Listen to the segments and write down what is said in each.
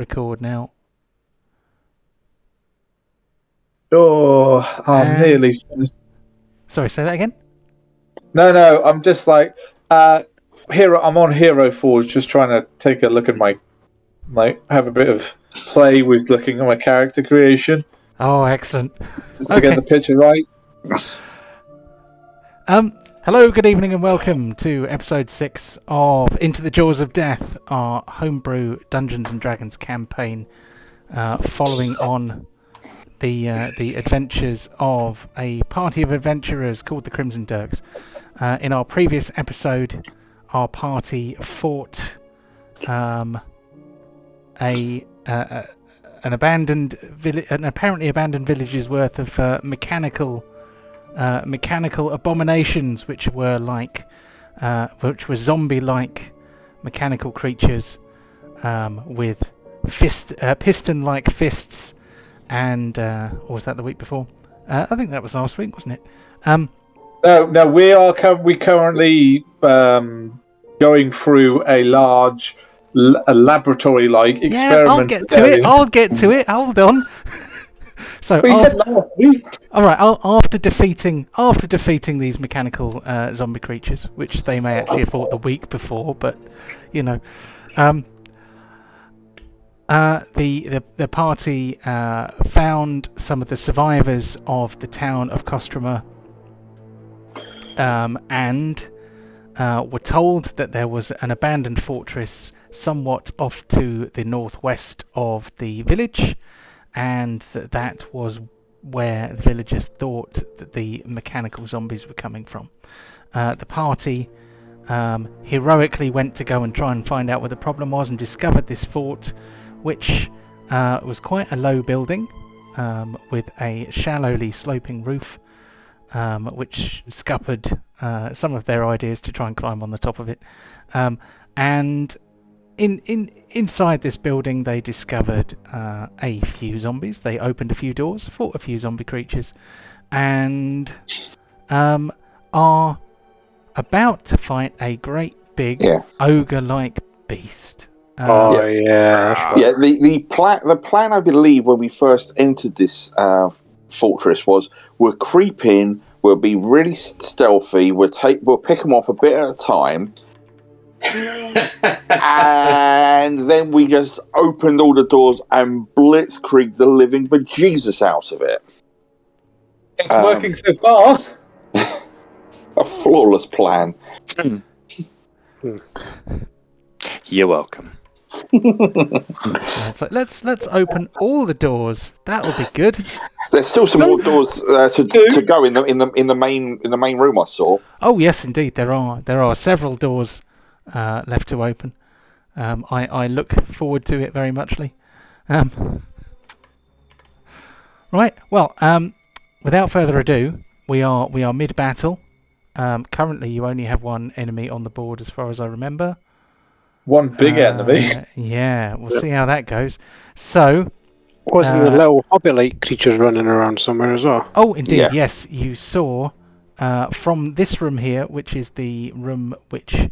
Record now. Oh, I'm nearly finished. Sorry, say that again? No, I'm just like Hero. I'm on Hero Forge, just trying to take a look at have a bit of play with looking at my character creation Oh, excellent. to get the picture right. Hello, good evening, and welcome to episode 6 of Into the Jaws of Death, our homebrew Dungeons and Dragons campaign, following on the adventures of a party of adventurers called the Crimson Dirks. In our previous episode, our party fought an apparently abandoned village's worth of mechanical abominations, which were zombie-like mechanical creatures with piston-like fists. And or was that the week before? I think that was last week, wasn't it? No, we currently going through a large laboratory-like experiment. Yeah, I'll get to it. Hold on. So we said last week. All right. After defeating these mechanical zombie creatures, which they may actually have fought the week before, but you know, the party found some of the survivors of the town of Kostroma, and were told that there was an abandoned fortress somewhat off to the northwest of the village, and that was where the villagers thought that the mechanical zombies were coming from. The party heroically went to go and try and find out what the problem was, and discovered this fort, which was quite a low building with a shallowly sloping roof, which scuppered some of their ideas to try and climb on the top of it. And inside this building, they discovered a few zombies. They opened a few doors, fought a few zombie creatures, and are about to fight a great big ogre-like beast. The plan, I believe, when we first entered this fortress was we'll creep in, we'll be really stealthy, we'll pick them off a bit at a time. And then we just opened all the doors and blitzkrieged the living bejesus out of it. It's working so far. A flawless plan. You're welcome. So let's open all the doors. That'll be good. There's still some more doors to go in the main room I saw. Oh yes, indeed there are several doors left to open. I look forward to it very muchly. Right. Well, without further ado, we are mid battle. Currently, you only have one enemy on the board, as far as I remember. One big enemy. Yeah, we'll see how that goes. So, wasn't the little hobbit-like creatures running around somewhere as well? Oh, indeed, yes. You saw from this room here, which is the room which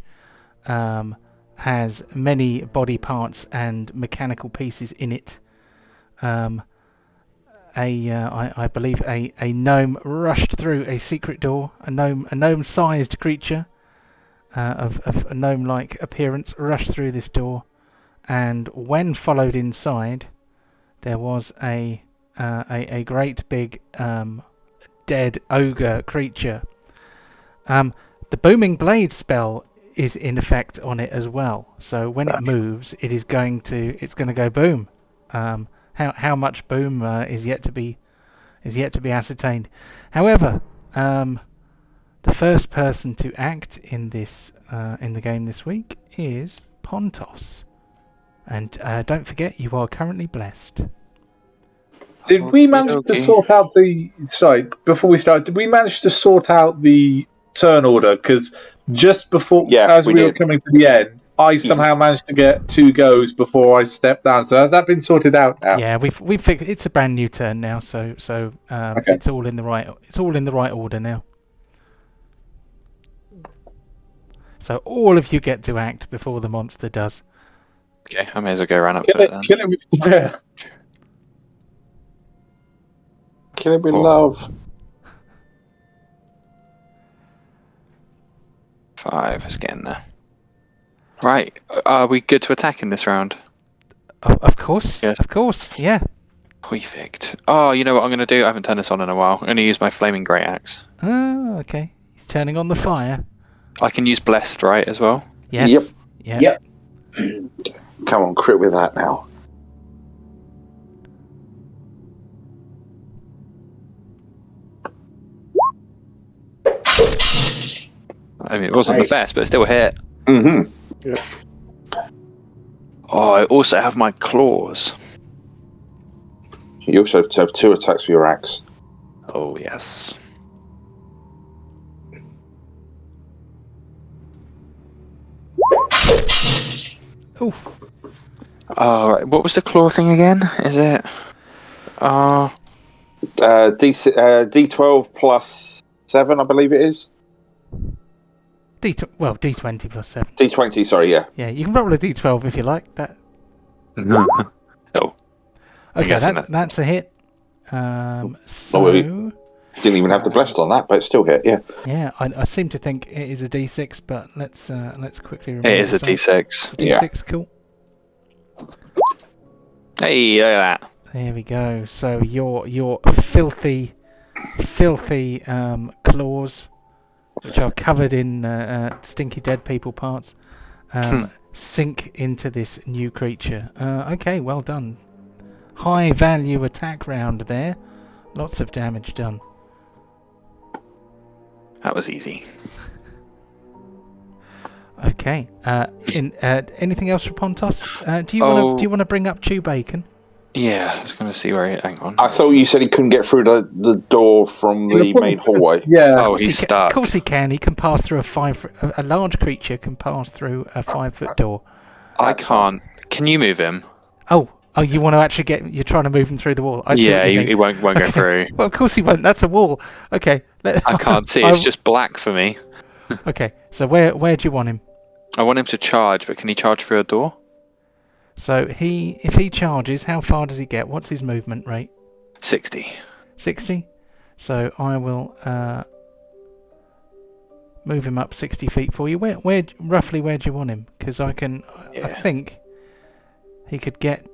has many body parts and mechanical pieces in it. I believe a gnome rushed through a secret door. A gnome-sized creature of a gnome-like appearance rushed through this door, and when followed inside, there was a great big dead ogre creature. The booming blade spell is in effect on it as well. So when it moves, it's going to go boom. How much boom is yet to be ascertained. However, the first person to act in the game this week is Pontos, and don't forget, you are currently blessed. Did we manage to sort out before we start, did we manage to sort out the turn order? Because just before, as we were coming to the end, I somehow managed to get 2 goes before I stepped down. So has that been sorted out now? Yeah, we've fixed. It's a brand new turn now, so okay. It's all in the right order now. So all of you get to act before the monster does. Okay, I may as well go around up to it then. Kill it with love. 5 is getting there. Right, are we good to attack in this round? Of course, Yes. of course, yeah. Perfect. Oh, you know what I'm going to do? I haven't turned this on in a while. I'm going to use my flaming great axe. Oh, okay. He's turning on the fire. I can use blessed, right, as well? Yes. Yep. Come on, crit with that now. I mean, it wasn't the best, but it still hit. Mm-hmm. Yeah. Oh, I also have my claws. You also have 2 attacks with your axe. Oh, yes. Oof. Oh, right. What was the claw thing again? Is it? D12 plus 7, I believe it is. D20 plus 7. D20, sorry, yeah. Yeah, you can roll a D12 if you like. That. Oh. Okay, that's a hit. So. We didn't even have the blessed on that, but it still hit, yeah. Yeah, I seem to think it is a D6, but let's quickly remember. It is a D6. It's a D6, cool. Hey, look at that. There we go. So your filthy claws, which are covered in stinky dead people parts, sink into this new creature. Okay, well done. High value attack round there. Lots of damage done. That was easy. Okay. Anything else for Pontos? Do you want to bring up Chew Bacon? Yeah, I was going to see where he... Hang on. I thought you said he couldn't get through the door from the main hallway. Yeah. Oh, he's stuck. Of course he can. He can pass through a large creature can pass through a 5-foot door. I can't. Can you move him? Oh, you want to actually you're trying to move him through the wall. He won't go through. Well, of course he won't. That's a wall. Okay. I can't see. It's just black for me. Okay. So where do you want him? I want him to charge, but can he charge through a door? So if he charges, how far does he get? What's his movement rate? 60. 60? So I will move him up 60 feet for you. Where roughly where do you want him? Because I think he could get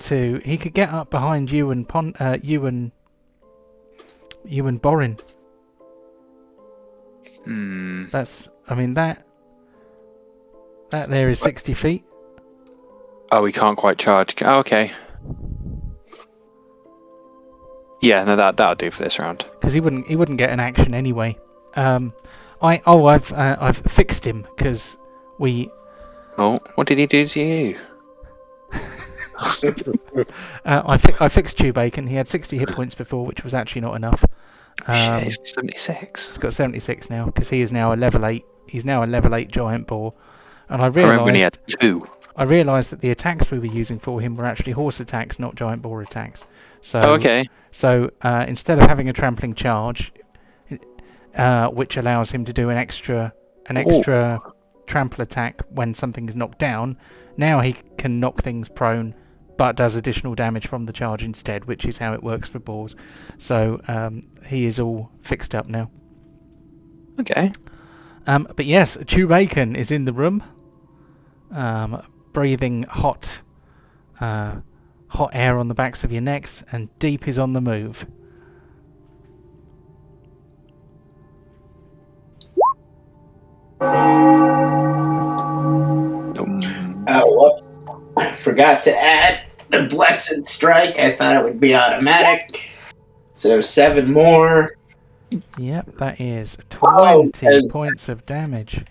up behind you and Borin. That there is 60 feet. Oh, he can't quite charge. Oh, okay. Yeah, no, that'll do for this round. Because he wouldn't get an action anyway. I've fixed him because we. Oh, what did he do to you? I fixed Chew Bacon. He had 60 hit points before, which was actually not enough. Shit, he's got 76. He's got 76 now because he is now a level 8. He's now a level 8 giant boar, and I remember when he had 2. I realised that the attacks we were using for him were actually horse attacks, not giant boar attacks. So, okay. So instead of having a trampling charge, which allows him to do an extra trample attack when something is knocked down, now he can knock things prone, but does additional damage from the charge instead, which is how it works for boars. So he is all fixed up now. Okay. But yes, Chew Bacon is in the room. Breathing hot air on the backs of your necks, and Deep is on the move. Oh, whoops. I forgot to add the Blessed Strike. I thought it would be automatic. So 7 more. Yep, that is 20 points of damage.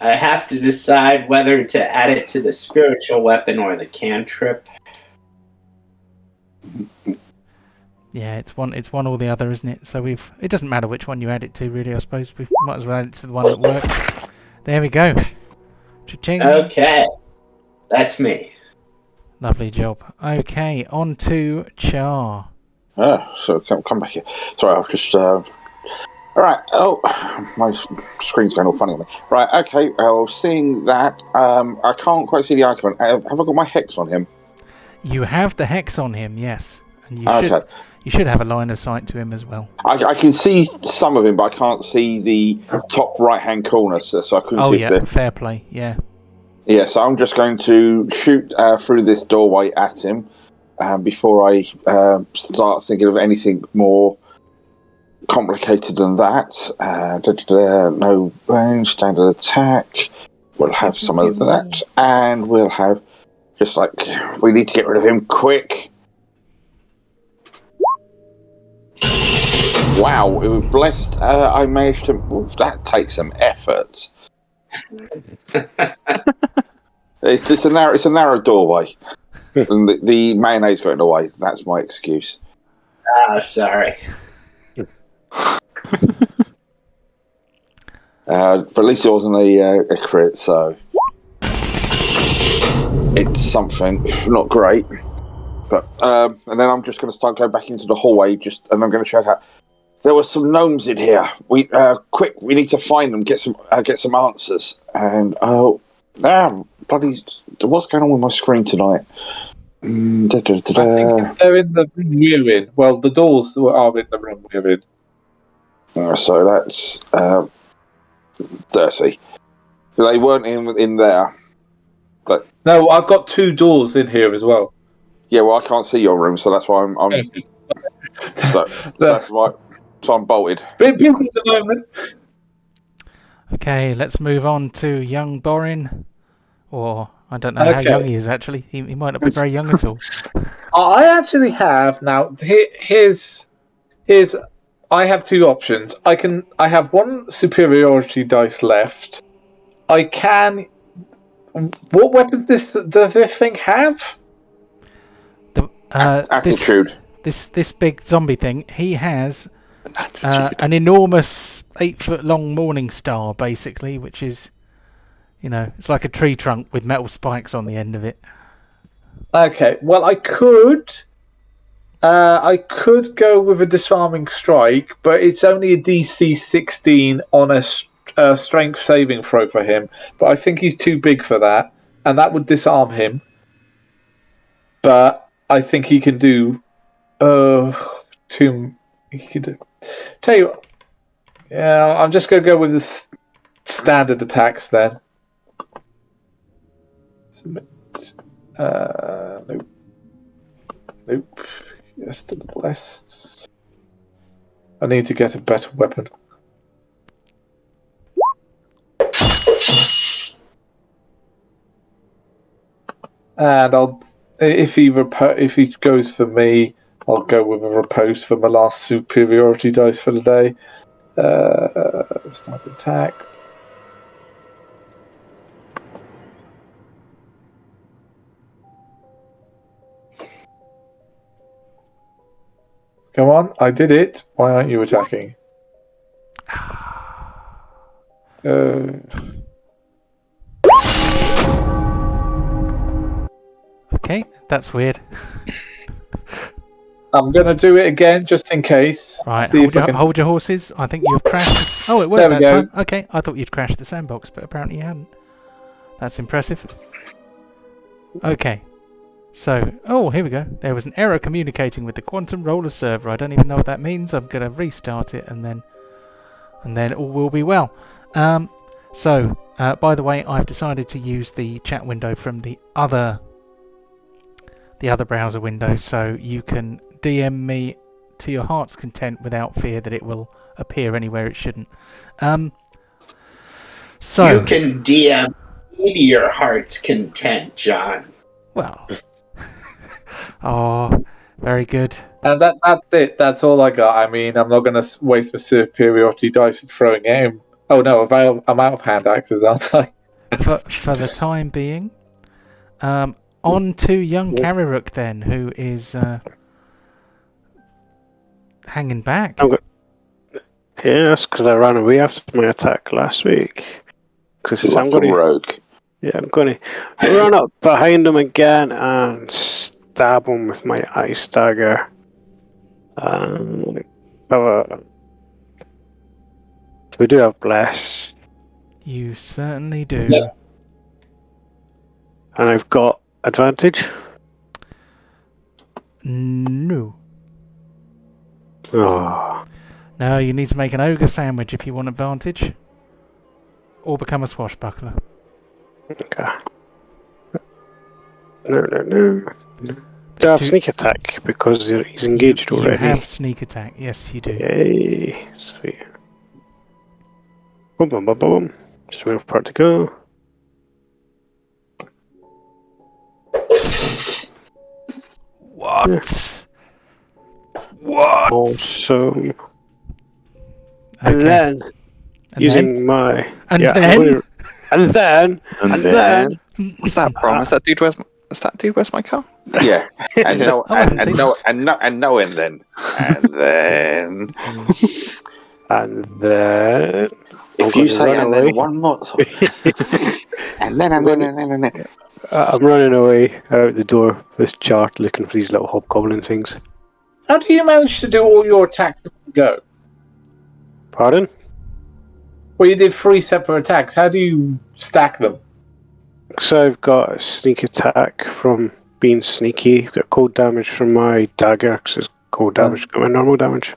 I have to decide whether to add it to the spiritual weapon or the cantrip. Yeah, it's one or the other, isn't it? So it doesn't matter which one you add it to, really. I suppose we might as well add it to the one that works. There we go. Cha-ching. Okay, that's me. Lovely job. Okay, on to Char. So come back here. Sorry, I've just All right. Oh, my screen's going all funny on me. Right. Okay. Well, seeing that, I can't quite see the icon. Have I got my hex on him? You have the hex on him, yes, and Okay. you should have a line of sight to him as well. I can see some of him, but I can't see the top right-hand corner, so I couldn't see if the... fair play, yeah. Yeah, so I'm just going to shoot through this doorway at him before I start thinking of anything more complicated than that. No range, standard attack. We'll have some of that, and we'll have just like we need to get rid of him quick. Wow, it was blessed. I managed to. Oof, that takes some effort. It's a narrow doorway, and the mayonnaise got in the way. That's my excuse. Ah, sorry. But at least it wasn't a crit, so it's something. Not great. But and then I'm just going to start going back into the hallway, and I'm going to check out. There were some gnomes in here. We need to find them, get some answers. And bloody, what's going on with my screen tonight? I think they're in the room we're in. Well, the doors are in the room we're in. So that's dirty. They weren't in there. But no, I've got 2 doors in here as well. Yeah, well, I can't see your room, so that's why I'm so that's why. So I'm bolted. Bit busy at the moment. Okay, let's move on to young Borin. Or, I don't know how young he is, actually. He might not be very young at all. I actually have, now, here's I have 2 options. I have 1 superiority dice left. I can... What weapon does this thing have? Attitude. This big zombie thing, he has... an enormous 8-foot-long morning star, basically, which is, it's like a tree trunk with metal spikes on the end of it. Okay, well, I could go with a disarming strike, but it's only a DC 16 on a strength saving throw for him. But I think he's too big for that, and that would disarm him. But I think he can do He could do. Tell you what, yeah, I'm just going to go with the standard attacks then. Submit. Nope. Yes, to the blessed. I need to get a better weapon. And if he goes for me, I'll go with a riposte for my last superiority dice for the day. Start attack. Come on, I did it. Why aren't you attacking? Okay, that's weird. I'm going to do it again, just in case. Right, hold your horses. I think you've crashed... Oh, it worked that time. Okay, I thought you'd crashed the sandbox, but apparently you hadn't. That's impressive. Okay. So, here we go. There was an error communicating with the quantum roller server. I don't even know what that means. I'm going to restart it, and then all will be well. So, by the way, I've decided to use the chat window from the other browser window, so you can DM me to your heart's content without fear that it will appear anywhere it shouldn't. So you can DM me to your heart's content, John. Well, oh, very good. And that's it. That's all I got. I mean, I'm not going to waste my superiority dice throwing at him. Oh no, I'm out of hand axes, aren't I? For the time being, on to young Kariruk then, who is hanging back. Yes, because I ran away after my attack last week. Because I'm going to rogue. Yeah, I'm going to run up behind him again and stab him with my ice dagger. We do have bless. You certainly do. Yeah. And I've got advantage. No. Oh. No, you need to make an ogre sandwich if you want advantage. Or become a swashbuckler. Okay. No. Do I have sneak attack because he's engaged already? You have sneak attack, yes you do. Yay. Sweet. Boom. Just wait for it to go. What? Yeah. What? Awesome. Okay. And then, using my... And yeah, then? And then... What's that from? Is that dude where's my car? Yeah. And no, and then. And then... If you say and then one more... and then. I'm running away out the door, this chart, looking for these little hobgoblin things. How do you manage to do all your attacks in one go? Pardon? Well, you did 3 separate attacks. How do you stack them? So I've got a sneak attack from being sneaky. I've got cold damage from my dagger, because it's cold damage, got my normal damage.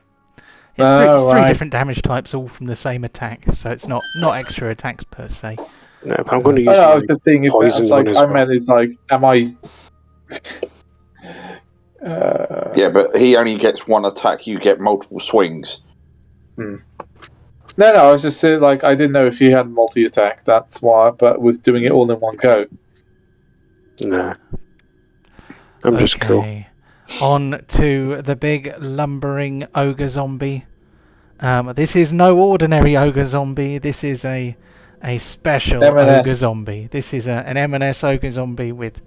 It's three different damage types, all from the same attack, so it's not extra attacks per se. No, but I'm going to use I was just thinking, poison one as well. meant, am I... Yeah, but he only gets one attack, you get multiple swings. No, I was just saying, I didn't know if you had multi-attack, that's why, but was doing it all in one go. No. I'm just cool. On to the big lumbering ogre zombie. This is no ordinary ogre zombie, this is a special ogre zombie. This is an M&S ogre zombie with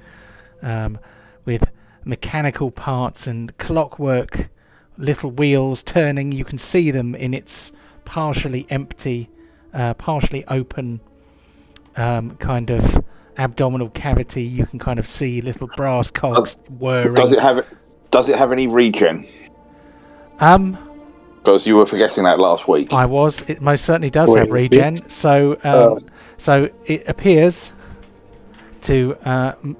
mechanical parts and clockwork little wheels turning. You can see them in its partially empty, partially open kind of abdominal cavity. You can kind of see little brass cogs whirring. Does it have any regen? Because you were forgetting that last week. I was. It most certainly does have regen. So it appears to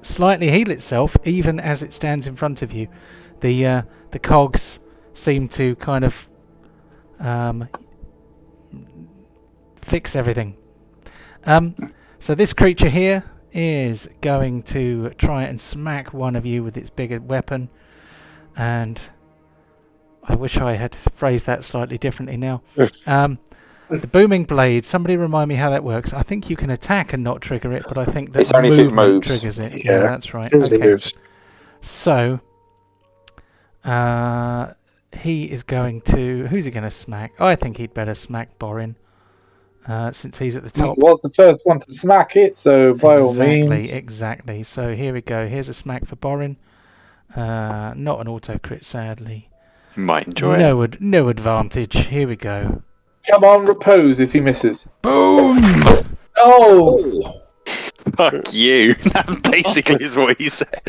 slightly heal itself even as it stands in front of you. The cogs seem to kind of fix everything. So this creature here is going to try and smack one of you with its bigger weapon, and I wish I had phrased that slightly differently now. The booming blade, somebody remind me how that works. I think you can attack and not trigger it, but I think that it's only if it moves. Triggers it. Yeah, that's right. Okay. Moves. So he is going to... Who's he going to smack? I think he'd better smack Borin, since he's at the top. He was the first one to smack it, so by all means. Exactly. So here we go. Here's a smack for Borin. Not an auto crit, sadly. Might enjoy it. No advantage. Here we go. Come on, repose if he misses. Boom! Oh! Fuck you. That basically is what he said.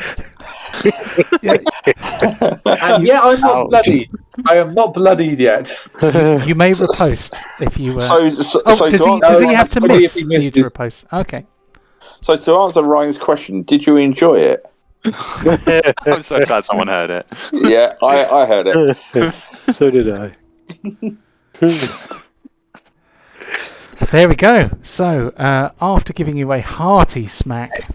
And yeah, I'm not bloodied. I am not bloodied yet. You may riposte if you... does he have to miss for you to riposte? Okay. So to answer Ryan's question, did you enjoy it? I'm so glad someone heard it. Yeah, I heard it. So did I. There we go. So, after giving you a hearty smack,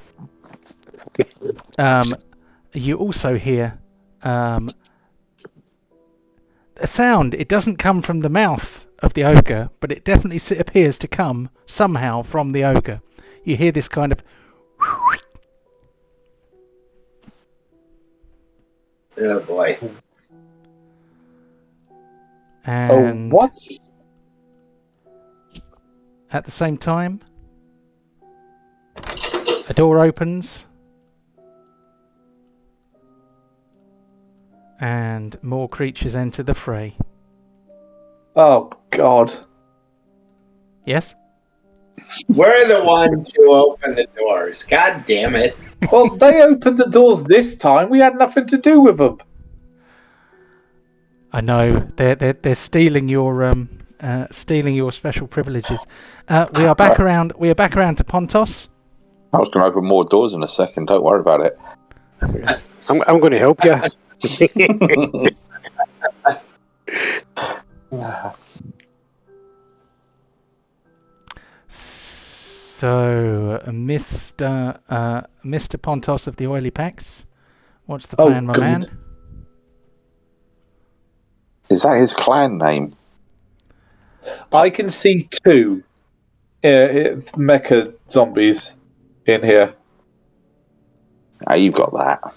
you also hear a sound. It doesn't come from the mouth of the ogre, but it definitely appears to come somehow from the ogre. You hear this kind of... Oh boy. And what? At the same time, a door opens and more creatures enter the fray. Oh, God. Yes? We're the ones who open the doors. God damn it. Well, they opened the doors this time. We had nothing to do with them. I know. They're stealing your stealing your special privileges. We are back around. We are back around to Pontos. I was going to open more doors in a second. Don't worry about it. I'm going to help you. So, Mr. Pontos of the Oily Packs, what's the plan, my man? Is that his clan name? I can see 2 mecha zombies in here. You've got that.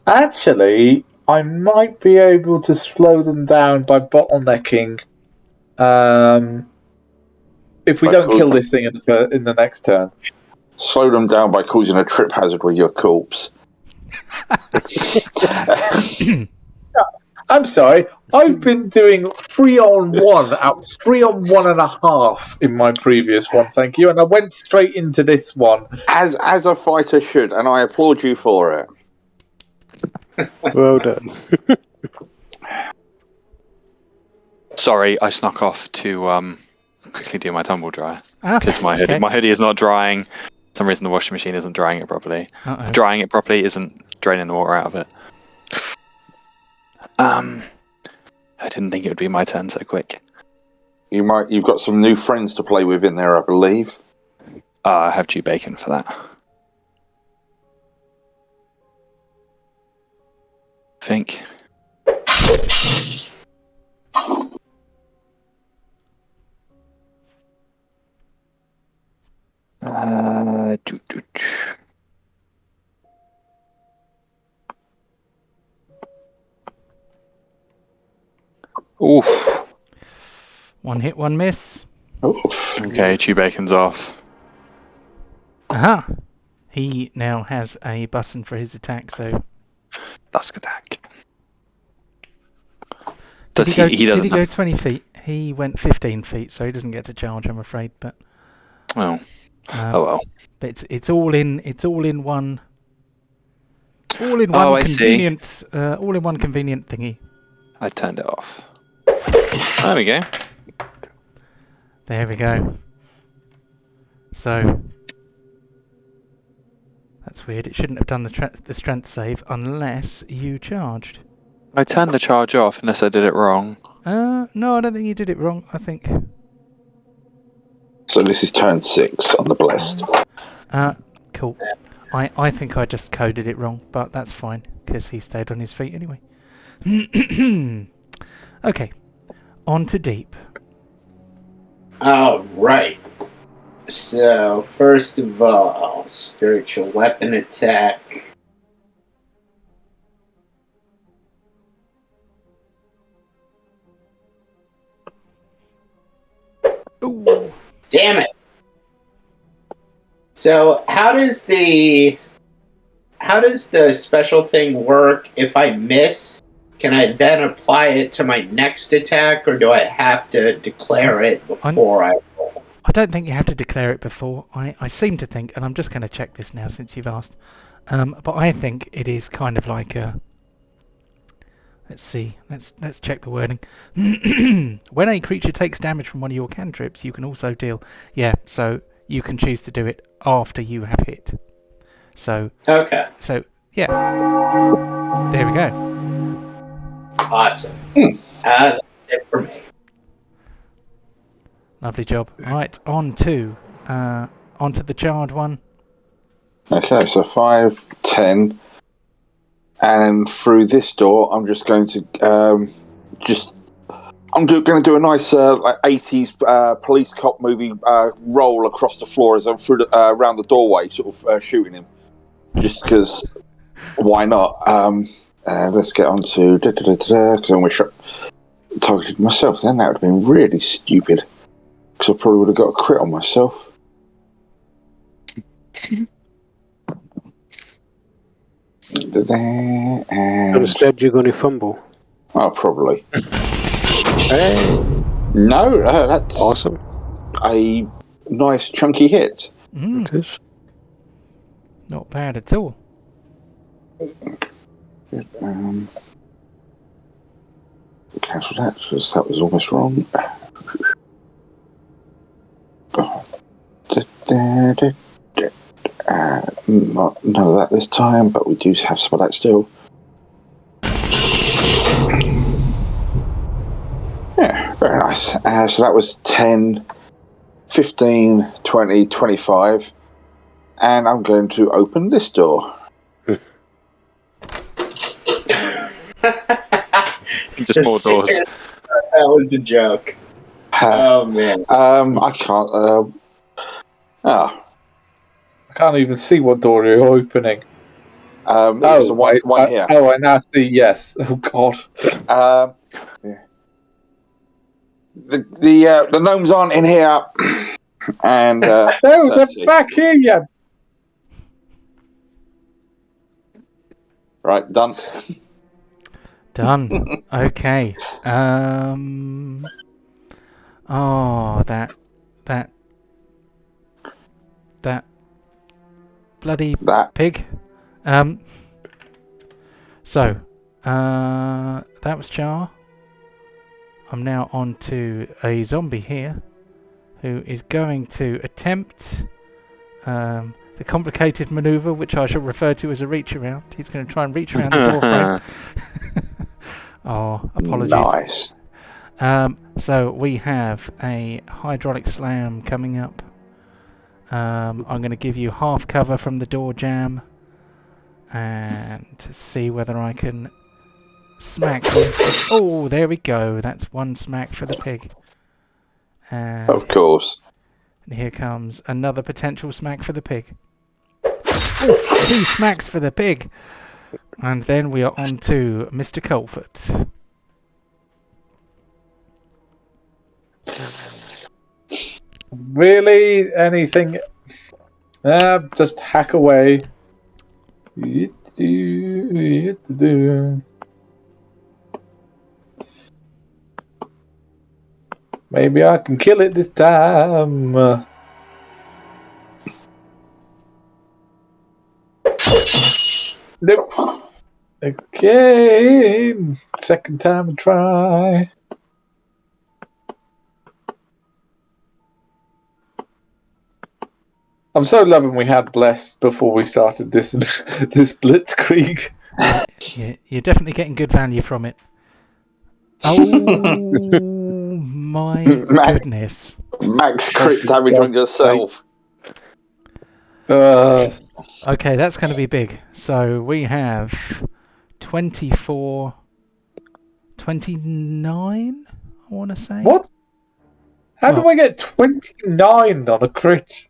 Actually, I might be able to slow them down by bottlenecking. If we don't kill this thing in the next turn. Slow them down by causing a trip hazard with your corpse. I'm sorry. I've been doing 3-on-1 out 3-on-1.5 in my previous one, thank you, and I went straight into this one. As a fighter should, and I applaud you for it. Well done. Sorry, I snuck off to quickly do my tumble dryer because my hoodie is not drying. For some reason, the washing machine isn't drying it properly. Drying it properly isn't draining the water out of it. I didn't think it would be my turn so quick. You've got some new friends to play with in there, I believe. I have Jew Bacon for that. I think. Oof. One hit, one miss. Oof. Okay, Chew Bacon's off. Aha! He now has a button for his attack, so... Dusk attack. Did he doesn't go 20 feet? He went 15 feet, so he doesn't get to charge, I'm afraid, but... Oh well. But it's all in one... All in one convenient... all in one convenient thingy. I turned it off. There we go. There we go. So... That's weird. It shouldn't have done the strength save unless you charged. I turned the charge off unless I did it wrong. No, I don't think you did it wrong. I think. So this is turn 6 on the blessed. Cool. I think I just coded it wrong, but that's fine because he stayed on his feet anyway. Okay, on to deep. All right. So, first of all, spiritual weapon attack. Ooh. Damn it. So, how does the special thing work? If I miss, can I then apply it to my next attack, or do I have to declare it before I roll? I don't think you have to declare it before. I seem to think, and I'm just going to check this now since you've asked, but I think it is kind of like a... Let's see. Let's check the wording. When a creature takes damage from one of your cantrips, you can also deal... Yeah, so you can choose to do it after you have hit. So... Okay. So, yeah. There we go. Awesome. That's it for me. Lovely job. Right, on to the charred one. Okay, so 5, 10, and through this door, I'm just going to going to do a nice 80s police cop movie roll across the floor as I'm through around the doorway, sort of shooting him, just because why not? Let's get on to because I almost targeted myself. Then that would have been really stupid. Because I probably would have got a crit on myself. And instead, you're going to fumble. Oh, probably. Hey. No, that's awesome. A nice chunky hit. It is. Not bad at all. cancel that because that was almost wrong. None of that this time, but we do have some of that still. Yeah, very nice. So that was 10, 15, 20, 25. And I'm going to open this door. Just more doors. That was a joke. Oh, man. I can't... I can't even see what door you're opening. There's one here. Oh, I now see, yes. Oh, God. Yeah. The gnomes aren't in here. And no, they're back here, yeah. Right, done. Done. Okay. Oh, that bloody pig. So, that was Char. I'm now on to a zombie here, who is going to attempt the complicated maneuver, which I shall refer to as a reach around. He's going to try and reach around the door frame. Oh, apologies. Nice. So we have a hydraulic slam coming up. I'm going to give you half cover from the door jam and see whether I can smack him. Oh, there we go. That's one smack for the pig. And of course. And here comes another potential smack for the pig. Oh, 2 smacks for the pig. And then we are on to Mr. Colford. Really? Anything? Just hack away. Maybe I can kill it this time. Nope. Okay. Second time try. I'm so loving we had blessed before we started this blitzkrieg. Yeah, you're definitely getting good value from it. Oh my goodness! Max crit damage on yourself. Okay, that's going to be big. So we have 24, 29. I want to say. What? How do I get 29 on a crit?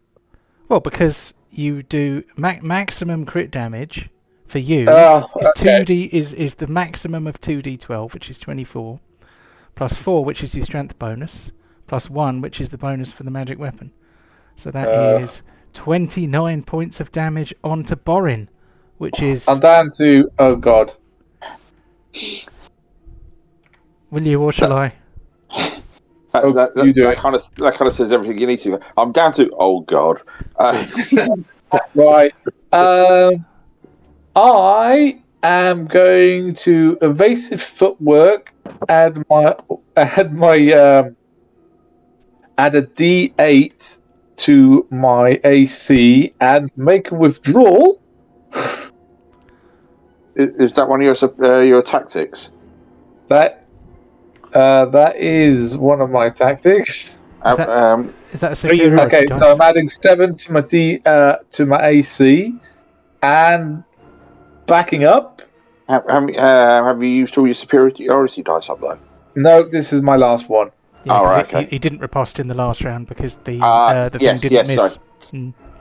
Well, because you do maximum crit damage for you is 2d is the maximum of 2d12, which is 24, plus 4, which is your strength bonus, plus 1, which is the bonus for the magic weapon. So that is 29 points of damage onto Borin, which is. I'm down to. Oh God. Will you or shall I? That kind of says everything you need to. I'm down to. Oh God. Right. I am going to evasive footwork. Add a D8 to my AC and make a withdrawal. Is that one of your tactics? That is one of my tactics. Is that a superiority? Okay, dice? so I'm adding 7 to my to my AC, and backing up. Have you used all your superiority dice up though? No, this is my last one. Yeah, okay. He didn't riposte in the last round because the thing didn't miss.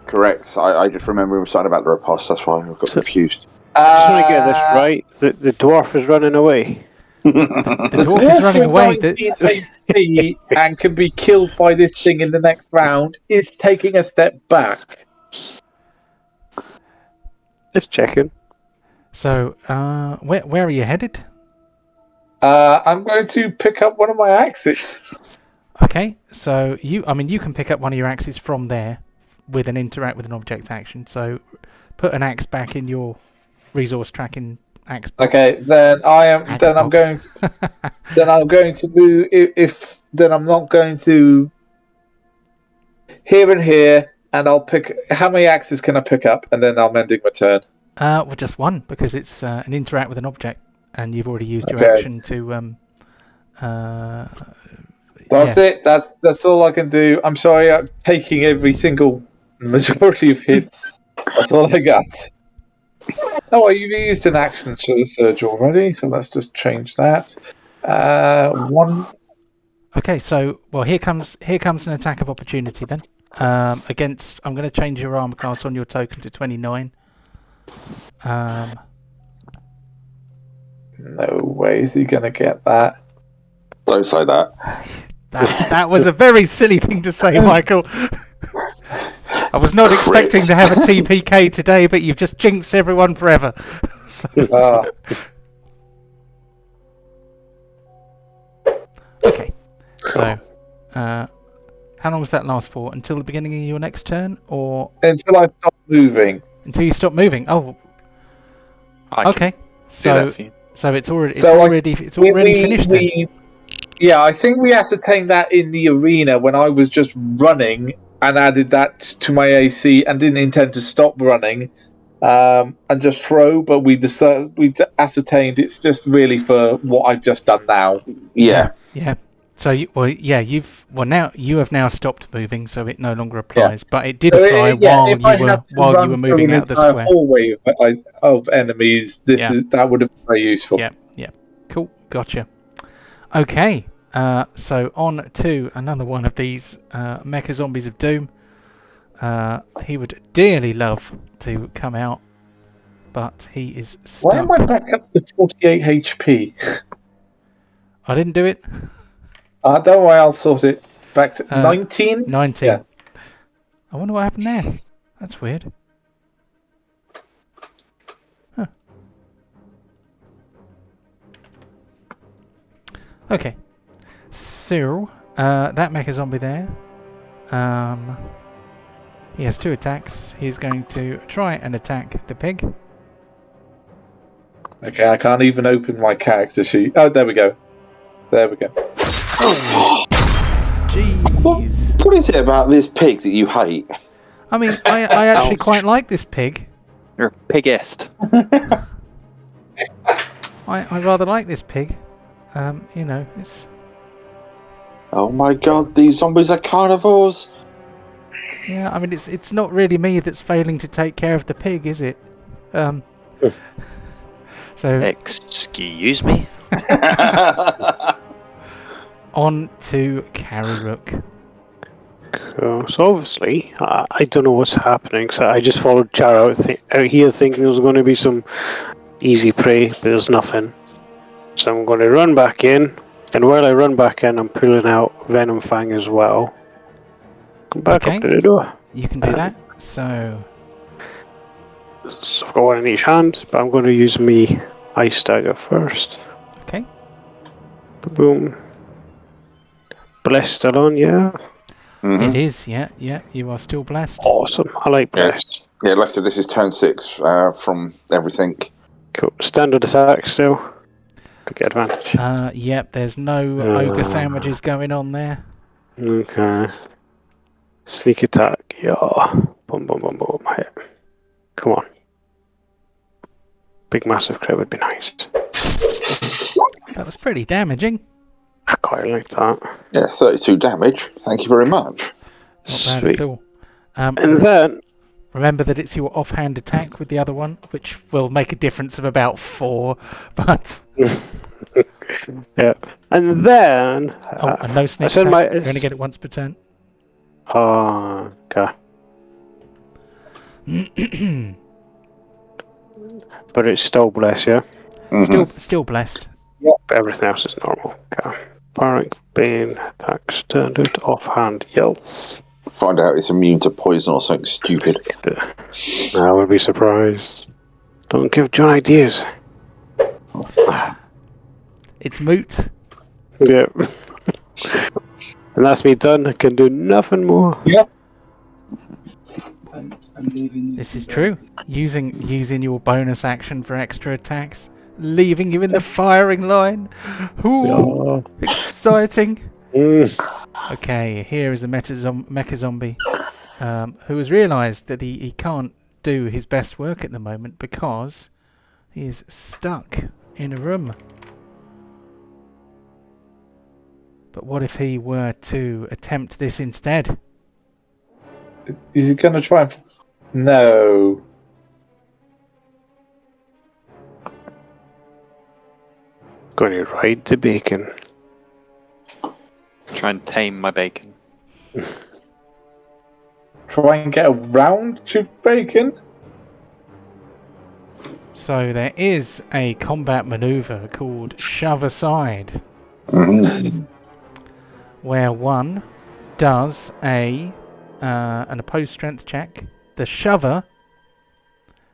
Correct. I just remember we were saying about the riposte. That's why I got confused. I just want to get this right. The dwarf is running away. The dwarf is running away. And can be killed by this thing in the next round. Is taking a step back. Just checking. So, where are you headed? I'm going to pick up one of my axes. Okay, so you can pick up one of your axes from there with an interact with an object action. So, put an axe back in your resource tracking Axe. Okay, then I am. Axe Then I'm box. going. Then I'm going to move. Then I'm not going to here and here, and I'll pick. How many axes can I pick up, and then I'm ending my turn. Well, just one, because it's an interact with an object, and you've already used your action to. That's it. That's all I can do. I'm sorry, I'm taking every single majority of hits. That's all I got. Oh, well, you've used an action surge already, so let's just change that. One. Okay, so here comes an attack of opportunity then. Against, I'm going to change your armor class on your token to 29. No way is he going to get that. Don't say that. That was a very silly thing to say, Michael. I was not expecting to have a TPK today, but you've just jinxed everyone forever. Okay, so how long does that last for? Until the beginning of your next turn, or until I stop moving? Until you stop moving. Oh, okay. So it's already finished then. Yeah, I think we ascertained that in the arena when I was just running and added that to my AC and didn't intend to stop running and just throw, but we ascertained it's just really for what I've just done now. Yeah. So now you have now stopped moving, so it no longer applies. But it did apply while you were moving out of the square. Hallway of enemies. That would have been very useful. Yeah. Cool. Gotcha. Okay. So on to another one of these mecha zombies of doom. He would dearly love to come out, but he is stuck. Why am I back up to 48 HP? I didn't do it. Don't worry, I'll sort it. Back to 19? 19. Yeah. I wonder what happened there. That's weird. Huh. Okay. So, that mecha zombie there. He has 2 attacks. He's going to try and attack the pig. Okay, I can't even open my character sheet. Oh, there we go. Jeez. What is it about this pig that you hate? I mean, I actually quite like this pig. You're a pigist. I rather like this pig. It's... Oh my god, these zombies are carnivores! Yeah, I mean, it's not really me that's failing to take care of the pig, is it? So... Excuse me? On to Carryrook. Cool. So obviously, I don't know what's happening, so I just followed Char out here thinking there was going to be some easy prey, but there's nothing. So I'm going to run back in, and while I run back in, I'm pulling out Venom Fang as well. Come back up to the door. You can do that. So I've got one in each hand, but I'm going to use me Ice Dagger first. Okay. Boom. Blessed still on, yeah? Mm-hmm. It is, yeah, you are still blessed. Awesome, I like blessed. Yeah, Lester, this is turn 6 from everything. Cool. Standard attack still. To get advantage. Yep, there's no ogre sandwiches going on there. Okay. Sneak attack, yeah. Boom, boom, boom, boom. Hit. Come on. Big massive crit would be nice. That was pretty damaging. I quite like that. Yeah, 32 damage. Thank you very much. Not bad at all. And then... Remember that it's your offhand attack with the other one, which will make a difference of about 4, but... yeah. And then... and no sneak attack. You're going to get it once per turn. Okay. But it's still blessed, yeah? Mm-hmm. Still blessed. Yep. Everything else is normal. Okay. Panic, Bane, attack, standard, offhand, yells. Find out it's immune to poison or something stupid. I would be surprised. Don't give John ideas. It's moot. Yep. And that's me done. I can do nothing more. Yep. This is true. Using your bonus action for extra attacks leaving you in the firing line. Ooh, exciting. Okay, here is a mecha zombie who has realised that he can't do his best work at the moment because he is stuck in a room. But what if he were to attempt this instead? Is he going to try and... No. Going to ride the bacon. Try and tame my bacon. Try and get around to bacon? So there is a combat maneuver called shove aside, where one does an opposed strength check. The shover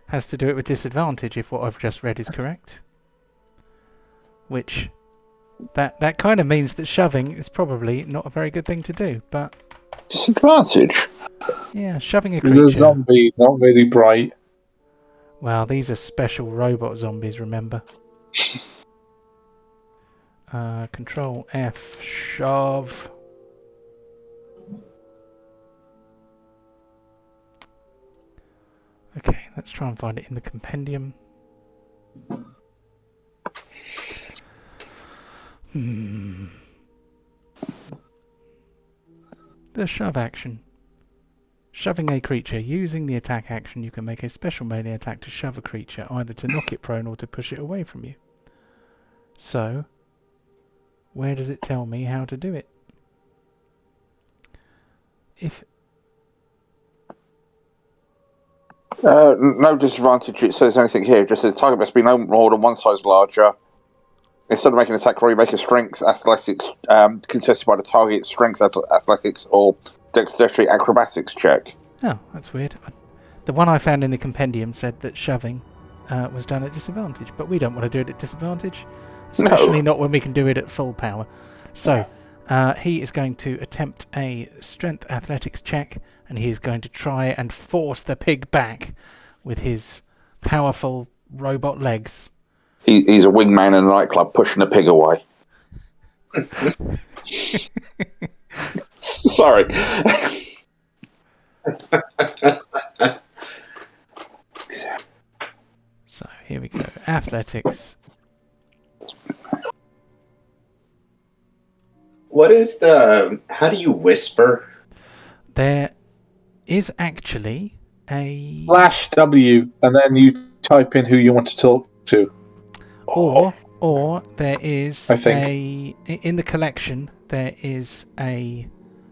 has to do it with disadvantage if what I've just read is correct. Which that kind of means that shoving is probably not a very good thing to do, but disadvantage. Yeah, shoving a creature. The zombie, not really bright. Well, these are special robot zombies, remember? Control F, shove. Okay, let's try and find it in the compendium. The shove action. Shoving a creature. Using the attack action, you can make a special melee attack to shove a creature, either to knock it prone or to push it away from you. So, where does it tell me how to do it? No disadvantage. It says anything here. Just says the target must be no more than one size larger. Instead of making an attack roll, you make a strength athletics contested by the target, strength athletics or dexterity acrobatics check. Oh, that's weird. The one I found in the compendium said that shoving was done at disadvantage, but we don't want to do it at disadvantage, especially not when we can do it at full power. So he is going to attempt a strength athletics check, and he is going to try and force the pig back with his powerful robot legs. He's a wingman in a nightclub pushing a pig away. Sorry. So here we go. Athletics. What is the... How do you whisper? There is actually a... Flash W, and then you type in who you want to talk to. Or there is in the collection there is a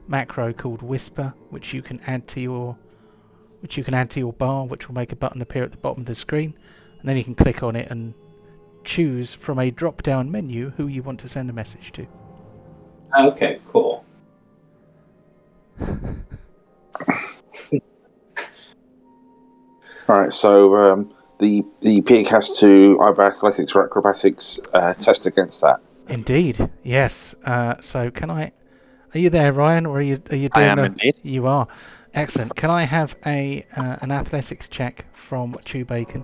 macro called Whisper, which you can add to your bar, which will make a button appear at the bottom of the screen, and then you can click on it and choose from a drop-down menu who you want to send a message to. Okay, cool. All right, so the pig has to either athletics or acrobatics test against that. Indeed, yes. So can I? Are you there, Ryan, or are you doing? I am indeed. You are. Excellent. Can I have an athletics check from Chew Bacon?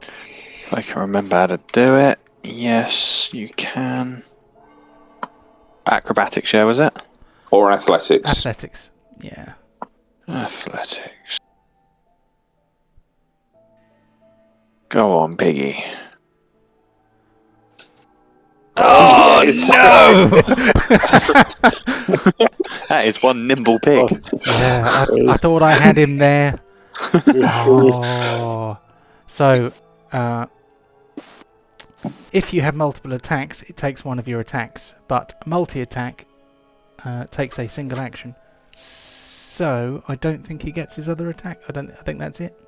If I can remember how to do it. Yes, you can. Acrobatics, yeah, was it? Or athletics. Athletics, yeah. Athletics. Go on, piggy. Oh, no! That is one nimble pig. Yeah, I thought I had him there. Oh. So, if you have multiple attacks, it takes one of your attacks, but multi-attack takes a single action. So, I don't think he gets his other attack. I think that's it.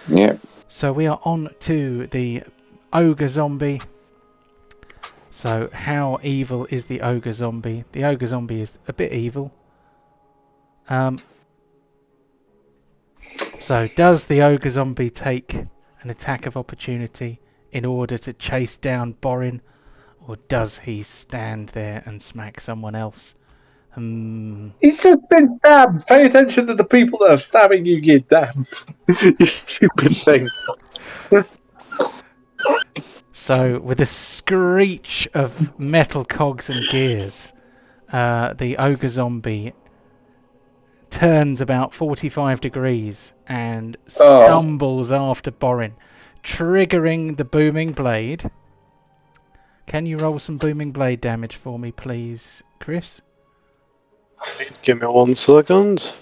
Yeah. So we are on to the ogre zombie. So how evil is the ogre zombie? The ogre zombie is a bit evil. So does the ogre zombie take an attack of opportunity in order to chase down Borin, or does he stand there and smack someone else? He's just been stabbed. Pay attention to the people that are stabbing you, you damn. You stupid thing. So, with a screech of metal cogs and gears, the ogre zombie turns about 45 degrees and stumbles after Borin, triggering the booming blade. Can you roll some booming blade damage for me, please, Chris? Give me 1 second.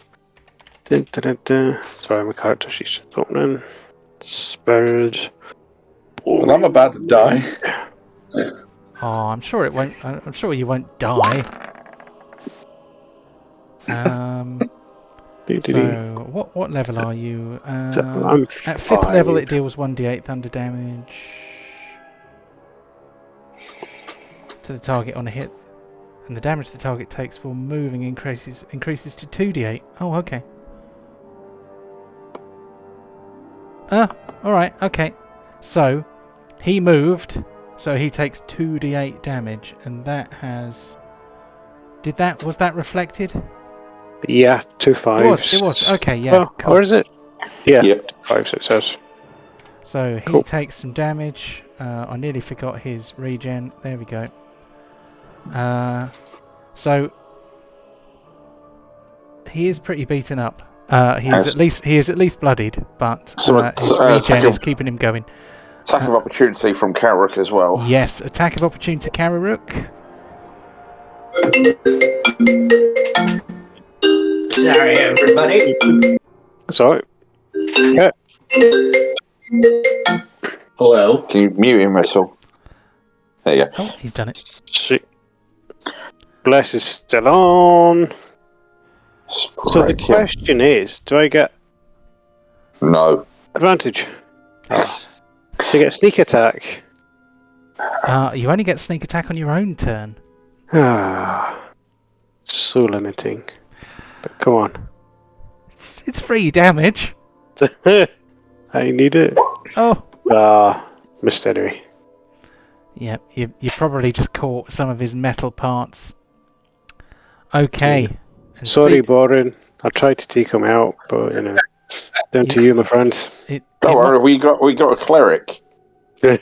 Sorry, my character sheet's just opening. Spelled. Well, I'm about to die. Oh, I'm sure it won't. I'm sure you won't die. So, what level are you? I'm at 5th level, it deals 1d8 thunder damage to the target on a hit, and the damage the target takes for moving increases to 2d8. Oh, okay. Alright, okay. So, he moved, so he takes 2d8 damage, and that has... Was that reflected? Yeah, 2 5s. It was. Okay, yeah. Cool. Or is it? Yeah, yep. 5 success. So he takes some damage. I nearly forgot his regen. There we go. So he is pretty beaten up. He is at least bloodied, but his regen is keeping him going. Attack of opportunity from Karuk as well. Yes, attack of opportunity to Karuk. Sorry, everybody. That's alright. Okay. Hello. Can you mute him, Russell? There you go. Oh, he's done it. Sweet. Bless is still on. So the question is, do I get... No. Advantage? Oh. Do I get sneak attack? You only get sneak attack on your own turn. So limiting. But come on. It's free damage. I need it. Oh. Missed anyway. Yeah, you probably just caught some of his metal parts. Okay. Yeah. Sorry, Borin. I tried to take him out, but down to you, my friend. Don't worry, we got a cleric. Here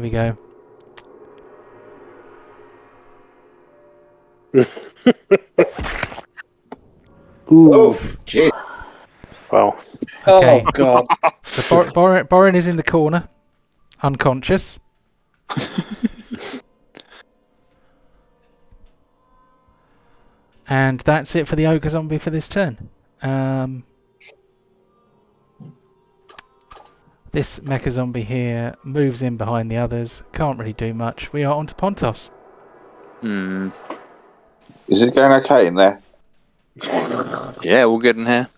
we go. Ooh. Oh, jeez. Wow. Okay. Oh, God. So Borin is in the corner, unconscious. And that's it for the ogre zombie for this turn. This mecha zombie here moves in behind the others. Can't really do much. We are on to Pontos. Is it going okay in there? Yeah, all good in here.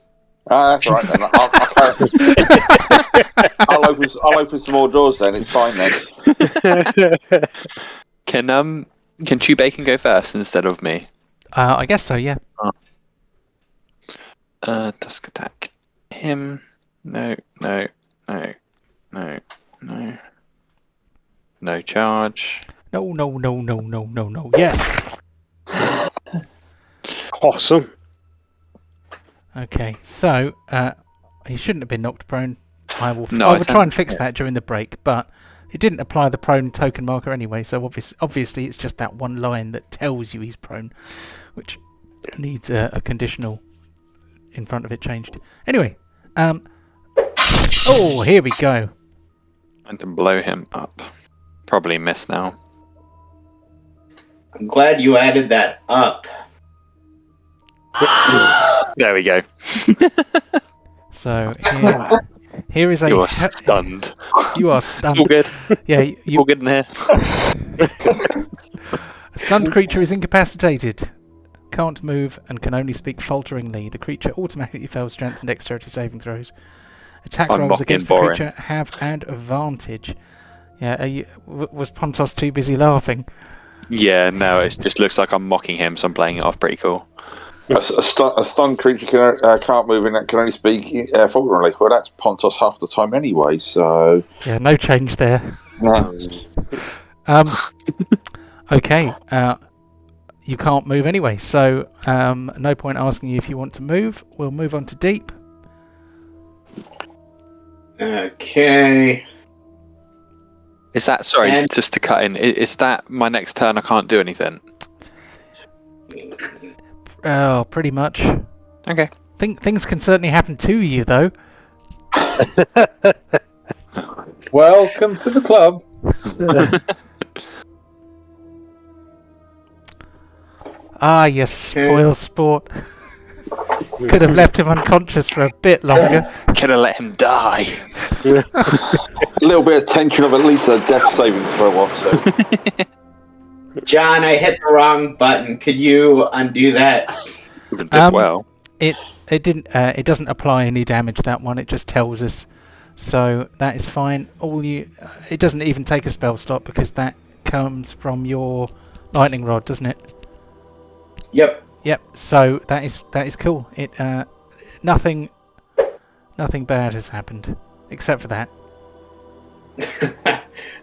That's all right then. I'll open some more doors then. It's fine then. Can Chew Bacon go first instead of me? I guess so. Yeah. Tusk attack. Him. No. No charge. No. Yes. Awesome. Okay, so he shouldn't have been knocked prone. I will try and fix that during the break, but he didn't apply the prone token marker anyway, so obviously it's just that one line that tells you he's prone, which needs a conditional in front of it changed. Anyway, oh, here we go. And to blow him up. Probably miss now. I'm glad you added that up. There we go. So here is a... You are stunned. You are stunned. All good. Yeah, all good in here. A stunned creature is incapacitated, can't move, and can only speak falteringly. The creature automatically fails strength and dexterity saving throws. Attack rolls against the creature have an advantage. Yeah, was Pontos too busy laughing? Yeah, no, it just looks like I'm mocking him, so I'm playing it off pretty cool. A stunned creature can't move and can only speak falteringly. Well, that's Pontos half the time anyway, so... Yeah, no change there. No. Okay, you can't move anyway, so no point asking you if you want to move. We'll move on to deep. Okay. Is that, sorry, just to cut in, is that my next turn I can't do anything? Oh, pretty much. Okay. Things can certainly happen to you, though. Welcome to the club. Ah, you spoil sport. Could have left him unconscious for a bit longer. Could have let him die. A little bit of tension of at least a death saving throw also. John, I hit the wrong button. Could you undo that? Did well. It didn't. It doesn't apply any damage. That one. It just tells us. So that is fine. It doesn't even take a spell slot because that comes from your lightning rod, doesn't it? Yep. Yep. So that is cool. It nothing bad has happened except for that.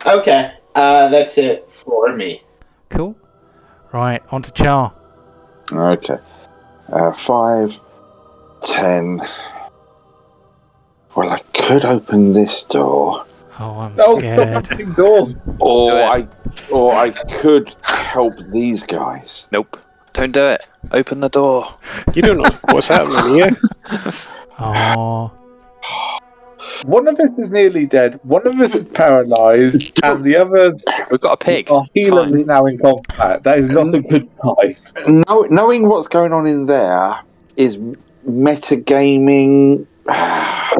Okay. That's it for me. Cool. Right, on to Char. Okay. 5, 10. Well, I could open this door. Oh, I'm scared. scared. Door. Or I could help these guys. Nope. Don't do it. Open the door. You don't know what's happening here. Oh. One of us is nearly dead, one of us is paralysed, and the other... We've got a pig. Our healer is now in combat. That is not a good sign. Knowing what's going on in there is metagaming. I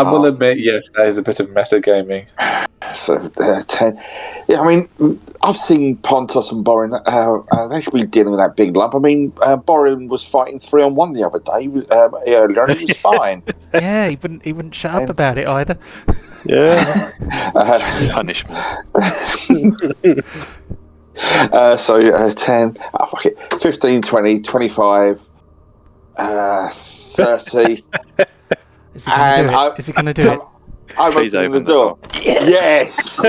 will admit, yes, that is a bit of metagaming. So, 10. Yeah, I mean, I've seen Pontos and Borin. They should be dealing with that big lump. I mean, Borin was fighting 3-on-1 the other day earlier, and he was fine. Yeah, he wouldn't shut up about it either. Yeah. Punishment. So 10. Oh, fuck it. 15, 20, 25, 30. Is he going to do it? I'm opening the door. Yes!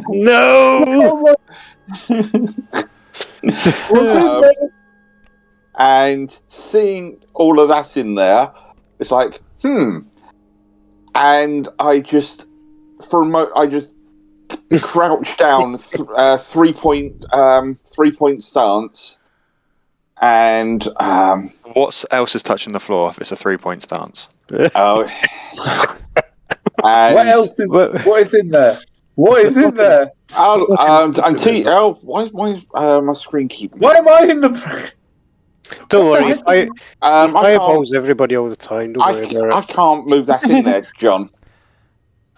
No! And seeing all of that in there, it's like, And I just, for a moment, I just crouched down, 3-point stance, and what else is touching the floor if it's a 3-point stance? Oh, what else? What is in there? What is in there? Why is my screen keeping? Why am I in the? Don't worry, I fireballs everybody all the time. Don't worry about it. I can't move that in there, John.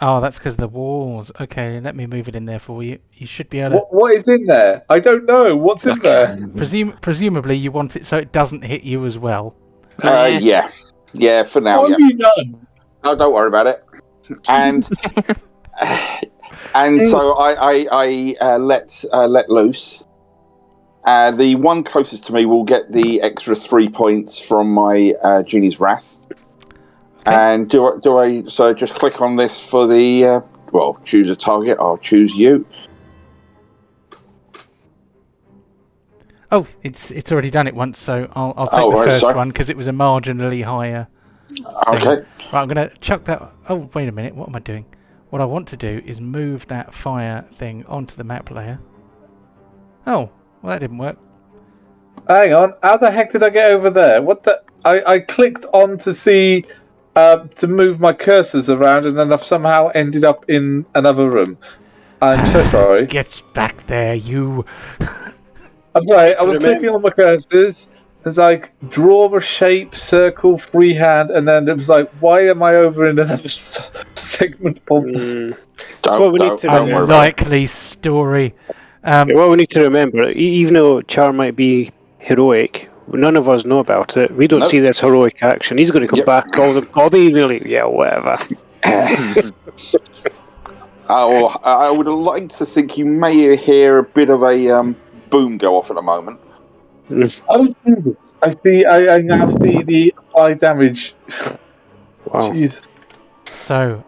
Oh, that's because of the walls. Okay, let me move it in there for you. You should be able to... What is in there? I don't know. What's in there? Presumably you want it so it doesn't hit you as well. Yeah. Yeah, for now, What have you done? No, don't worry about it. And and so I let loose. The one closest to me will get the extra 3 points from my Genie's Wrath. Okay. And do I so just click on this for the choose a target. I'll choose you. Oh, it's already done it once, so I'll take the first one because it was a marginally higher. Okay. Right, I'm going to chuck that... Oh, wait a minute. What am I doing? What I want to do is move that fire thing onto the map layer. Oh, well, that didn't work. Hang on. How the heck did I get over there? What the... I clicked on to see... to move my cursors around, and then I've somehow ended up in another room. I'm so sorry. Get back there, you... I'm right. I was clicking on my cursors. It's like draw a shape, circle, freehand, and then it was like, why am I over in another segment of this? Don't worry about it. Unlikely story. What we need to remember, even though Char might be heroic, none of us know about it. We don't see this heroic action. He's going to come back, call the Bobby, really, yeah, whatever. I would like to think you may hear a bit of a boom go off at the moment. Oh, Jesus. I now see the applied damage. Wow. Jeez. So,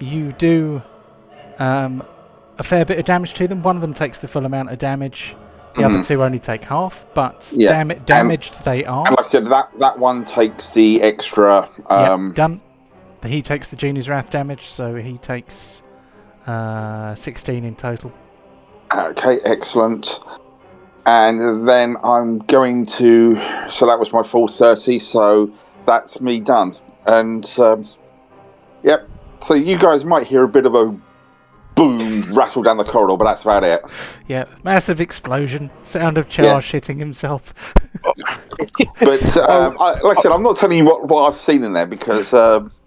you do a fair bit of damage to them. One of them takes the full amount of damage. The other two only take half, but damaged they are. And like I said, that one takes the extra... done. he takes the Genie's Wrath damage, so he takes 16 in total. Okay, excellent. And then I'm going to... So that was my full 30, so that's me done. And, yep. So you guys might hear a bit of a boom rattle down the corridor, but that's about it. Yeah, massive explosion. Sound of Char shitting himself. But like I said, I'm not telling you what I've seen in there because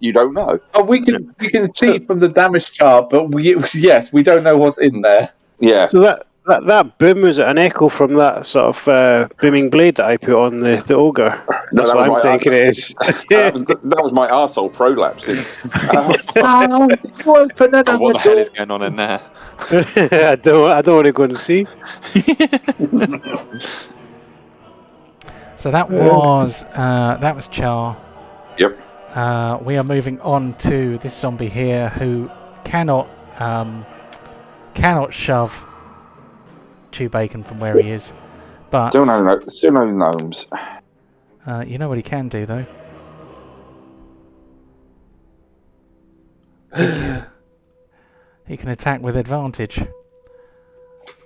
you don't know. Oh, we can see from the damage chart, but we don't know what's in there. Yeah. So that boom, was an echo from that sort of booming blade that I put on the ogre? That's what I'm thinking it is. That was my arsehole prolapsing. What the hell is going on in there? I don't want to go and see. So that was Char. Yep. We are moving on to this zombie here who cannot shove Chew Bacon from where he is, but still no gnomes. You know what he can do though. He can attack with advantage.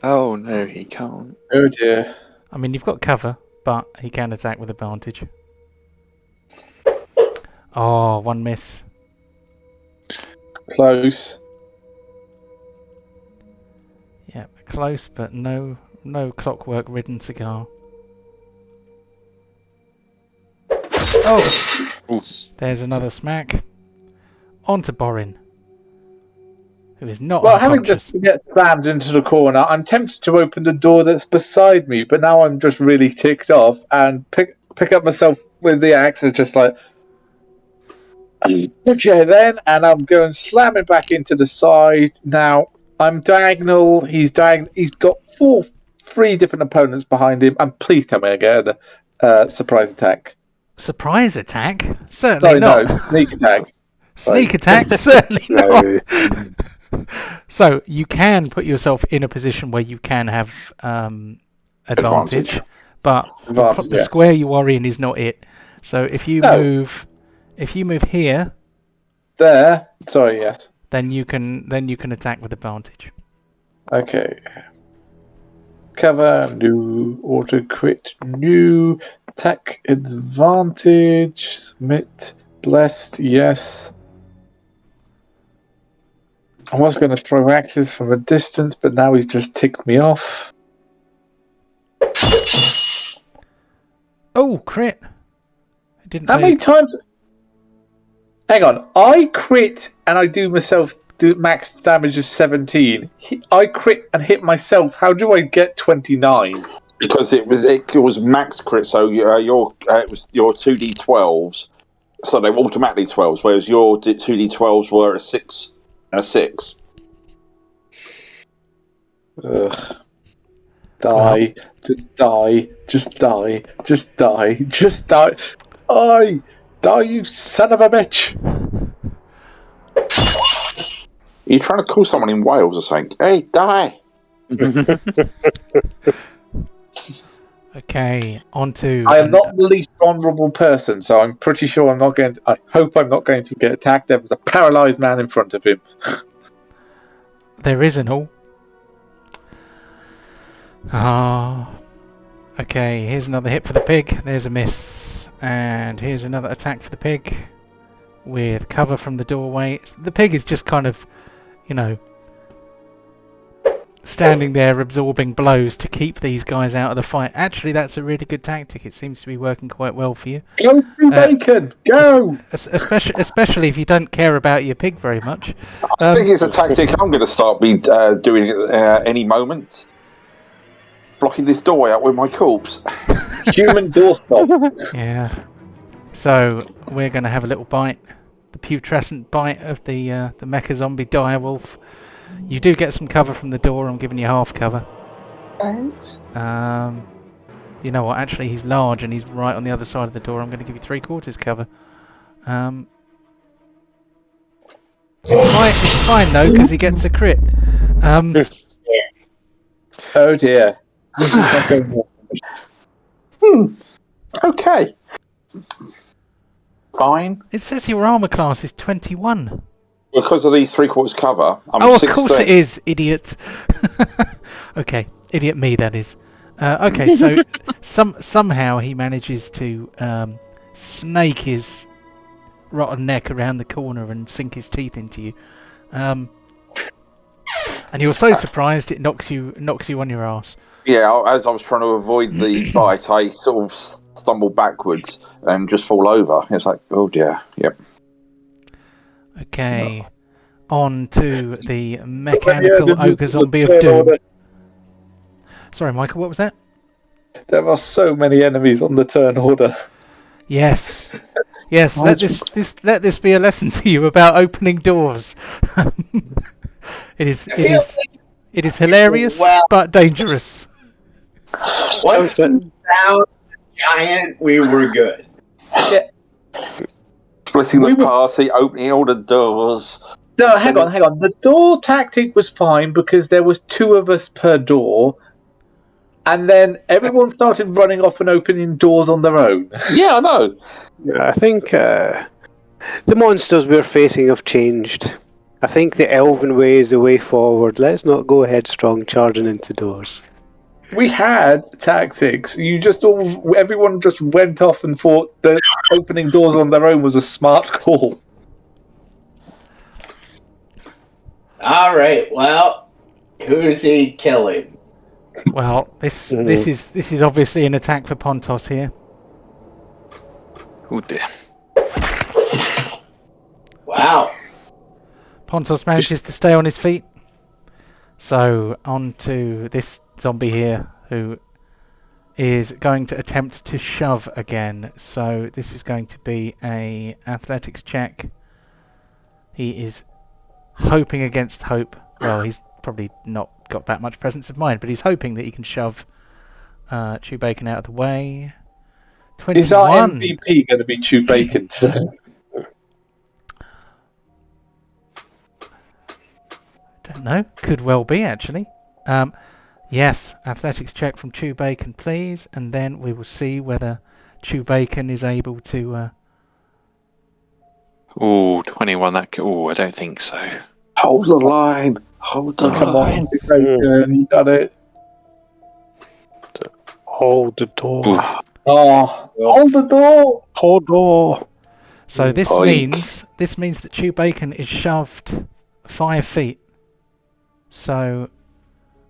Oh no, he can't. Oh dear. I mean, you've got cover, but he can attack with advantage. Oh, one miss. Close. Yeah, close, but no clockwork-ridden cigar. Oh! Oof. There's another smack. On to Borin, who is not having unconscious. just get slammed into the corner, I'm tempted to open the door that's beside me, but now I'm just really ticked off and pick up myself with the axe and just like, okay then, and I'm going slamming back into the side. Now I'm diagonal. He's got three different opponents behind him, and please come here again. Surprise attack. Surprise attack? Certainly not. No, sneak attack. Sneak attack? Certainly not. So you can put yourself in a position where you can have advantage, but the square you are in is not it. So if you move here, there. Sorry, yes. Then you can attack with advantage. Okay. Cover, new auto crit, new attack advantage, submit, blessed, yes. I was going to throw axes from a distance, but now he's just ticked me off. Oh, crit! How many times? Hang on, I crit and I do max damage of 17. I crit and hit myself. How do I get 29? Because it was max crit, so it was your 2d12s, so they were automatically 12s, whereas your 2d12s were a 6 and a 6. Ugh. Die. Just die. Just die. Just die. Just die. Die, you son of a bitch! Are you trying to call someone in Wales or something? Hey, die! Okay, on to... I am not the least vulnerable person, so I'm pretty sure I hope I'm not going to get attacked. There was a paralysed man in front of him. There isn't all. Okay, here's another hit for the pig. There's a miss. And here's another attack for the pig. With cover from the doorway. The pig is just kind of, standing there absorbing blows to keep these guys out of the fight. Actually, that's a really good tactic. It seems to be working quite well for you. Go through bacon! Go! Especially if you don't care about your pig very much. I think it's a tactic I'm going to start doing any moment. Blocking this doorway up with my corpse. Human doorstop. Yeah. So we're going to have a little bite. The putrescent bite of the mecha zombie direwolf. You do get some cover from the door. I'm giving you half cover. Thanks. You know what? Actually, he's large and he's right on the other side of the door. I'm going to give you 3/4 cover. It's fine though because he gets a crit. Oh dear. Okay. fine. It says your armor class is 21. Because of the 3/4 cover, I'm of 16. Course it is, idiot. Okay, idiot me, that is. Okay, so somehow he manages to snake his rotten neck around the corner and sink his teeth into you. And you're so surprised it knocks you on your ass. Yeah, as I was trying to avoid the bite, I sort of stumble backwards and just fall over. It's like, oh dear, yep. Okay, on to the mechanical ogre zombie of doom. Sorry, Michael, what was that? There are so many enemies on the turn order. Yes. Yes, let this be a lesson to you about opening doors. It is hilarious but dangerous. Once we found the giant, we were good. Yeah. Splitting the party, opening all the doors. No, hang on. The door tactic was fine because there was 2 of us per door, and then everyone started running off and opening doors on their own. Yeah, I know. Yeah, I think the monsters we're facing have changed. I think the elven way is the way forward. Let's not go headstrong charging into doors. We had tactics. Everyone just went off and thought that opening doors on their own was a smart call. All right. Well, who's he killing? Well, this is obviously an attack for Pontos here. Oh dear. Wow. Pontos manages to stay on his feet. So on to this zombie here, who is going to attempt to shove again. So this is going to be a athletics check. He is hoping against hope. Well, he's probably not got that much presence of mind, but he's hoping that he can shove Chew Bacon out of the way. 21. Is our MVP going to be Chew Bacon? Don't know. Could well be, actually. Yes, athletics check from Chew Bacon, please, and then we will see whether Chew Bacon is able to... Oh, 21. I don't think so. Hold the line. Hold the line. Come on, Bacon, you got it. Hold the door. Oh, hold the door. Hold door. So this means that Chew Bacon is shoved 5 feet. So,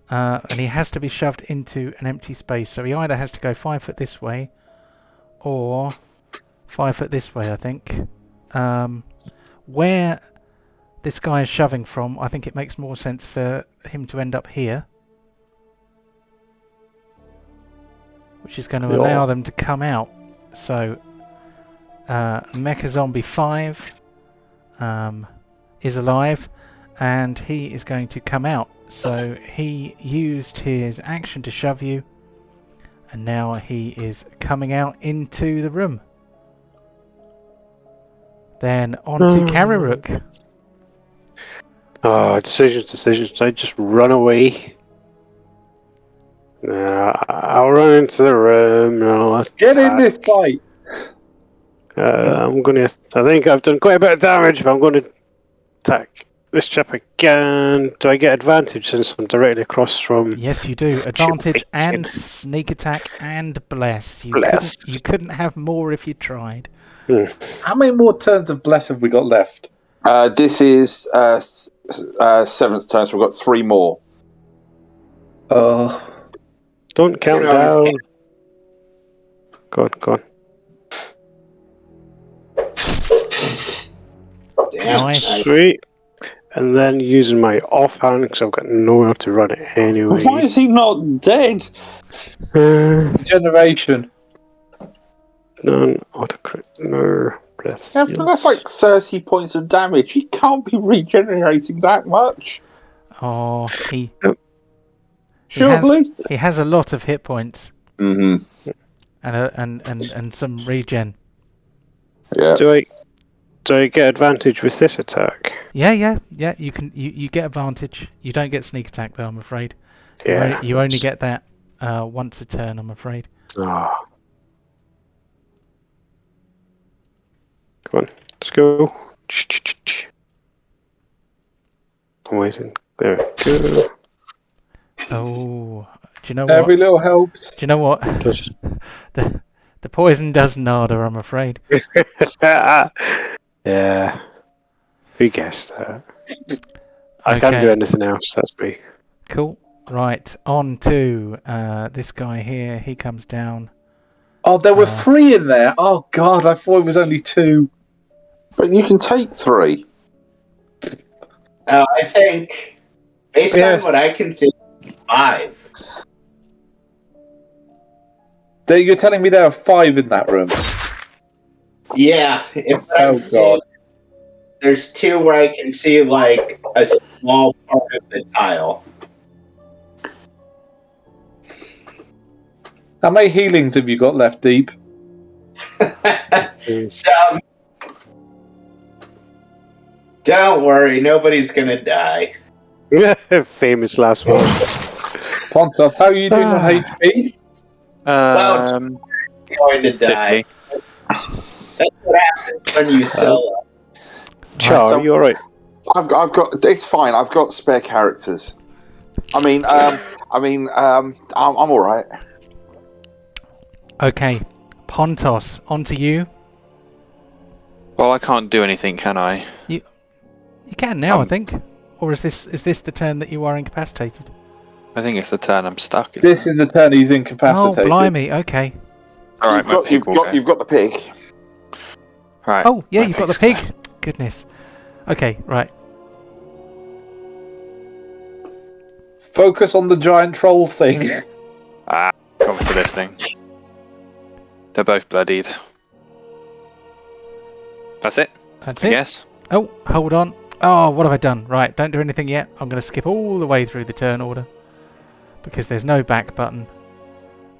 and he has to be shoved into an empty space. So he either has to go 5 foot this way, or 5 foot this way, I think. Where this guy is shoving from, I think it makes more sense for him to end up here, which is going to allow them to come out. So, Mecha Zombie 5 is alive, and he is going to come out. So he used his action to shove you, and now he is coming out into the room. Then on to Kararuk. Oh, decisions. I just run away. I'll run into the room. No, get in this fight. I think I've done quite a bit of damage, but I'm going to attack this chap again. Do I get advantage since I'm directly across from... Yes, you do. Advantage and sneak attack and bless. You couldn't have more if you tried. How many more turns of bless have we got left? This is 7th turn, so we've got 3 more. Don't count down. God. Nice. Sweet. And then using my offhand, because I've got nowhere to run it anyway. Why is he not dead? Generation. None. Autocrit. No. Bless. Yeah, but that's like 30 points of damage. He can't be regenerating that much. Oh, Surely. He has a lot of hit points. Mm-hmm. And some regen. Yeah. Do I get advantage with this attack? Yeah. You can. You get advantage. You don't get sneak attack though, I'm afraid. Yeah. You only get that once a turn, I'm afraid. Oh. Come on, let's go. I'm waiting. There we go. Oh, do you know what? Every little helps. Do you know what? The poison does nada, I'm afraid. Yeah. Who guessed that? I can't do anything else, that's me. Cool. Right, on to this guy here. He comes down. Oh, there were 3 in there. Oh, God, I thought it was only 2. But you can take 3. I think, based on what I can see, 5. You're telling me there are 5 in that room? Yeah. If I'm seeing, there's 2 where I can see, like, a small part of the tile. How many healings have you got left, Deep? Some. Don't worry, nobody's gonna die. Famous last one. Pontos, how are you doing on HP? Well, going to die. That's what happens when you sell up. Char, are you alright? I've got. It's fine. I've got spare characters. I'm all right. Okay, Pontos, on to you. Well, I can't do anything, can I? You can now, I think. Or is this the turn that you are incapacitated? I think it's the turn I'm stuck. This is the turn he's incapacitated. Oh, blimey! Okay. All right, you've got the pig. Right. Oh, yeah, you've got the pig. Goodness. Okay, right. Focus on the giant troll thing. Gone for this thing. They're both bloodied. That's it. That's I it. guess. Oh, hold on. Oh, what have I done? Right, don't do anything yet. I'm going to skip all the way through the turn order because there's no back button.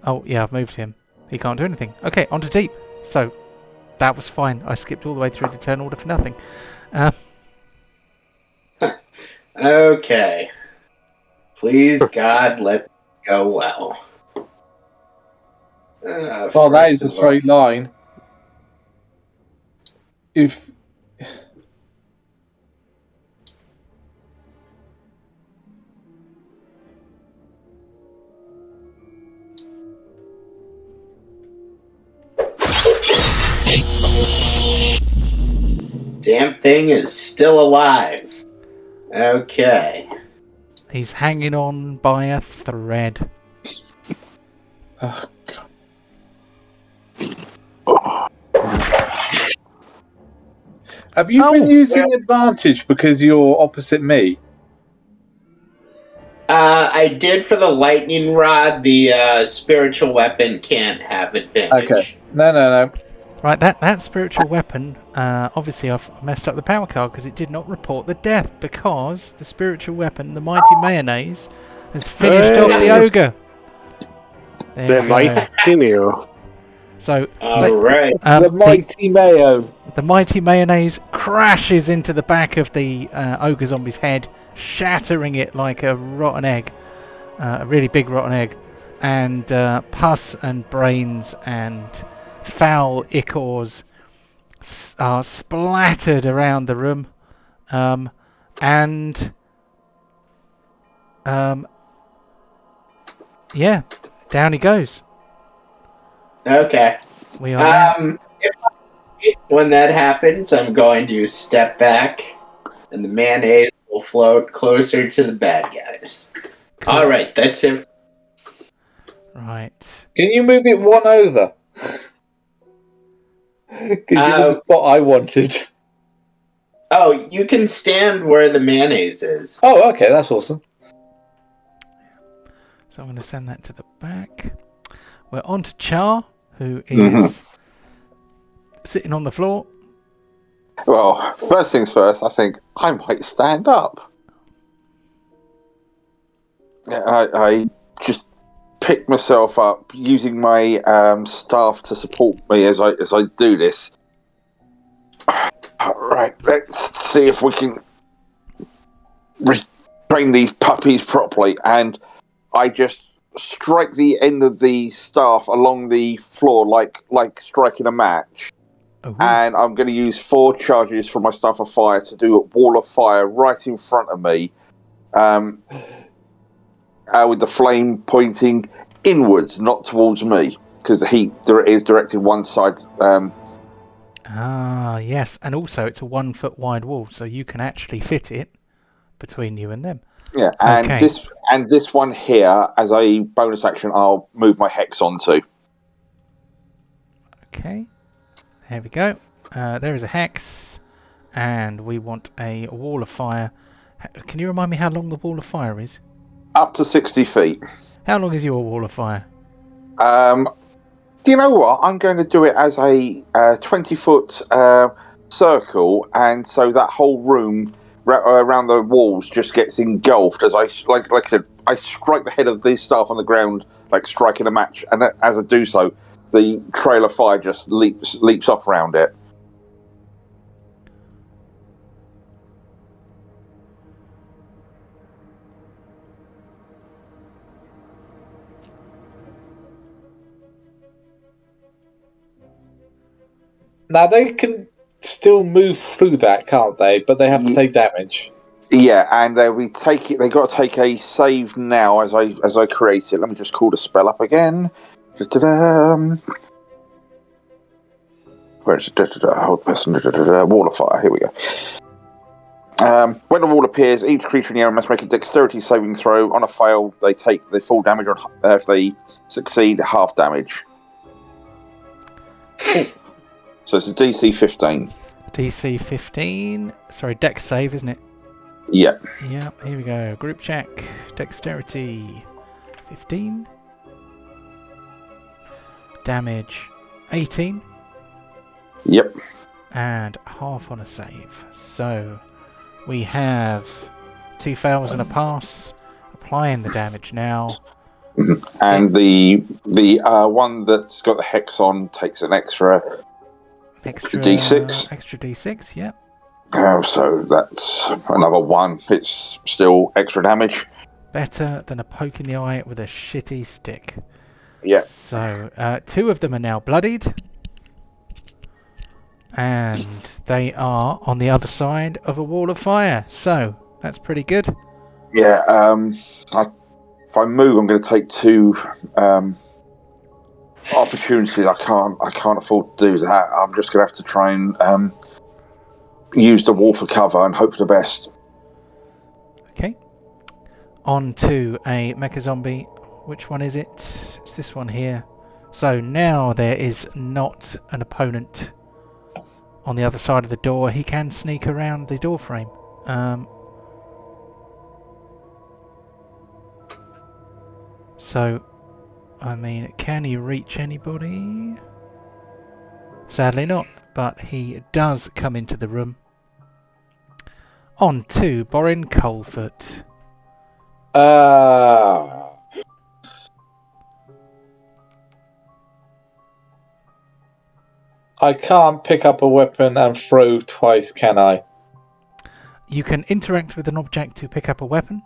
Oh, yeah, I've moved him. He can't do anything. Okay, on to Deep. So, that was fine. I skipped all the way through the turn order for nothing. Okay. Please, God, let it go well. Well, that is a straight line. If... Damn thing is still alive. Okay. He's hanging on by a thread. Oh, God. Have you been using advantage because you're opposite me? I did for the lightning rod. The spiritual weapon can't have advantage. Okay. No. Right, that spiritual weapon, obviously I've messed up the power card because it did not report the death because the spiritual weapon, the mighty mayonnaise, has finished off the ogre. The mighty mayo. So, right. The mighty mayo. The mighty mayonnaise crashes into the back of the ogre zombie's head, shattering it like a rotten egg, a really big rotten egg, and pus and brains and foul ichors are splattered around the room, yeah, down he goes. Okay. We are when that happens, I'm going to step back, and the mayonnaise will float closer to the bad guys. Cool. All right, that's it. Right. Can you move it one over? Because you what I wanted. Oh, you can stand where the mayonnaise is. Oh, okay, that's awesome. So I'm going to send that to the back. We're on to Char, who is sitting on the floor. Well, first things first, I think I might stand up. I just pick myself up using my staff to support me as I do this. Right, let's see if we can train these puppies properly. And I just strike the end of the staff along the floor like striking a match. and I'm going to use 4 charges from my Staff of Fire to do a wall of fire right in front of me, with the flame pointing inwards, not towards me, because the heat is directed one side. Yes, and also it's a 1 foot wide wall, so you can actually fit it between you and them. Yeah, and this one here, as a bonus action, I'll move my hex onto. Okay, there we go. There is a hex, and we want a wall of fire. Can you remind me how long the wall of fire is? Up to 60 feet. How long is your wall of fire? Do you know what? I'm going to do it as a 20-foot circle, and so that whole room around the walls just gets engulfed as I said, I strike the head of the staff on the ground, like striking a match, and as I do so, the trail of fire just leaps off around it. Now they can still move through that, can't they? But they have to take damage. Yeah, and they got to take a save now as I create it. Let me just call the spell up again. Where's hold person? Wall of fire. Here we go. When the wall appears, each creature in the area must make a dexterity saving throw. On a fail, they take the full damage. If they succeed, half damage. So it's a DC 15. DC 15. Sorry, dex save, isn't it? Yeah. Yeah, here we go. Group check. Dexterity 15. Damage 18. Yep. And half on a save. So we have 2 fails and a pass. Applying the damage now. And the one that's got the hex on takes an extra D6. Extra D6, yep. So that's another 1. It's still extra damage. Better than a poke in the eye with a shitty stick. Yeah. So 2 of them are now bloodied. And they are on the other side of a wall of fire. So that's pretty good. Yeah. If I move, I'm going to take 2 opportunities. I can't afford to do that. I'm just going to have to try and use the wall for cover and hope for the best. Okay. On to a mecha zombie. Which one is it? It's this one here. So now there is not an opponent on the other side of the door. He can sneak around the door frame. So, I mean, can he reach anybody? Sadly not, but he does come into the room. On to Borin Coldfoot. I can't pick up a weapon and throw twice, can I? You can interact with an object to pick up a weapon,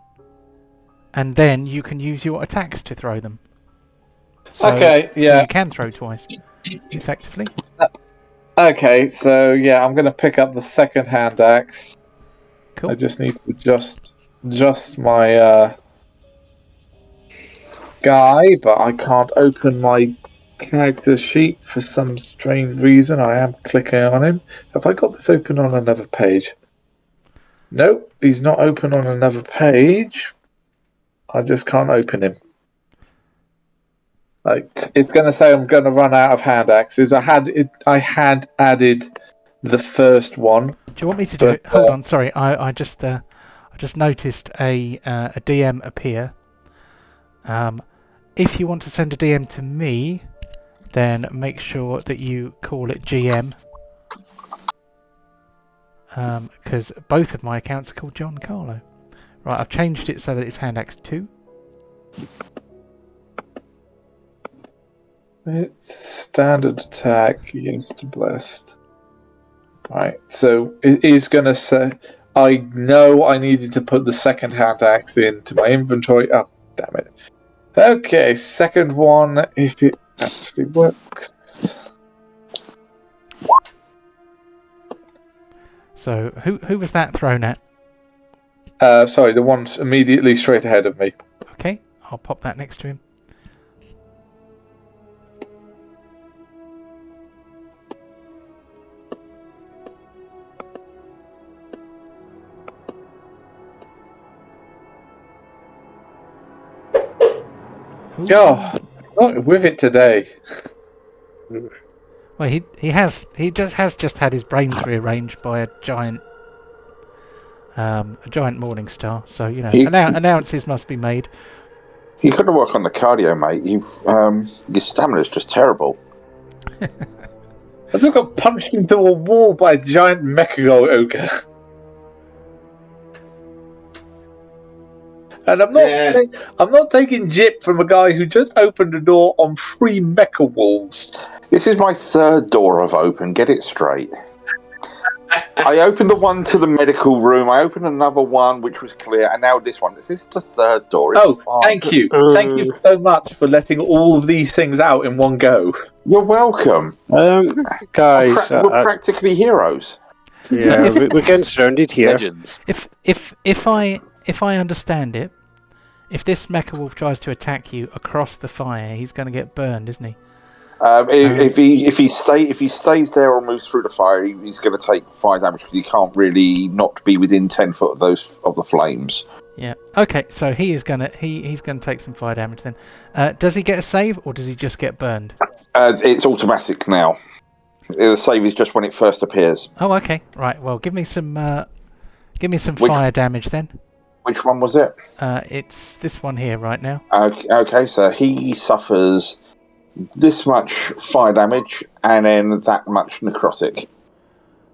and then you can use your attacks to throw them. So, okay, yeah. So you can throw twice, effectively. Okay, so yeah, I'm going to pick up the second hand axe. Cool. I just need to adjust my guy, but I can't open my character sheet for some strange reason. I am clicking on him. Have I got this open on another page? Nope, he's not open on another page. I just can't open him. Like, it's going to say I'm going to run out of hand axes. I had added the first one. Do you want me to do it? Hold on, sorry. I just noticed a DM appear. If you want to send a DM to me, then make sure that you call it GM. Because both of my accounts are called John Carlo. Right, I've changed it so that it's hand axe 2. It's standard attack against blessed. Right, so it is going to say, I know I needed to put the second hand axe into my inventory. Oh, damn it. Okay, second one, if it actually works. So who was that thrown at? Sorry, the one's immediately straight ahead of me. Okay, I'll pop that next to him. Oh, not with it today. Well, he has just had his brains rearranged by a giant morning star. So allowances must be made. You couldn't work on the cardio, mate. Your stamina's just terrible. I just got punched into a wall by a giant mecha ogre. And I'm not taking jip from a guy who just opened a door on 3 mecha walls. This is my 3rd door I've opened. Get it straight. I opened the one to the medical room. I opened another one which was clear, and now this one. This is the 3rd door. It's fine. Thank you. Thank you so much for letting all of these things out in one go. You're welcome. Guys, we're practically heroes. Yeah, we're getting surrounded here. Legends. If I understand it, if this mecha wolf tries to attack you across the fire, he's going to get burned, isn't he? If he stays there or moves through the fire, he's going to take 5 damage because he can't really not be within 10 foot of the flames. Yeah. Okay. So he's going to take some fire damage then. Does he get a save or does he just get burned? It's automatic now. The save is just when it first appears. Oh, okay. Right. Well, give me some fire damage then. Which one was it? It's this one here right now. Okay, so he suffers this much fire damage and then that much necrotic.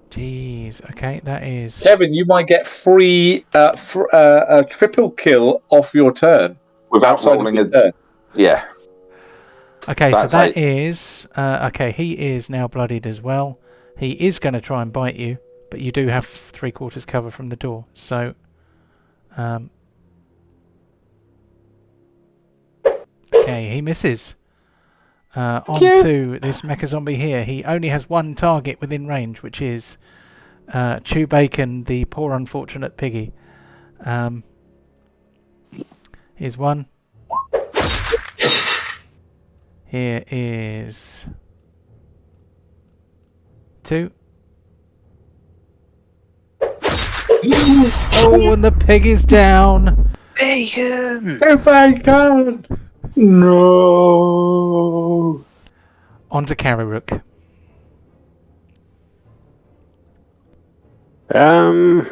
Jeez. Okay, that is. Kevin, you might get free a triple kill off your turn without rolling a turn. Yeah. Okay, so that is okay. He is now bloodied as well. He is going to try and bite you, but you do have 3/4 cover from the door. So, okay, he misses. On to this mecha zombie here. He only has one target within range, which is Chew Bacon, the poor unfortunate piggy. Here's one. Here is 2. Oh, and the pig is down. Bacon! Oh, bacon! No. On to Kararook. Well,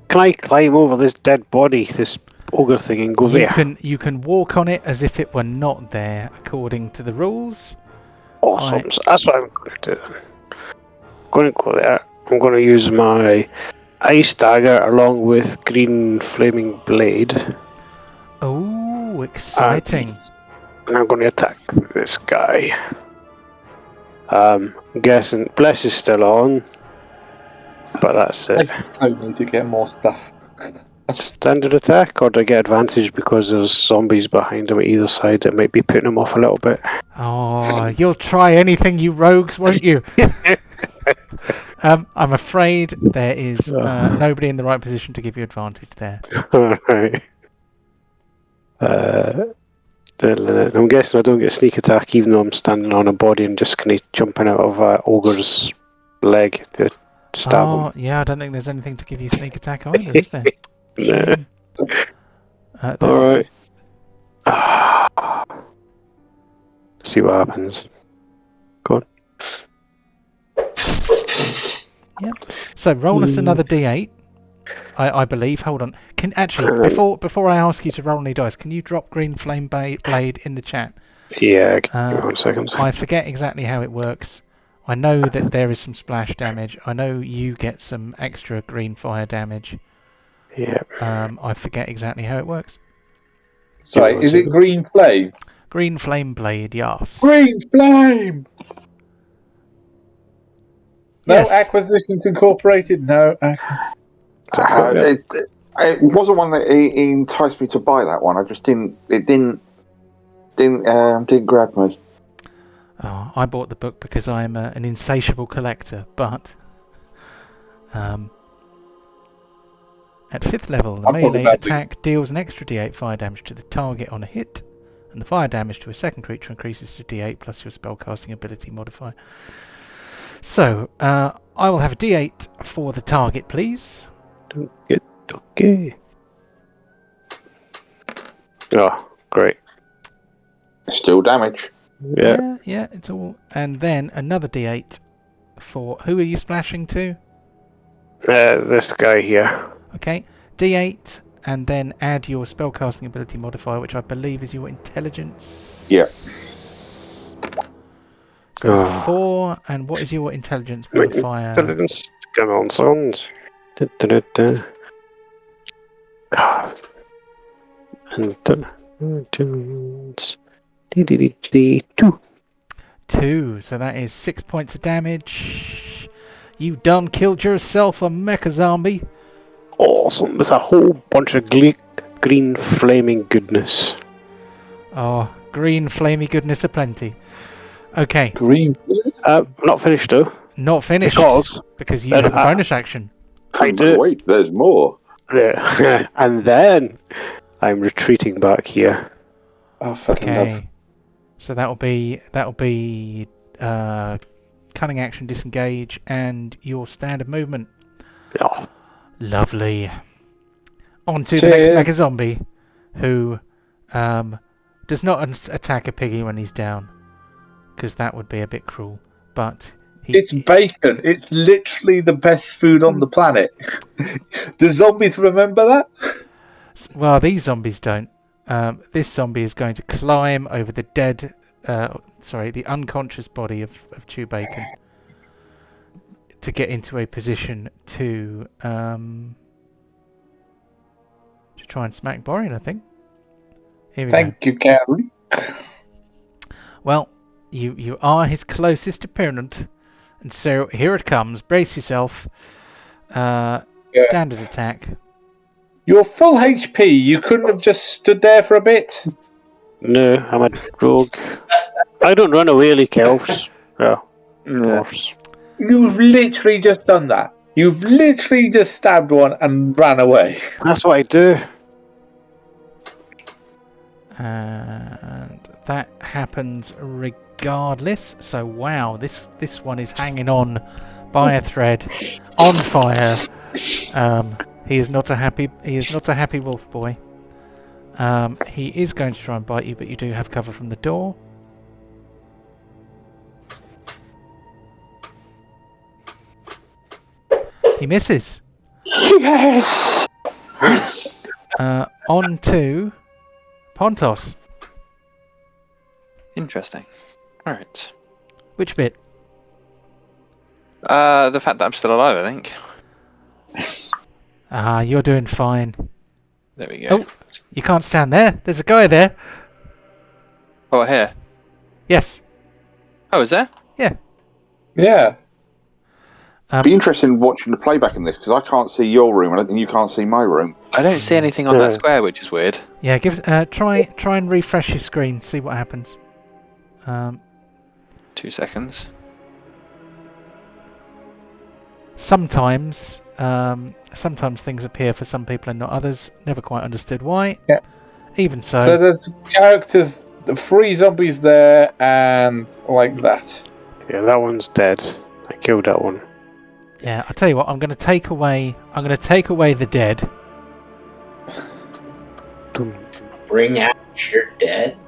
can I climb over this dead body, this ogre thing, and go there? You can walk on it as if it were not there, according to the rules. Awesome. Right. So that's what I'm going to do. I'm going to go there. I'm going to use my ice dagger along with green flaming blade. Oh, exciting! And I'm going to attack this guy. I'm guessing Bless is still on, but that's it. I need to get more stuff. Standard attack, or do I get advantage because there's zombies behind him at either side that might be putting him off a little bit? Oh, you'll try anything, you rogues, won't you? I'm afraid there is nobody in the right position to give you advantage there. Alright. I'm guessing I don't get a sneak attack even though I'm standing on a body and just kind of jumping out of Ogre's leg to stab him. Yeah, I don't think there's anything to give you sneak attack either, is there? Nah. Alright. See what happens. Go on. Yep. So roll us another d8. I believe. Hold on. Before I ask you to roll any dice, can you drop green flame blade in the chat? Yeah. Give me 1 second. I forget exactly how it works. I know that there is some splash damage. I know you get some extra green fire damage. Yeah. I forget exactly how it works. Sorry, is it green flame? Green flame blade, yes. Green flame! No Yes. acquisitions incorporated, no. It wasn't one that enticed me to buy that one. I just didn't grab me. Oh, I bought the book because I'm an insatiable collector, but At 5th level, the melee attack deals an extra d8 fire damage to the target on a hit, and the fire damage to a second creature increases to d8 plus your spellcasting ability modifier. So, I will have a d8 for the target, please. Okay. Oh, great. Still damage. Yeah, it's all. And then another d8 for... Who are you splashing to? This guy here. Okay, d8, and then add your spellcasting ability modifier, which I believe is your intelligence. Yeah. So it's 4, and what is your intelligence modifier? Intelligence. Come on, sons. Intelligence. 2, so that is 6 points of damage. You done killed yourself a mecha zombie. Awesome, there's a whole bunch of green flaming goodness. Oh, green flamey goodness aplenty. Okay. Green. Not finished though. Not finished. Because you have a bonus action. I do. Wait, there's more. There. And then I'm retreating back here. Oh, fucking love. So that'll be cunning action, disengage, and your standard movement. Oh. Lovely. On to the next mega zombie, who does not attack a piggy when he's down, because that would be a bit cruel. But it's bacon. It's literally the best food on the planet. Do zombies remember that? Well, these zombies don't. This zombie is going to climb over the the unconscious body of Chew Bacon to get into a position to try and smack Borean, I think. Here we go. Thank you, Gary. Well, you are his closest opponent, and so here it comes. Brace yourself. Standard attack. You're full HP. You couldn't have just stood there for a bit? No, I'm a rogue. I don't run away like elves. Dwarfs. You've literally just done that. You've literally just stabbed one and ran away. That's what I do. And that happens regardless. So wow, this one is hanging on by a thread, on fire. He is not a happy wolf boy. He is going to try and bite you, but you do have cover from the door. He misses. Yes. On to Pontos. Interesting. All right. Which bit? The fact that I'm still alive, I think. You're doing fine. There we go. Oh, you can't stand there. There's a guy there. Oh, here. Yes. Oh, is there? Yeah. Yeah. It'd be interesting watching the playback in this, because I can't see your room and you can't see my room. I don't see anything on that square, which is weird. Yeah, try and refresh your screen, see what happens. 2 seconds. Sometimes things appear for some people and not others. Never quite understood why. Yeah. Even so. So the characters, the 3 zombies there, and like that. Yeah, that one's dead. I killed that one. Yeah, I'll tell you what. I'm going to take away the dead. Bring out your dead.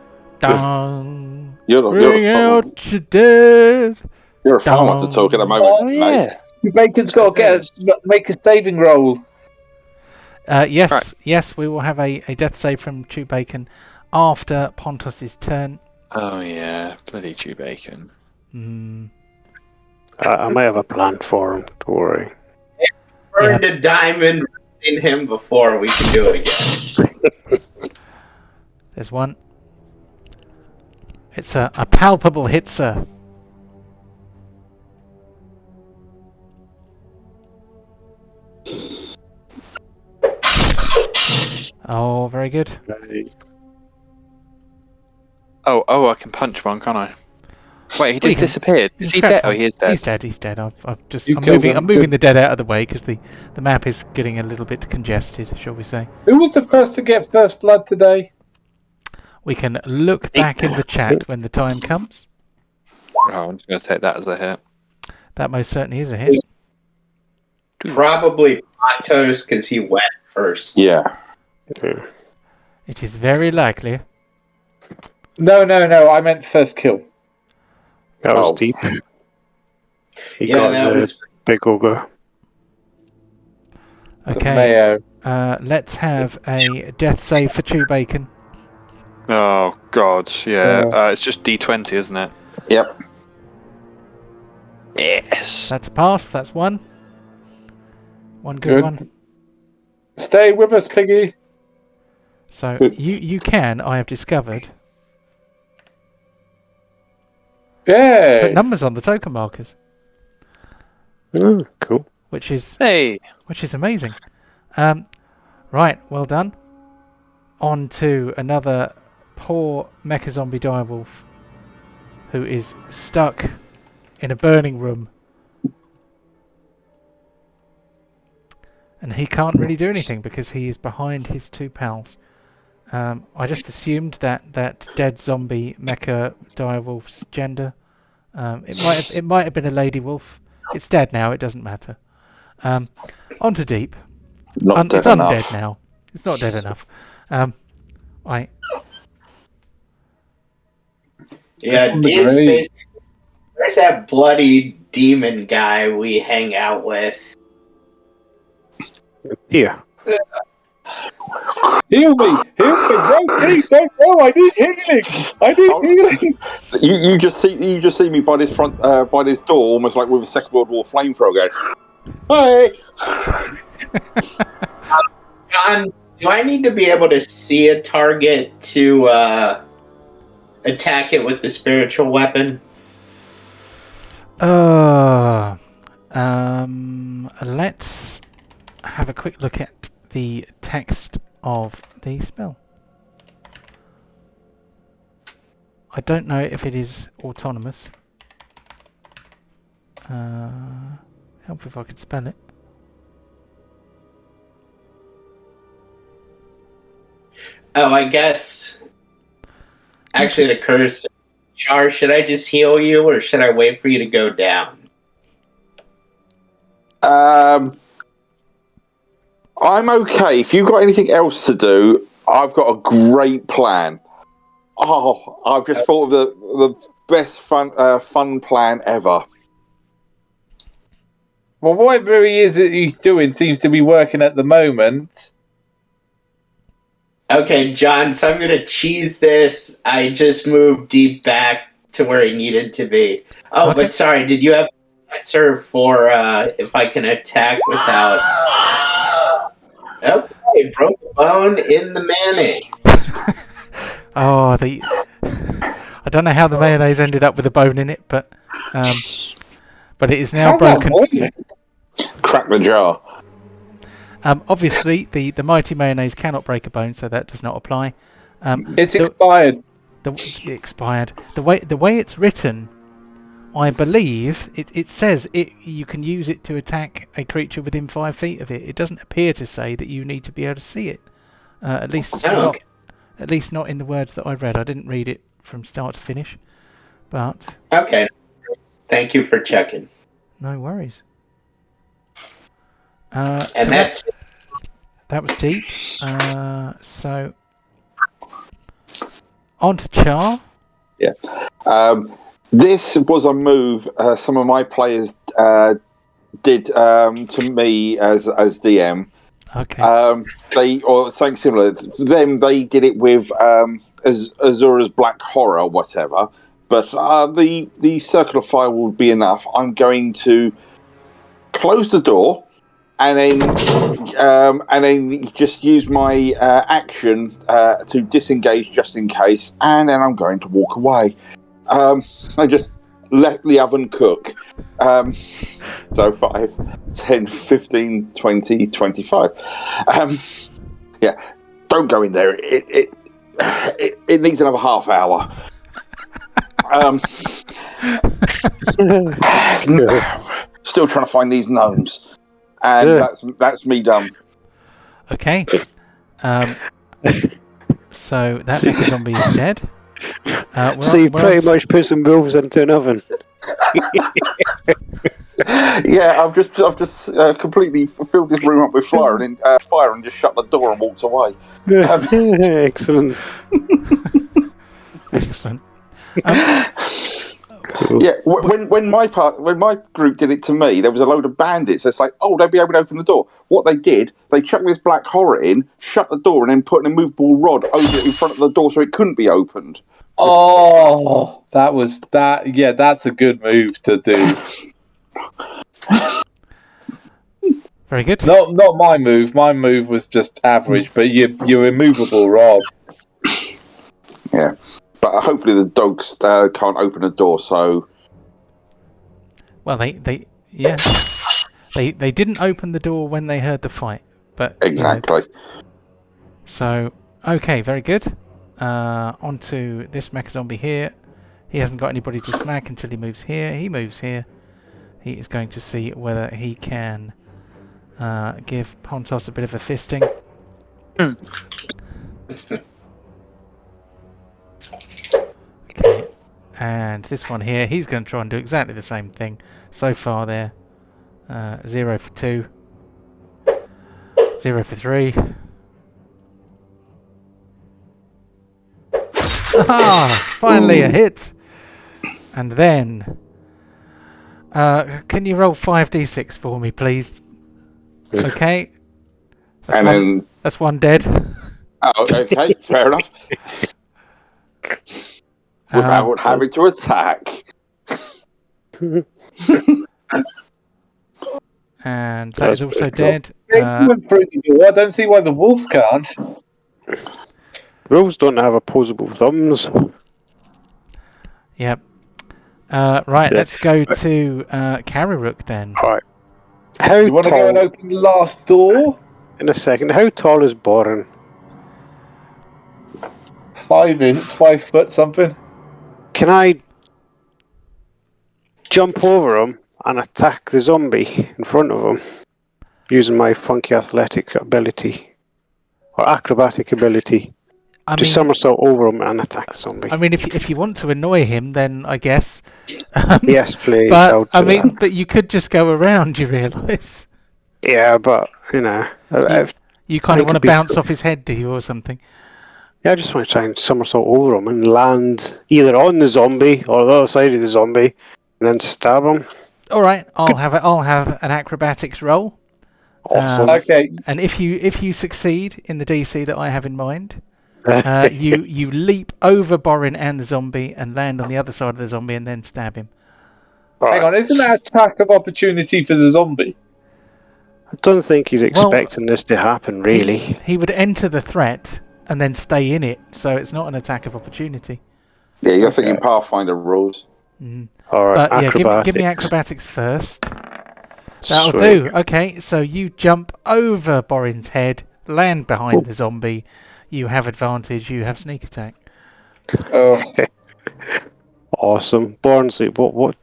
Dong. Bring out your dead. You're a fun one to talk at the moment. Oh yeah. Bacon's got to make a saving roll. Yes, right. Yes, we will have a death save from Chew Bacon after Pontos' turn. Oh yeah, bloody Chew Bacon. I might have a plan for him, don't worry. Burned a diamond in him before, we can do it again. There's one. It's a palpable hit, sir. Oh, very good. Oh, I can punch one, can't I? Wait, he just disappeared. Is he dead? Oh, he is dead. He's dead. I'm moving the dead out of the way because the map is getting a little bit congested, shall we say. Who was the first to get first blood today? We can look back in the chat when the time comes. Oh, I'm just going to take that as a hit. That most certainly is a hit. Probably Matos because he went first. Yeah. It is very likely. No. I meant first kill. That was deep. He got that was big ogre. Okay. Let's have a death save for Chew Bacon. Oh, God. Yeah. It's just D20, isn't it? Yep. Yes. That's a pass. That's one. One good one. Stay with us, Piggy. So you can, I have discovered, put numbers on the token markers. Oh, cool. Which is amazing. Right, well done. On to another poor mecha zombie direwolf who is stuck in a burning room. And he can't really do anything because he is behind his two pals. I just assumed that dead zombie mecha direwolf's gender. It might have been a lady wolf. It's dead now. It doesn't matter. On to Deep. It's undead now. It's not dead enough. Yeah, Deep's basically. Where's that bloody demon guy we hang out with? Here. Heal me! No, please don't go! I need healing! You just see me by this by this door, almost like with a Second World War flamethrower going. Hey! John, do I need to be able to see a target to attack it with the spiritual weapon? Let's have a quick look at the text of the spell. I don't know if it is autonomous. Help if I could spell it. Oh, I guess. Actually, it occurs. Char, should I just heal you, or should I wait for you to go down? I'm okay. If you've got anything else to do, I've got a great plan. Oh, I've just thought of the best fun plan ever. Well, whatever he is that he's doing seems to be working at the moment. Okay, John, so I'm going to cheese this. I just moved Deep back to where he needed to be. Oh, okay. But sorry, did you have an answer for if I can attack without... Okay, broke a bone in the mayonnaise. I don't know how the mayonnaise ended up with a bone in it, but it is now broken. Crack the jar. Obviously, the mighty mayonnaise cannot break a bone, so that does not apply. It's expired. It expired. The way it's written, I believe it says you can use it to attack a creature within 5 feet of it. It doesn't appear to say that you need to be able to see it. At least not in the words that I read. I didn't read it from start to finish. But okay, thank you for checking. No worries. And that was Deep. So on to Char. Yeah. This was a move some of my players did to me as DM. Okay. Or something similar. For them, they did it with Azura's Black Horror or whatever. But the Circle of Fire will be enough. I'm going to close the door and then just use my action to disengage just in case, and then I'm going to walk away. I just let the oven cook. So 5, 10, 15, 20, 25. Yeah, don't go in there. It needs another half hour. Still trying to find these gnomes. And that's me done. Okay. So that mega zombie is dead. So you pretty much put some wolves into an oven. Yeah, I've just completely filled this room up with fire and just shut the door and walked away. Excellent. Excellent. Yeah, when my group did it to me, there was a load of bandits. It's like, oh, they'll be able to open the door. What they did, they chucked this black horror in, shut the door, and then put an immovable rod over it in front of the door so it couldn't be opened. Oh, that was that. Yeah, that's a good move to do. Very good. Not my move. My move was just average, but you're immovable, Rob. Yeah, but hopefully the dogs can't open the door. So, well, they didn't open the door when they heard the fight, but exactly. So okay, very good. Onto this mecha zombie here. He hasn't got anybody to smack until he moves here. He moves here. He is going to see whether he can give Pontos a bit of a fisting. Okay, and this one here, he's going to try and do exactly the same thing. So far there, 0 for 2, 0 for 3. Ah, finally a hit. And then, can you roll 5d6 for me, please? Okay. That's one dead. Oh, okay, fair enough. Without having to attack. And that is also dead. I don't see why the wolves can't. Wolves don't have opposable thumbs. Yep. Right, let's go to Kararuk then. Right. You want to go and open the last door? In a second. How tall is Borin? 5 foot something. Can I jump over him and attack the zombie in front of him using my funky athletic ability or acrobatic ability? Just somersault over him and attack the zombie. I mean, if you want to annoy him, then I guess. Yes, please. But but you could just go around. You realise? Yeah, but you know, you kind of want to bounce off his head, do you, or something? Yeah, I just want to try and somersault over him and land either on the zombie or the other side of the zombie, and then stab him. All right, I'll have an acrobatics roll. Awesome. Okay. And if you succeed in the DC that I have in mind. You leap over Borin and the zombie and land on the other side of the zombie and then stab him. Right. Hang on, isn't that attack of opportunity for the zombie? I don't think he's expecting this to happen, really. He would enter the threat and then stay in it, so it's not an attack of opportunity. Yeah, you're thinking Pathfinder rules. All right, but yeah, give me acrobatics first. That'll do. Okay, so you jump over Borin's head, land behind the zombie. You have advantage. You have sneak attack. Oh, awesome! Barnsley, what?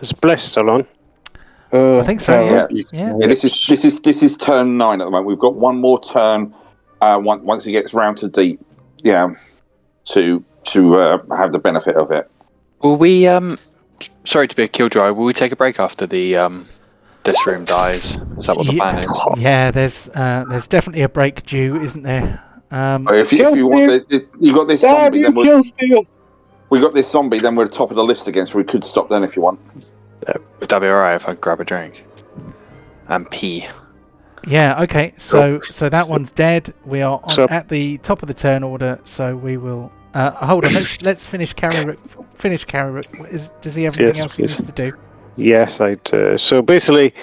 Is Bliss still on? I think so. Yeah. This is turn 9 at the moment. We've got one more turn. Once he gets round to deep, to have the benefit of it. Will we? Sorry to be a killjoy. Will we take a break after the this room dies? Is that what the plan is? Yeah, there's definitely a break due, isn't there? If you want, you got this zombie. Then we got this zombie. Then we're at the top of the list again, so we could stop then if you want. Would that be alright if I grab a drink and pee? Yeah. Okay. So that one's dead. We are at the top of the turn order. So we will. Hold on. Let's finish Kararuk. Does he have anything else he needs to do? Yes, I do. So basically,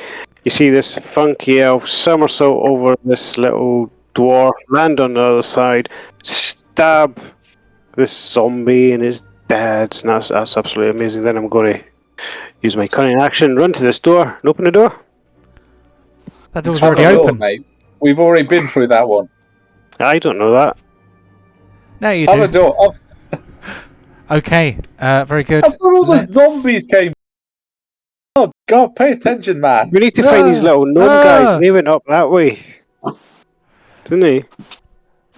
you see this funky elf somersault over this little dwarf, land on the other side, stab this zombie and his dad, and that's absolutely amazing. Then I'm going to use my cunning action, run to this door, and open the door. That door's already open, mate. We've already been through that one. I don't know that. No, you do. Other door. Okay, very good. I thought all the zombies came. Oh God, pay attention, man. We need to find these little gnome guys. They went up that way. Didn't they?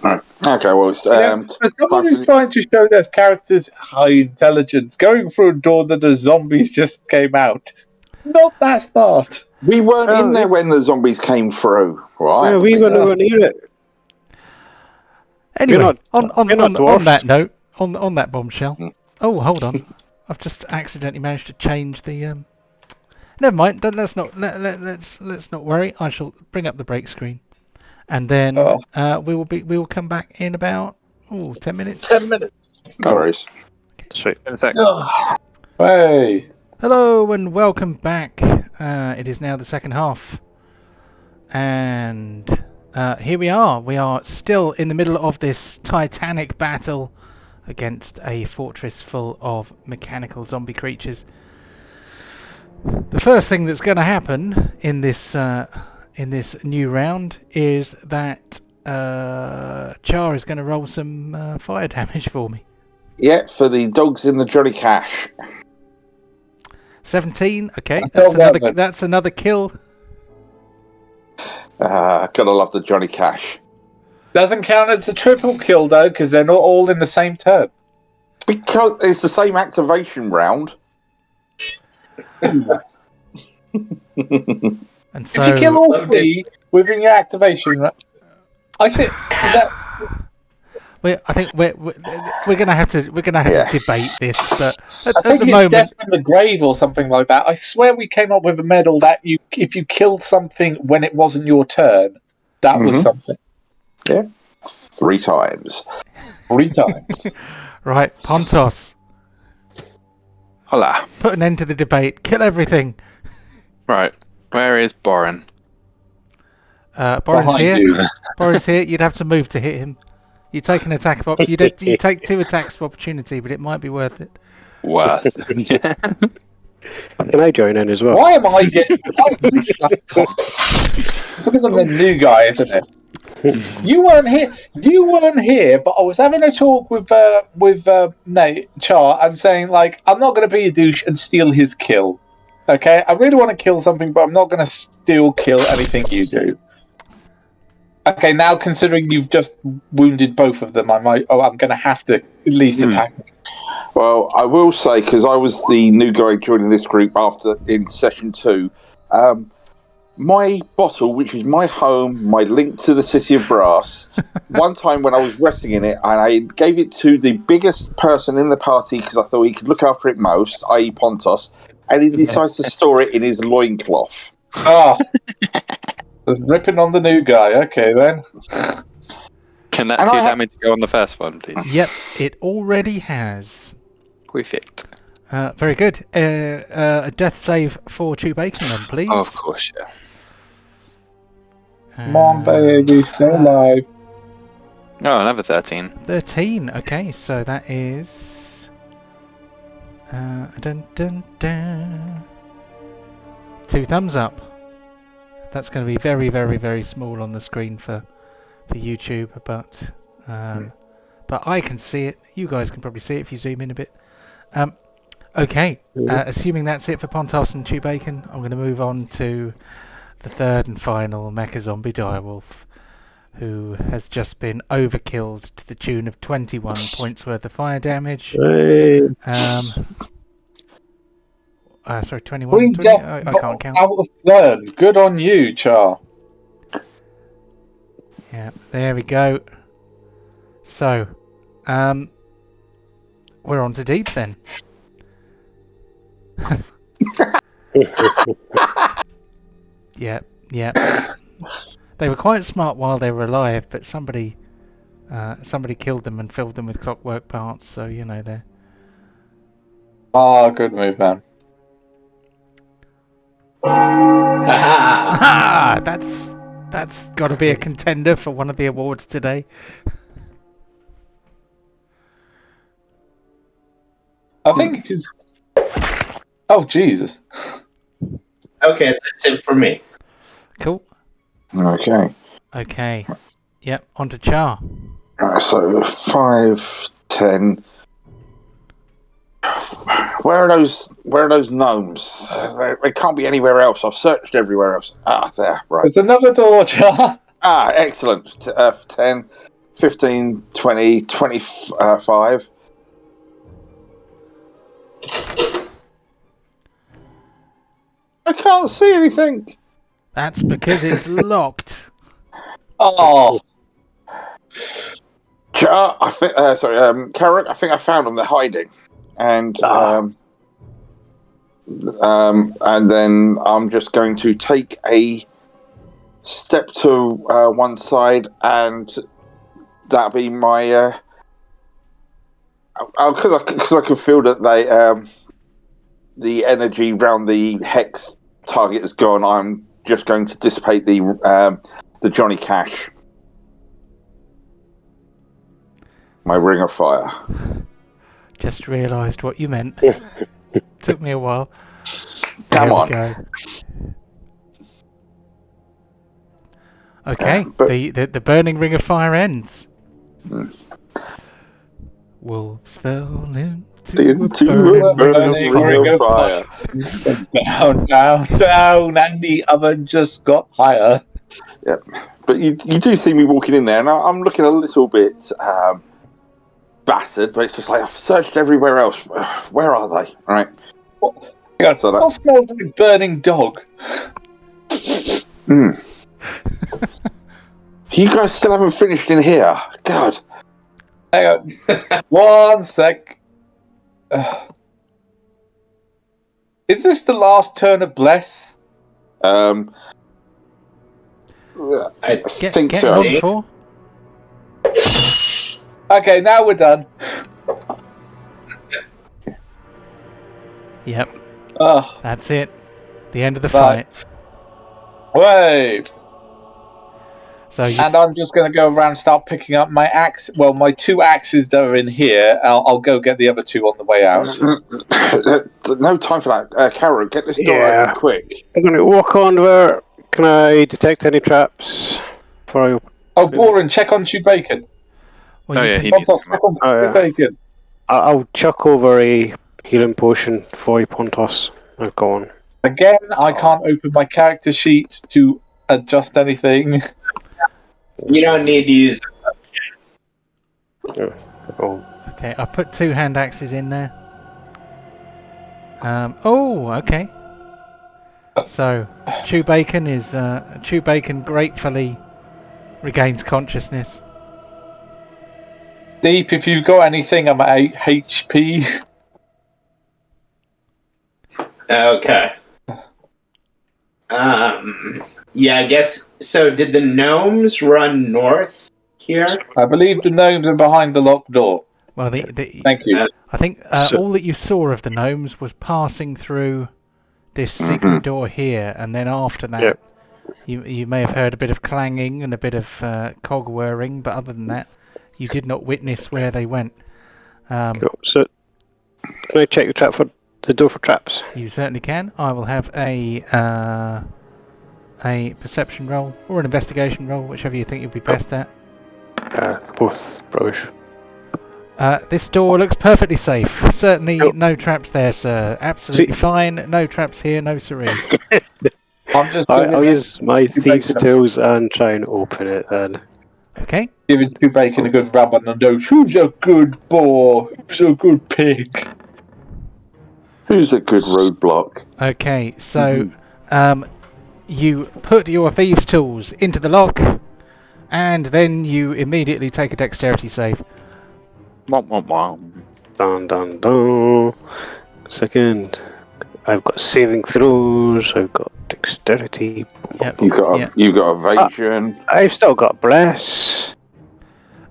Right. Okay, well, it's, for someone who's trying to show their characters high intelligence, going through a door that the zombies just came out. Not that smart. We weren't in there when the zombies came through, right? Yeah, we were nowhere near it. Anyway, on that note, on that bombshell. Oh, hold on. I've just accidentally managed to change the. Never mind. Let's not worry. I shall bring up the break screen, and then we will come back in about 10 minutes. 10 minutes. No worries. Sweet. In a sec. Hey. Hello and welcome back. It is now the second half, and here we are. We are still in the middle of this titanic battle against a fortress full of mechanical zombie creatures. The first thing that's going to happen in this new round is that Char is going to roll some fire damage for me. Yeah, for the dogs in the Johnny Cash. 17. Okay, that's another kill. Gotta love the Johnny Cash. Doesn't count as a triple kill though, because they're not all in the same turn. Because it's the same activation round. And so, if you kill all three within your activation, I think I think we're gonna have to debate this, but at the moment, death in the grave or something like that. I swear we came up with a medal that if you killed something when it wasn't your turn, that was something. Yeah, 3 times. 3 times. Right, Pontos. Hola. Put an end to the debate. Kill everything. Right. Where is Borin? Borin's here. Borin's here. You'd have to move to hit him. You take an attack of you take 2 attacks of opportunity, but it might be worth it. Worth it. Can I join in as well? Why am I getting? Because I'm the new guy, isn't it? You weren't here, but I was having a talk with Nate Char and saying like I'm not going to be a douche and steal his kill. Okay, I really want to kill something, but I'm not going to steal kill anything you do. Okay, now considering you've just wounded both of them, I'm going to have to at least attack them. Well, I will say, because I was the new guy joining this group in session 2, my bottle, which is my home, my link to the City of Brass, one time when I was resting in it, and I gave it to the biggest person in the party because I thought he could look after it most, i.e. Pontos, and he decides to store it in his loincloth. Oh. Ripping on the new guy. Okay, then. Can that 2 damage go on the first one, please? Yep, it already has. Perfect. Very good. A death save for Chew Bacon, then, please. Oh, of course, yeah. Come on, baby, stay alive. Oh, another 13. 13. Okay, so that is. Dun, dun, dun. 2 thumbs up. That's going to be very, very, very small on the screen for YouTube, but I can see it. You guys can probably see it if you zoom in a bit. Okay, assuming that's it for Pontos and Chew Bacon, I'm going to move on to the third and final Mecha Zombie Direwolf, who has just been overkilled to the tune of 21 points worth of fire damage. Sorry, 21. 20, I can't count. Out of turn. Good on you, Char. Yeah, there we go. So, we're on to deep then. Yeah. They were quite smart while they were alive, but somebody killed them and filled them with clockwork parts. So they're. Ah, good move, man. That's got to be a contender for one of the awards today. I think. Oh Jesus. Okay, that's it for me. Cool. Okay. Yep. On to Char. So 5, 10, Where are those gnomes? They can't be anywhere else. I've searched everywhere else. Ah, there, right. There's another door, Jar. Ah, excellent. 10, 15, 20, 25. I can't see anything. That's because it's locked. Oh. Jar, I think. Carrot. I think I found them. They're hiding, and then I'm just going to take a step to one side, and that'll be my. Because I can feel that the energy around the hex target is gone. I'm just going to dissipate the Johnny Cash. My ring of fire. Just realised what you meant. Took me a while. Come on. Go. Okay, the burning ring of fire ends. Wolves fell into a burning ring of fire. Down, and the oven just got higher. Yep. But you do see me walking in there, and I'm looking a little bit battered, but it's just like I've searched everywhere else. Where are they? All right. So that smells like burning dog. You guys still haven't finished in here. God. Hang on. 1 sec. Is this the last turn of Bless? I think so. Okay, now we're done. Yep. Oh. That's it. The end of the fight. Way. So and I'm just going to go around and start picking up my axe. Well, my 2 axes that are in here. I'll go get the other 2 on the way out. No time for that. Carol, get this door open quick. I'm going to walk on where... Can I detect any traps? Oh, Boren, check on Chew Bacon. Well, he needs to come up. Bacon. I'll chuck over a healing potion for you, Pontos. I've gone. Again, I can't open my character sheet to adjust anything. You don't need to use it. Okay, I put 2 hand axes in there. Okay. So, Chew Bacon gratefully regains consciousness. Deep, if you've got anything, I'm at 8 HP. Okay. Yeah, I guess so. Did the gnomes run north here? I believe the gnomes are behind the locked door. Well, thank you. I think all that you saw of the gnomes was passing through this secret door here, and then after that, you may have heard a bit of clanging and a bit of cog whirring, but other than that, you did not witness where they went. Cool. So, can I check the door for traps? You certainly can. I will have a perception roll or an investigation roll, whichever you think you'll be best at. Both rubbish. This door looks perfectly safe. Certainly no traps there, sir. Absolutely fine. No traps here, no siree. I'll use my thieves' tools and try and open it then. Okay. Giving Chew Bacon a good rub on the nose. Who's a good boar? Who's a good pig? Who's a good roadblock? Okay, so you put your thieves' tools into the lock, and then you immediately take a dexterity save. Dun dun dun. Second, I've got saving throws. I've got dexterity. Yep. You got evasion. I've still got bless.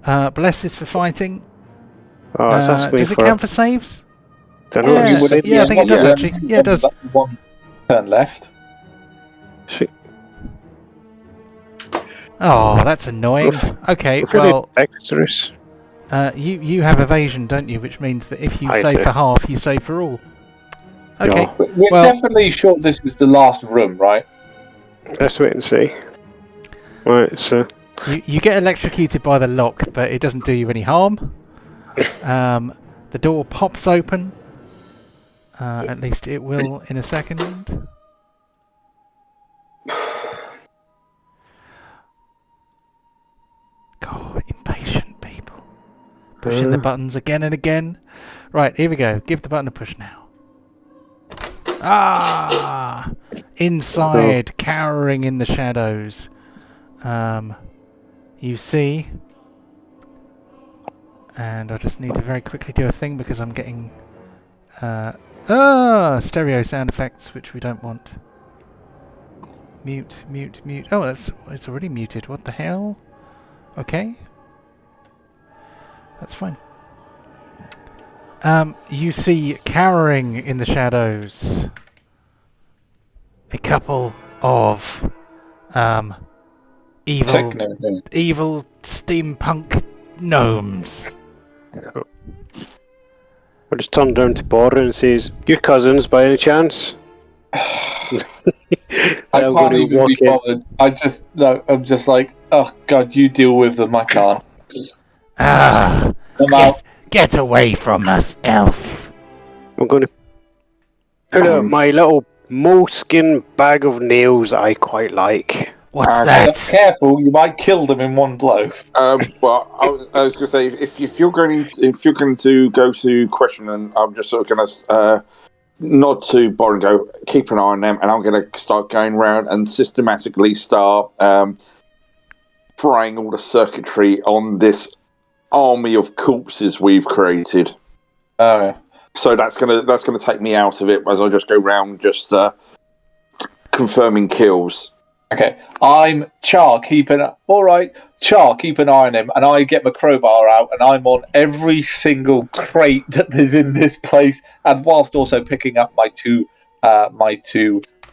Bless is for fighting. Does it count for saves? Don't know. I think it does actually. Yeah, it does. 1 turn left. Shit. Oh, that's annoying. Okay, well, dexterous. You have evasion, don't you? Which means that if you I save do. for half, you save for all. Okay. Yeah. We're definitely sure this is the last room, right? Let's wait and see. Right, so You get electrocuted by the lock, but it doesn't do you any harm. The door pops open, At least it will in a second. God, impatient people. Pushing the buttons again and again. Right, here we go. Give the button a push now. Ah! Inside, cowering in the shadows. You see... And I just need to very quickly do a thing because I'm getting... stereo sound effects, which we don't want. Mute. Oh, it's already muted. What the hell? Okay. That's fine. You see, cowering in the shadows, a couple of evil steampunk gnomes. I just turn down to Border and says, "Your cousins, by any chance?" I can't even be bothered. I'm just like, oh god, you deal with them. I can't. Get away from us, elf! I'm going to pull out my little moleskin bag of nails I quite like. What's that? Careful, you might kill them in one blow. Well, I was going to say, if you're going to go to question, and I'm just sort of going to nod to Bor and go, keep an eye on them, and I'm going to start going around and systematically start frying all the circuitry on this army of corpses we've created. Oh, yeah. So that's gonna take me out of it as I just go round just confirming kills. Okay, I'm Char. Keep an eye on him, and I get my crowbar out, and I'm on every single crate that is in this place, and whilst also picking up my two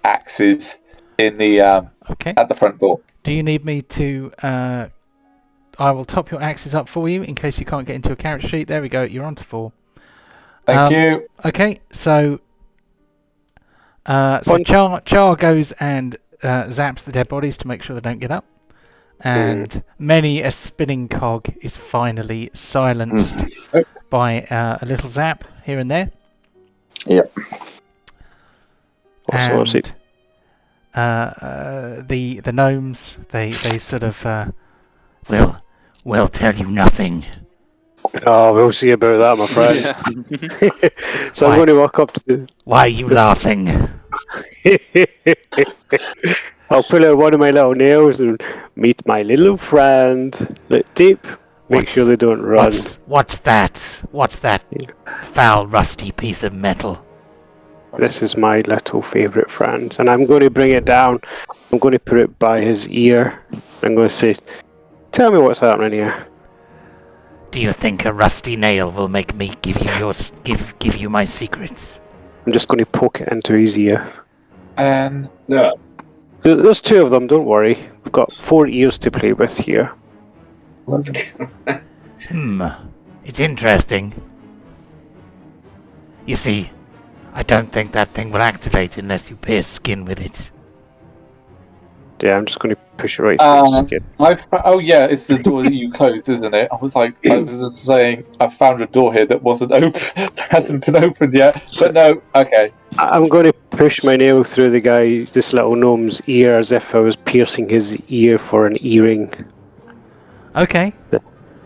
axes in the at the front door. Do you need me to? I will top your axes up for you in case you can't get into a character sheet. There we go. You're on to 4. Thank you. Okay, so Char goes and zaps the dead bodies to make sure they don't get up, and many a spinning cog is finally silenced by a little zap here and there. Yep. And the gnomes they sort of we'll tell you nothing. Oh, we'll see about that, my friend. So I'm going to walk up to the... Why are you laughing? I'll pull out one of my little nails and meet my little friend. Look deep. Make sure they don't run. What's that? What's that foul, rusty piece of metal? This is my little favourite friend, and I'm going to bring it down. I'm going to put it by his ear. I'm going to say, "Tell me what's happening here." Do you think a rusty nail will make me give you my secrets? I'm just going to poke it into his ear. No. There's 2 of them, don't worry. We've got 4 ears to play with here. It's interesting. You see, I don't think that thing will activate unless you pierce skin with it. Yeah, I'm just going to push it right through the skin. It's the door that you closed, isn't it? I was just saying, I found a door here that wasn't open, that hasn't been opened yet. But no, okay. I'm going to push my nail through this little gnome's ear, as if I was piercing his ear for an earring. Okay.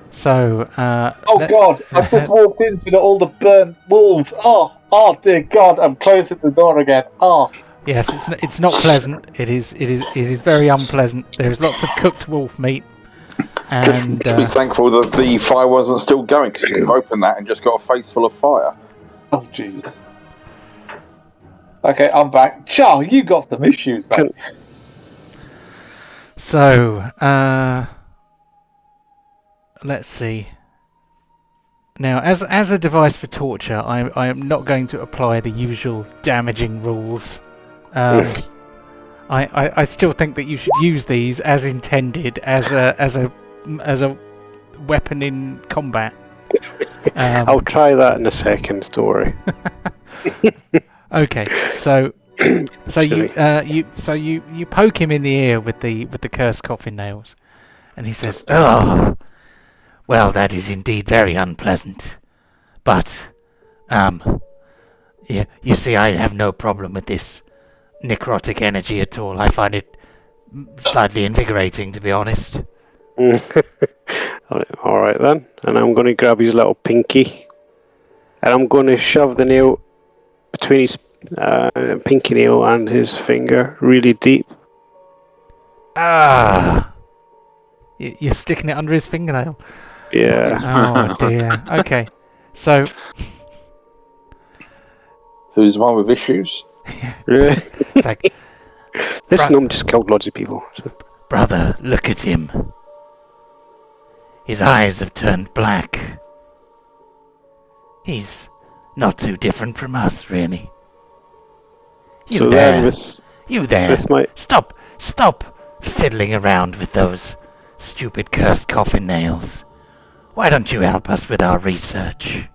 So, God! I just walked into all the burnt wolves. Oh dear God! I'm closing the door again. Oh. Yes, it's not pleasant. It is very unpleasant. There is lots of cooked wolf meat, and be thankful that the fire wasn't still going, because you could have opened that and just got a face full of fire. Oh Jesus! Okay, I'm back. Char, you got some issues, man. So, let's see. Now, as a device for torture, I am not going to apply the usual damaging rules. I still think that you should use these as intended, as a weapon in combat. I'll try that in a second. Don't worry. Okay, so you poke him in the ear with the cursed coffin nails, and he says, "Oh, well, that is indeed very unpleasant, but Yeah, you see, I have no problem with this necrotic energy at all. I find it slightly invigorating, to be honest. Alright then. And I'm going to grab his little pinky. And I'm going to shove the nail between his pinky nail and his finger really deep. Ah! You're sticking it under his fingernail? Yeah. Oh dear. Okay. So... Who's the one with issues? It's like... This gnome just killed loads of people. So. Brother, look at him. His eyes have turned black. He's not too different from us, really. You so there. You there. My... Stop fiddling around with those stupid cursed coffin nails. Why don't you help us with our research?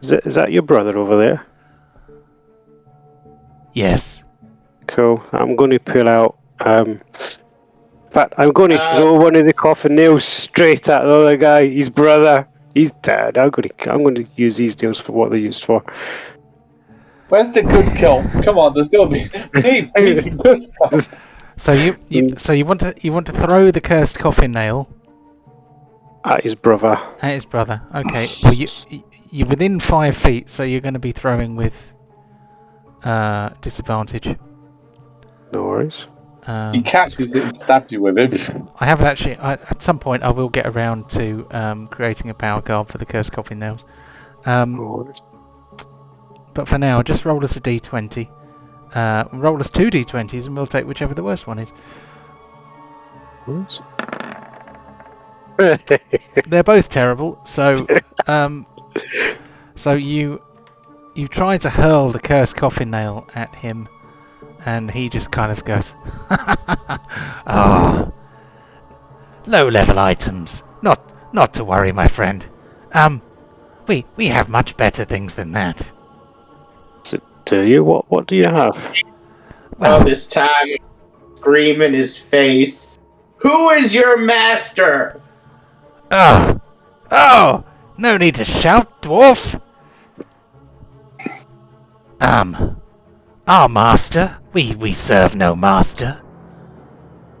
Is that your brother over there? Yes. Cool. I'm going to pull out... in fact, I'm going to throw one of the coffin nails straight at the other guy, his brother. He's dead. I'm going to use these nails for what they're used for. Where's the good kill? Come on, there's got to be good kill. So you want to throw the cursed coffin nail at his brother. At his brother. Okay. Well, you're within 5 feet, so you're going to be throwing with disadvantage. No worries. He catches it and stabs you with it. I haven't actually. At some point, I will get around to creating a power card for the cursed coffin nails. No worries. But for now, just roll us a d20. Roll us 2 d20s, and we'll take whichever the worst one is. They're both terrible. So, so you try to hurl the cursed coffin nail at him, and he just kind of goes, "Ah, low-level items. Not to worry, my friend. We have much better things than that." So, do you? What do you have? Well, this time, scream in his face. Who is your master? Oh! No need to shout, dwarf. Our master? We serve no master.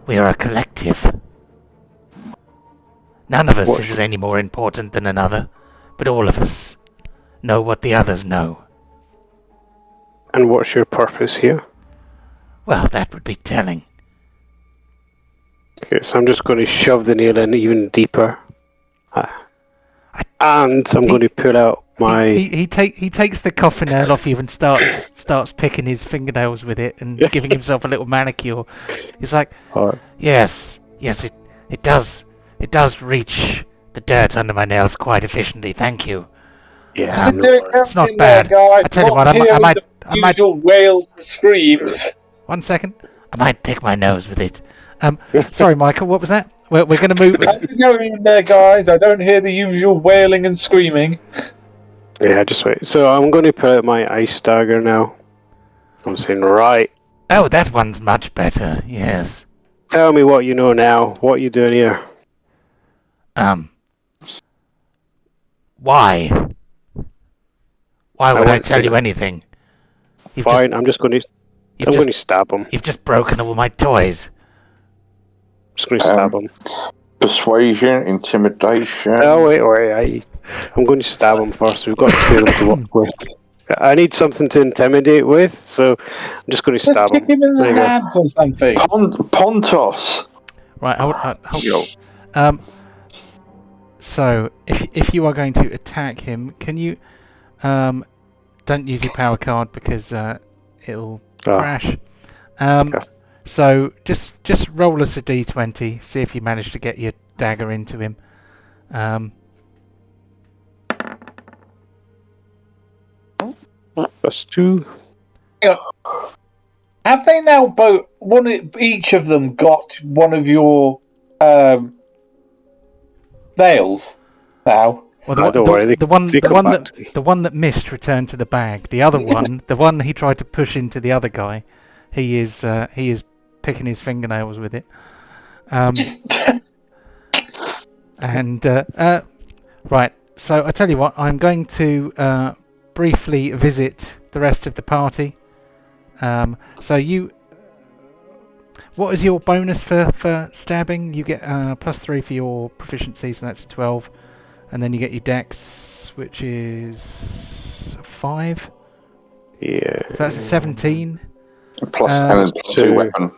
We are a collective. None of us is any more important than another, but all of us know what the others know. And what's your purpose here? Well, that would be telling. Okay, so I'm just going to shove the nail in even deeper. And I'm going to pull out my... He takes the coffin nail off you and starts picking his fingernails with it and giving himself a little manicure. He's like, yes, it does reach the dirt under my nails quite efficiently. Thank you. Yeah, it's not bad. I tell you what, I might wails and screams. 1 second. I might pick my nose with it. Sorry, Michael. What was that? We're going to move. How's it going in there, guys? I don't hear the usual wailing and screaming. Yeah, just wait. So I'm going to put out my ice dagger now. I'm saying right. Oh, that one's much better. Yes. Tell me what you know now. What are you doing here? Why? Why would I tell you anything? Fine. I'm just going to stab him. You've just broken all my toys. Just going to stab him. Persuasion, intimidation. Oh, wait. I'm going to stab him first. We've got 2 of them to work with. I need something to intimidate with, so I'm just going to stab him. Kick him in the hand or something. Pontos. Right, hold. So, if you are going to attack him, can you... don't use your power card because it'll crash. Okay. So just roll us a d20, see if you manage to get your dagger into him. That's 2. Have they now both each of them got one of your nails now? Well, the one that missed returned to the bag. The other one, the one he tried to push into the other guy, he is picking his fingernails with it. Right. So I tell you what, I'm going to briefly visit the rest of the party. So you... What is your bonus for stabbing? You get +3 for your proficiency, so that's 12. And then you get your dex, which is 5. Yeah. So that's a 17. And +2 weapon.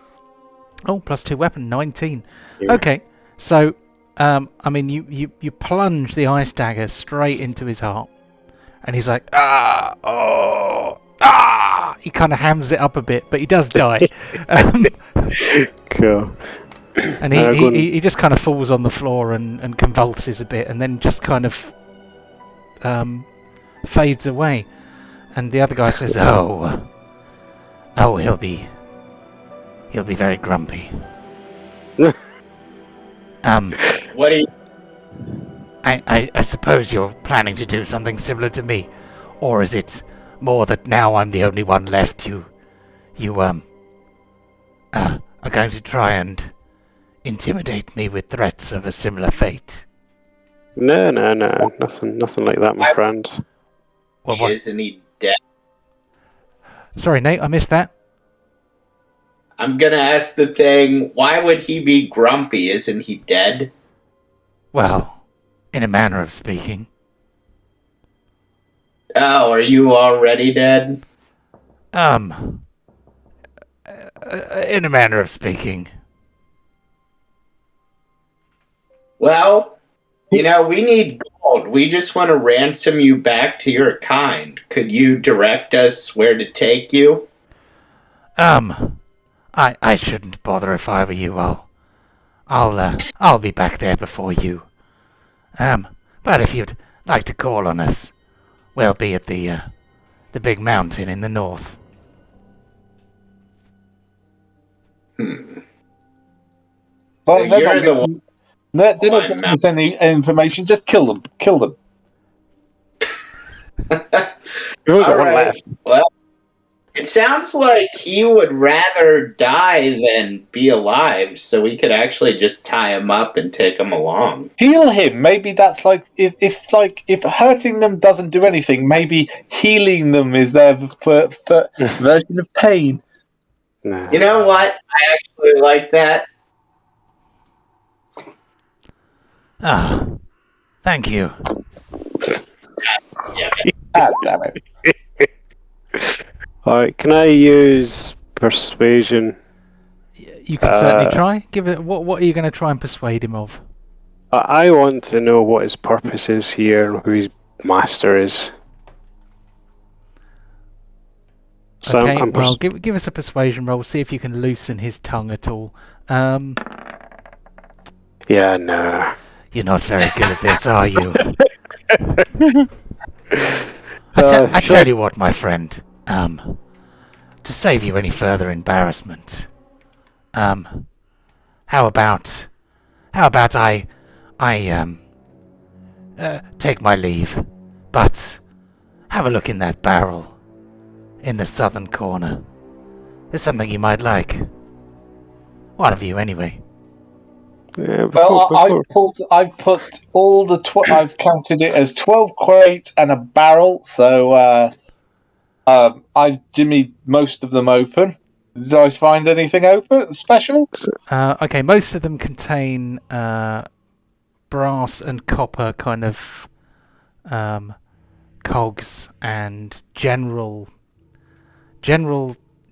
Oh, +2 weapon, 19. Yeah. Okay, so I mean, you plunge the ice dagger straight into his heart, and he's like, He kind of hams it up a bit, but he does die. Cool. And he just kind of falls on the floor and convulses a bit, and then just kind of fades away. And the other guy says, "Oh, he'll be very grumpy." What are you? I suppose you're planning to do something similar to me, or is it more that now I'm the only one left? You are going to try and intimidate me with threats of a similar fate? No, nothing like that, my friend. Well, what? Isn't he dead? Sorry, Nate, I missed that. I'm gonna ask the thing, why would he be grumpy? Isn't he dead? Well, in a manner of speaking. Oh, are you already dead? In a manner of speaking. Well, we need gold. We just want to ransom you back to your kind. Could you direct us where to take you? I shouldn't bother if I were you. I'll be back there before you. But if you'd like to call on us, we'll be at the big mountain in the north. Well, So you're the one. They're not giving us any information. Just kill them. Kill them. We've only got All one right. left. Well, it sounds like he would rather die than be alive, so we could actually just tie him up and take him along. Heal him. Maybe that's like if hurting them doesn't do anything. Maybe healing them is their version of pain. Nah. You know what? I actually like that. Thank you. Ah, damn it. Alright, can I use persuasion? You can certainly try. Give it. What are you going to try and persuade him of? I want to know what his purpose is here and who his master is. So Okay, well, give us a persuasion roll. See if you can loosen his tongue at all. Yeah, no. You're not very good at this, are you? I tell you what, my friend. To save you any further embarrassment, how about I take my leave, but have a look in that barrel in the southern corner. There's something you might like. One of you, anyway. Yeah, I've put all the I've counted it as 12 crates and a barrel, so I jimmied most of them open. Did I find anything open special? Okay, most of them contain brass and copper kind of cogs and general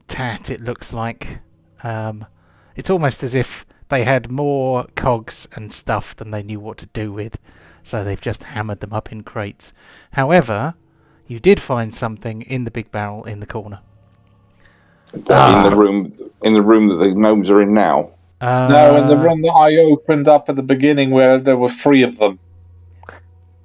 tat. It looks like it's almost as if they had more cogs and stuff than they knew what to do with, so they've just hammered them up in crates. However, you did find something in the big barrel in the corner. In the room that the gnomes are in now. No, in the room that I opened up at the beginning, where there were 3 of them.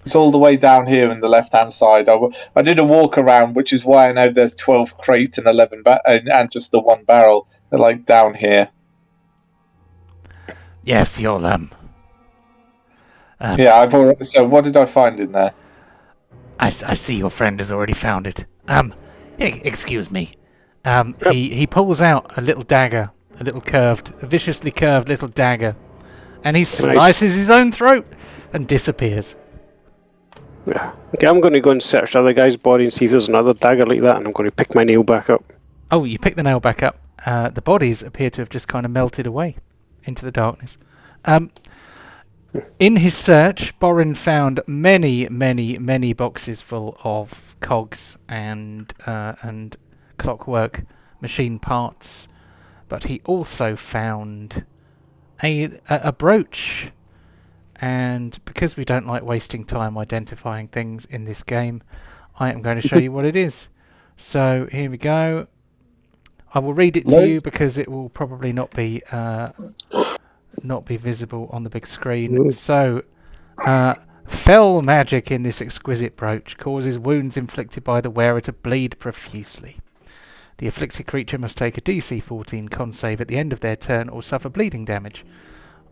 It's all the way down here in the left-hand side. I did a walk around, which is why I know there's 12 crates and 11 and just the 1 barrel. They're like down here. Yes, you'll yeah, I've already. So, what did I find in there? I see your friend has already found it. Excuse me. He pulls out a little dagger, a viciously curved little dagger, and he slices his own throat and disappears. Yeah. Okay, I'm going to go and search the other guy's body and see if there's another dagger like that, and I'm going to pick my nail back up. Oh, you pick the nail back up. The bodies appear to have just kind of melted away into the darkness. In his search, Borin found many, many, many boxes full of cogs and clockwork machine parts, but he also found a brooch. And because we don't like wasting time identifying things in this game, I am going to show you what it is. So here we go. I will read it to you because it will probably not be visible on the big screen. So, fell magic in this exquisite brooch causes wounds inflicted by the wearer to bleed profusely. The afflicted creature must take a DC 14 con save at the end of their turn or suffer bleeding damage.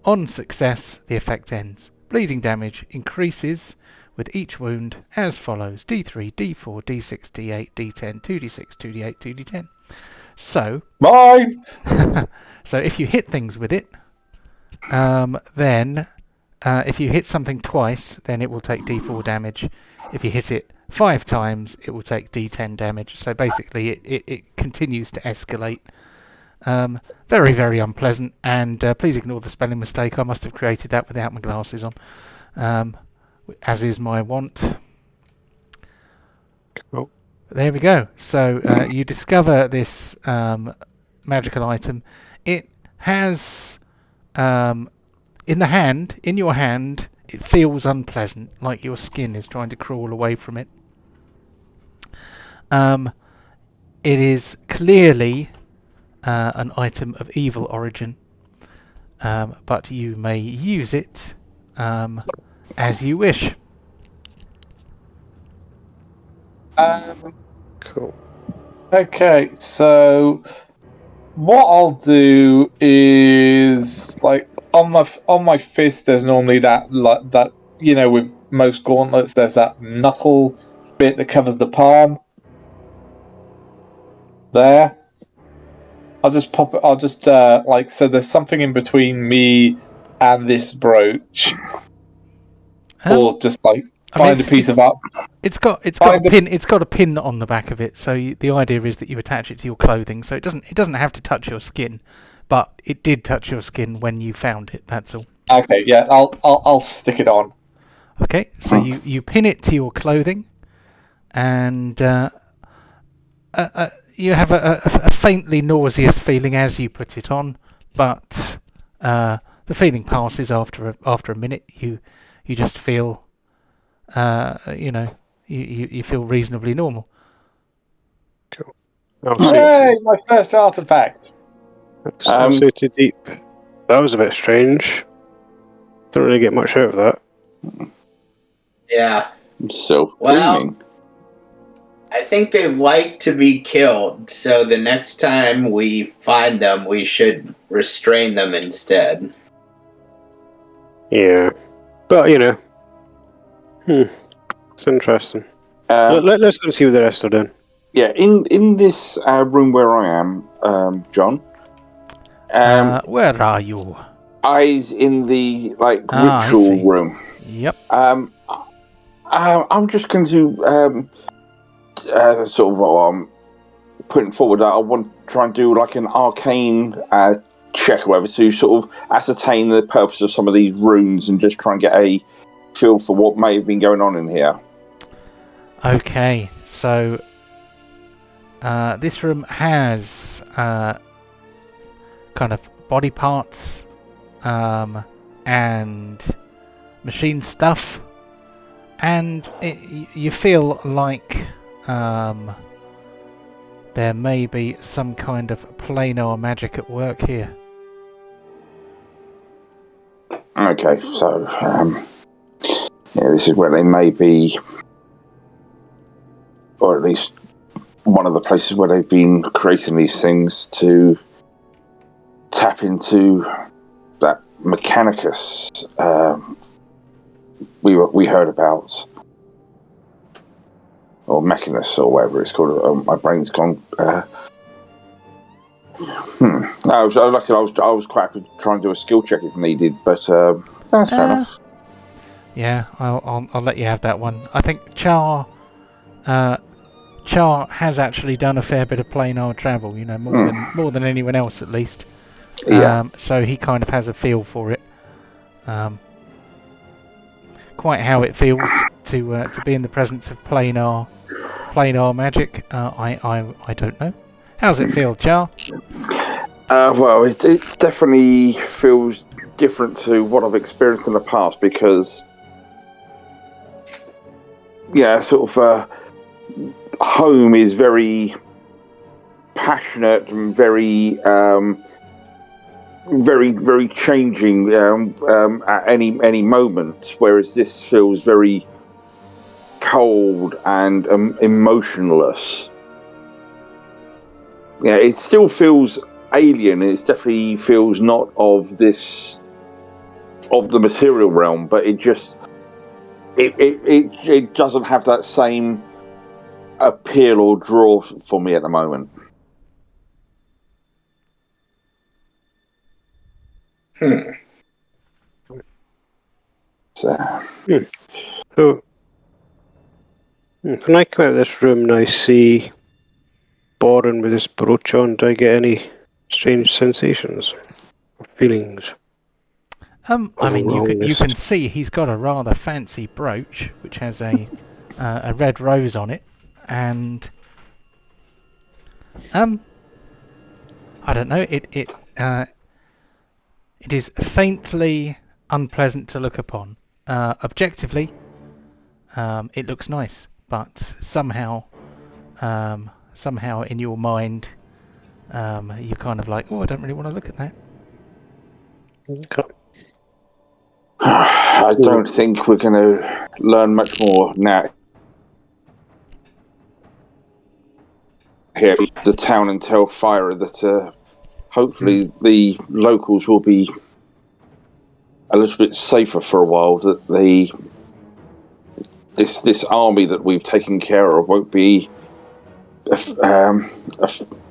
On success, the effect ends. Bleeding damage increases with each wound as follows: D3, D4, D6, D8, D10, 2D6, 2D8, 2D10. So, so if you hit things with it, then if you hit something twice, then it will take D4 damage. If you hit it 5 times, it will take D10 damage. So basically, it continues to escalate. Very, very unpleasant, and please ignore the spelling mistake. I must have created that without my glasses on, as is my wont. Cool. There we go. So you discover this magical item. It has, in your hand, it feels unpleasant, like your skin is trying to crawl away from it. It is clearly an item of evil origin, but you may use it as you wish. Cool. Okay, so what I'll do is, like, on my fist, there's normally that with most gauntlets, there's that knuckle bit that covers the palm. There. I'll just pop it. I'll just so there's something in between me and this brooch, or just find a piece of art. It's got a pin. It's got a pin on the back of it. So the idea is that you attach it to your clothing. So it doesn't have to touch your skin, but it did touch your skin when you found it. That's all. Okay, yeah, I'll stick it on. Okay, so you pin it to your clothing, and you have a faintly nauseous feeling as you put it on, but the feeling passes after a minute. You just feel, you feel reasonably normal. Cool. Yay, my first artifact. I'll say too deep. That was a bit strange. Don't really get much out of that. Yeah. Self-cleaning. Well, I think they like to be killed, so the next time we find them, we should restrain them instead. Yeah. But, it's interesting. Let's go and see what the rest are doing. Yeah, in this room where I am, John. Where are you? Eyes in the ritual room. Yep. I'm just going to putting forward that I want to try and do like an arcane check or whatever to sort of ascertain the purpose of some of these runes and just try and get a feel for what may have been going on in here. Okay, so this room has kind of body parts and machine stuff, and you feel like there may be some kind of planar magic at work here. Okay, so this is where they may be, or at least one of the places where they've been creating these things to tap into that Mechanicus we heard about, or Mechanus, or whatever it's called. My brain's gone. I was quite happy to try and do a skill check if needed, but that's fair enough. Yeah, I'll let you have that one. I think Char has actually done a fair bit of planar travel. You know, more than anyone else at least. Yeah. So he kind of has a feel for it. Quite how it feels to be in the presence of planar magic, I don't know. How's it feel, Char? Well, it definitely feels different to what I've experienced in the past because, yeah, sort of home is very passionate and very, very changing at any moment, whereas this feels very cold and emotionless. Yeah, it still feels alien. It definitely feels not of the material realm, but it just it doesn't have that same appeal or draw for me at the moment. So when I come out of this room and I see Boren with his brooch on, do I get any strange sensations or feelings? I mean, you can see he's got a rather fancy brooch, which has a red rose on it, and I don't know. It is faintly unpleasant to look upon. Objectively, it looks nice, but somehow in your mind, you're kind of like, oh, I don't really want to look at that. Okay. I don't think we're going to learn much more now. Here, the town and tell Fire that hopefully the locals will be a little bit safer for a while. That this army that we've taken care of won't be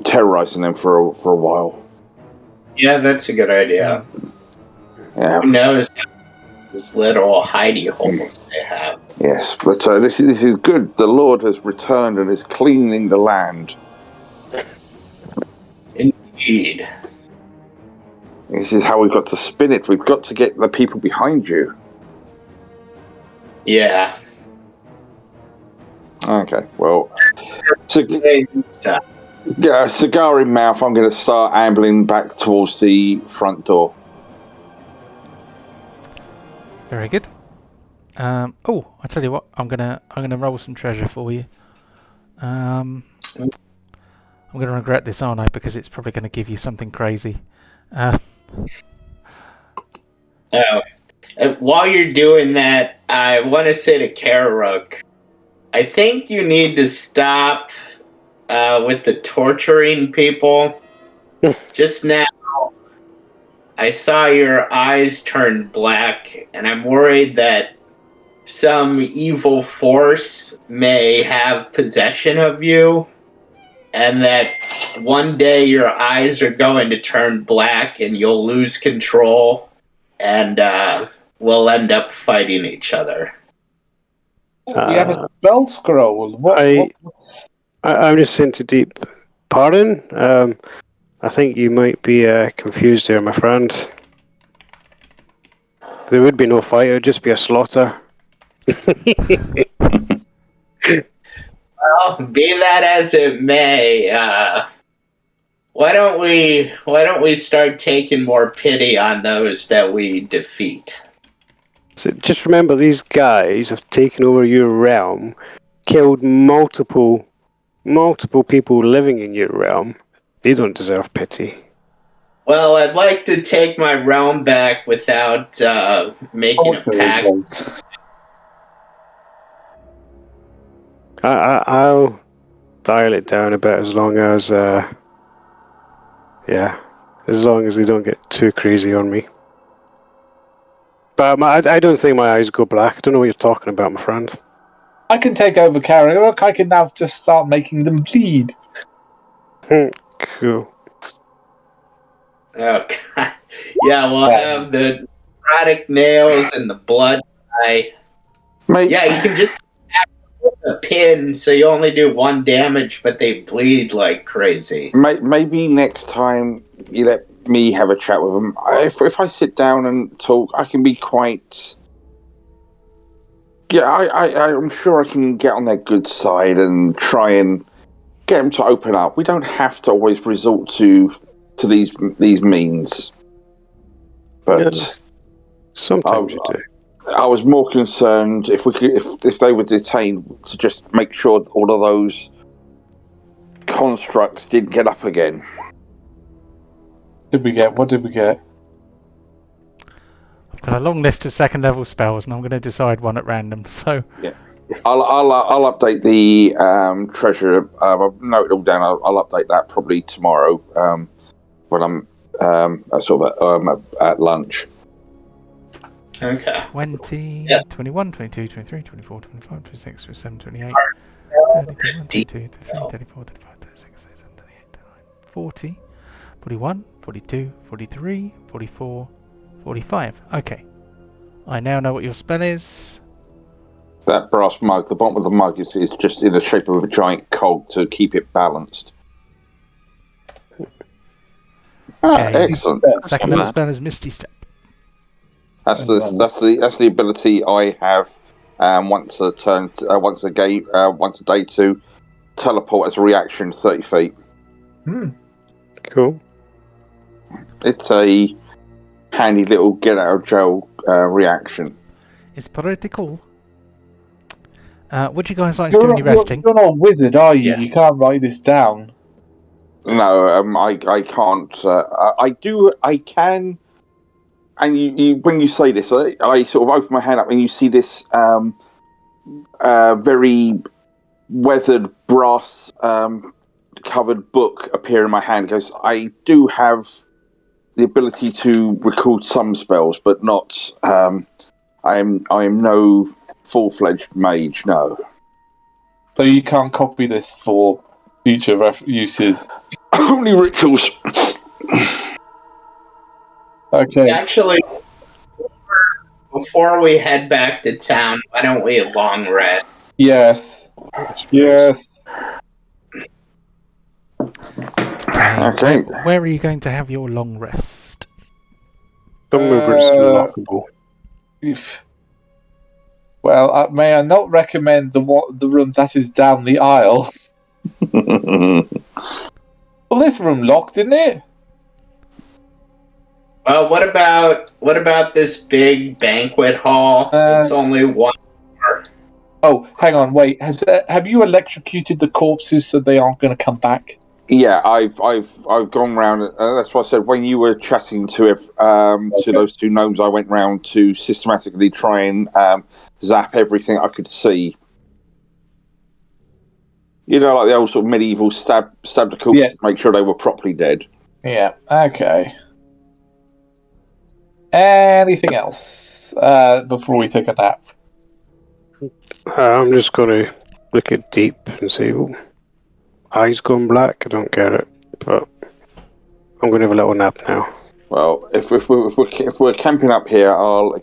terrorizing them for a while. Yeah, that's a good idea. Yeah. Who knows these little hidey holes they have? Yes, but this is good. The Lord has returned and is cleaning the land. Indeed. This is how we've got to spin it. We've got to get the people behind you. Yeah. Okay, well, cigar in mouth, I'm going to start ambling back towards the front door. Very good. I tell you what, I'm gonna roll some treasure for you. I'm gonna regret this, aren't I? Because it's probably gonna give you something crazy. While you're doing that, I want to say to Kararuk, I think you need to stop with the torturing people. Just now, I saw your eyes turn black, and I'm worried that some evil force may have possession of you, and that one day your eyes are going to turn black and you'll lose control, and we'll end up fighting each other. We have a spell scroll. I'm just into deep pardon. I think you might be confused there, my friend. There would be no fight, it would just be a slaughter. Well, be that as it may, why don't we start taking more pity on those that we defeat? So just remember, these guys have taken over your realm, killed multiple people living in your realm. They don't deserve pity. Well, I'd like to take my realm back without making a pact. I'll dial it down a bit as long as as long as they don't get too crazy on me. But I don't think my eyes go black. I don't know what you're talking about, my friend. I can take over Kararuk. I can now just start making them bleed. Cool. Oh, God. Yeah, we'll have the necrotic nails and the blood Yeah, you can just put a pin so you only do 1 damage, but they bleed like crazy. Maybe next time you let me have a chat with them. If I sit down and talk, I can be quite... Yeah, I'm sure I can get on their good side and try and get them to open up. We don't have to always resort to these means. But yeah, sometimes you do. I was more concerned if they were detained to just make sure that all of those constructs didn't get up again. What did we get? I've got a long list of second level spells, and I'm going to decide one at random. So yeah, I'll update the treasure. I've noted it all down. I'll update that probably tomorrow when I'm at lunch. Okay. 20, 21, 22, 23, 24, 25, 26, 27, 28, 30, 31, 32, 33, 34, 35, 36, 37, 38, 39, 40, 41, 42, 43, 44, 45. Okay. I now know what your spell is. That brass mug, the bottom of the mug is just in the shape of a giant cog to keep it balanced. Okay. Excellent. Second level spell is Misty Step. That's the ability I have once a day to teleport as a reaction 30 feet. Cool. It's a handy little get out of jail reaction. It's pretty cool. Would you guys like to do any resting? You're not a wizard, are you? Yes. You can't write this down. No, I can't. I can. And you when you say this, I sort of open my hand up and you see this very weathered brass covered book appear in my hand. It goes, I do have the ability to record some spells, but not. I am no full-fledged mage. No. So you can't copy this for future uses. Only rituals. Okay. Actually, before we head back to town, why don't we long rest? Yes. Yes. Okay. Where are you going to have your long rest? Somewhere it's unlockable. Well, may I not recommend the room that is down the aisle? Well, this room locked, didn't it? Well, what about this big banquet hall? It's only one floor. Oh, hang on, wait. Have you electrocuted the corpses so they aren't going to come back? Yeah, I've gone round. That's what I said when you were chatting to those two gnomes. I went round to systematically try and zap everything I could see. You know, like the old sort of medieval stab the corpses to make sure they were properly dead. Yeah. Okay. Anything else before we take a nap? I'm just going to look at deep and say, oh, eyes gone black. I don't get it, but I'm going to have a little nap now. Well, if we're camping up here, I'll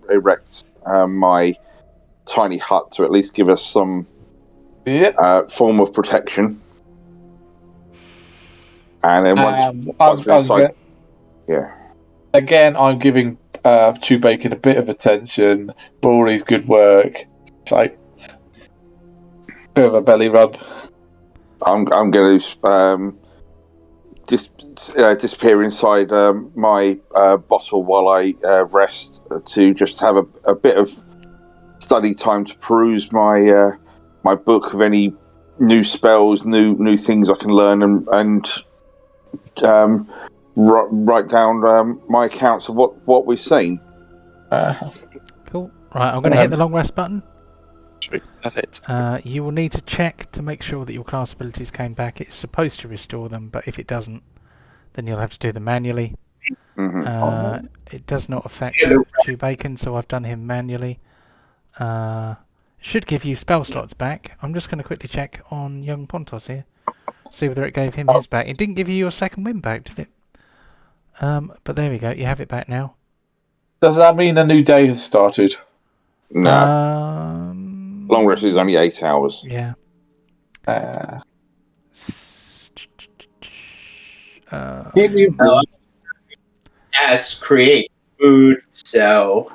erect my tiny hut to at least give us some form of protection. And then once we're inside, Again, I'm giving Chew Bacon a bit of attention for all his good work. It's like a bit of a belly rub. I'm going to disappear inside my bottle while I rest to just have a bit of study time to peruse my my book of any new spells, new things I can learn, and write down my accounts of what we've seen. Cool. Right, I'm going to hit the long rest button. Sweet. Perfect. You will need to check to make sure that your class abilities came back. It's supposed to restore them, but if it doesn't, then you'll have to do them manually. Mm-hmm. It does not affect Chew Bacon, so I've done him manually. Should give you spell slots back. I'm just going to quickly check on young Pontos here. See whether it gave him his back. It didn't give you your second wind back, did it? But there we go. You have it back now. Does that mean a new day has started? No. Long rest is only 8 hours. Yeah. Yes, create food, so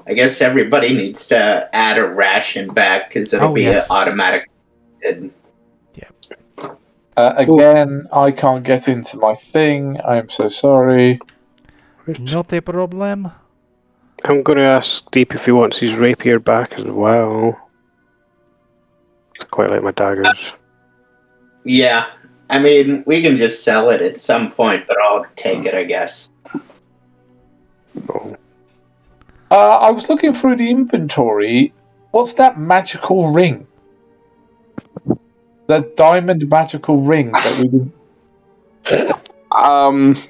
I guess everybody needs to add a ration back because it'll be an automatic. Again, I can't get into my thing. I am so sorry. Not a problem. I'm going to ask Deep if he wants his rapier back as well. I quite like my daggers. Yeah, I mean, we can just sell it at some point, but I'll take it, I guess. Oh. I was looking through the inventory. What's that magical ring? That diamond magical ring that we didn't... Was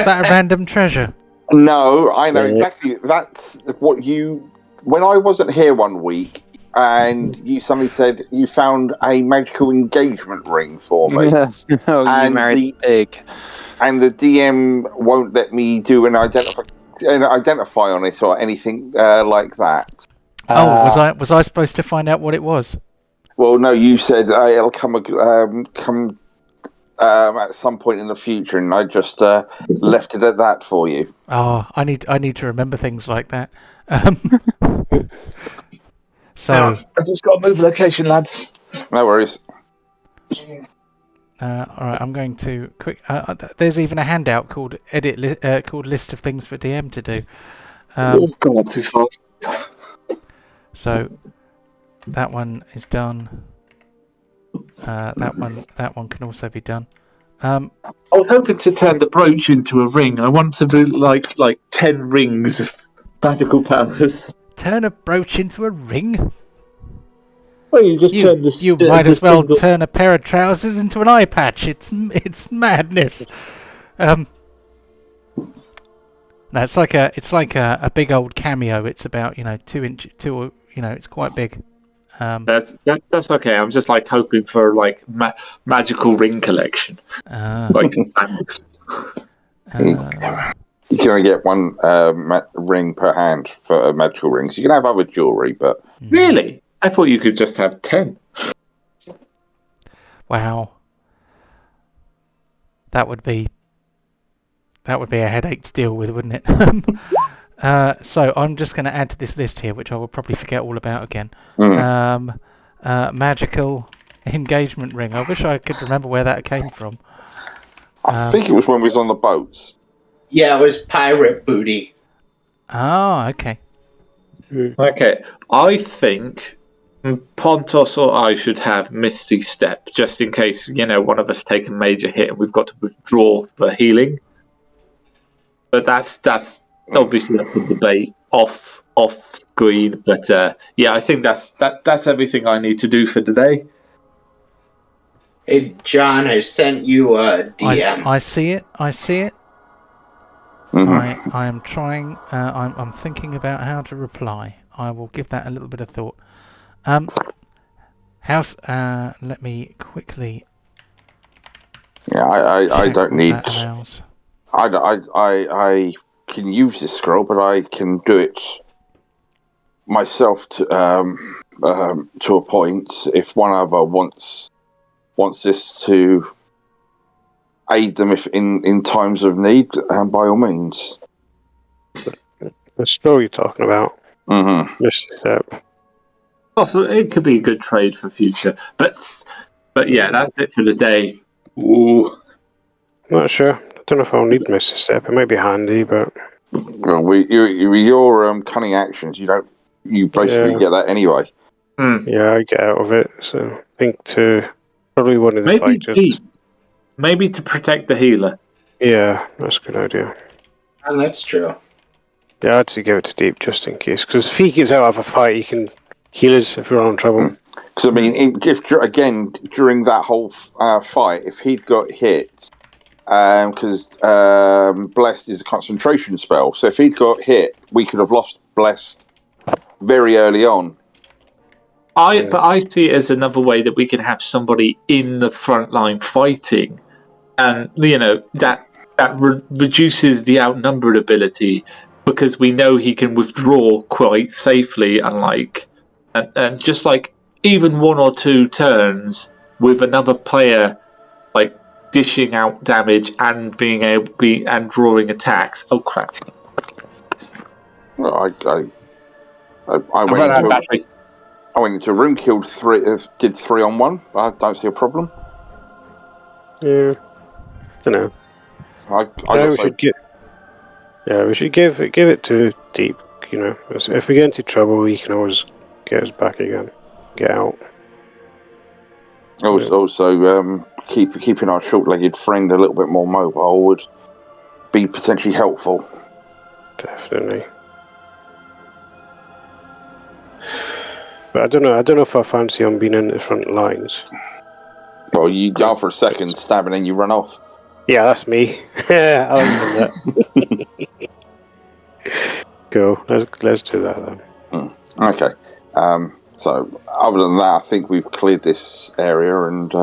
that a random treasure? No, I know exactly. That's what you... When I wasn't here one week, and you suddenly said you found a magical engagement ring for me. Yes. Oh, and you married the pig. And the DM won't let me do an identify on it or anything like that. Was I supposed to find out what it was? Well, no, you said it'll come at some point in the future, and I just left it at that for you. Oh, I need to remember things like that. So I just got to move location, lads. No worries. All right, I'm going to quick. There's even a handout called called list of things for DM to do. Oh God, too far. So that one is done. That one can also be done. I was hoping to turn the brooch into a ring. I want to do like 10 rings of magical powers. Turn a brooch into a ring? Well, you just turn the... You might as well turn a pair of trousers into an eye patch. It's madness. No, it's like a big old cameo. It's about 2 inch, it's quite big. That's okay. I'm just hoping for magical ring collection. You can only get one ring per hand for magical rings. You can have other jewelry, but really, I thought you could just have 10. Wow, that would be a headache to deal with, wouldn't it? So I'm just going to add to this list here, which I will probably forget all about again. Magical engagement ring. I wish I could remember where that came from. I think it was when we was on the boats. Yeah, it was pirate booty. Oh, okay. Okay, I think Pontos or I should have Misty Step, just in case, one of us take a major hit and we've got to withdraw for healing. But that's obviously up for debate off screen. But I think that's everything I need to do for today. Hey, John, I sent you a DM. I see it. Mm-hmm. I am trying. I'm thinking about how to reply. I will give that a little bit of thought. Let me quickly. Yeah, I don't need. I can use this scroll, but I can do it myself to a point. If one other wants this to aid them if in times of need, by all means. The scroll you're talking about. Mm-hmm. Just step. Also, it could be a good trade for future, but yeah, that's it for the day. Ooh. Not sure. I don't know if I'll need Mr. Step. It might be handy, but well, your cunning actions, you basically get that anyway. Yeah, I get out of it. So I think to probably one of the fighters. Maybe to protect the healer. Yeah, that's a good idea. And that's true. Yeah, I'd say give it to Deep just in case, because if he gets out of a fight, he can heal us if we're in trouble. Because I mean, if again during that whole fight, if he'd got hit. Because Blessed is a concentration spell. So if he'd got hit, we could have lost Blessed very early on. But I see it as another way that we can have somebody in the front line fighting. And, that reduces the outnumbered ability. because we know he can withdraw quite safely, and just even 1 or 2 turns with another player dishing out damage and being able and drawing attacks. Oh crap! Well, I went into a room, killed 3, did 3 on 1. I don't see a problem. Yeah, I don't know. We should give it to Deep. If we get into trouble, he can always get us back again. Get out. Also, keeping our short-legged friend a little bit more mobile would be potentially helpful. Definitely. But I don't know if I fancy on being in the front lines. Well, you are for a second, stab, and then you run off. Yeah, that's me. I like that. Cool. Let's do that then. Okay. So, other than that, I think we've cleared this area and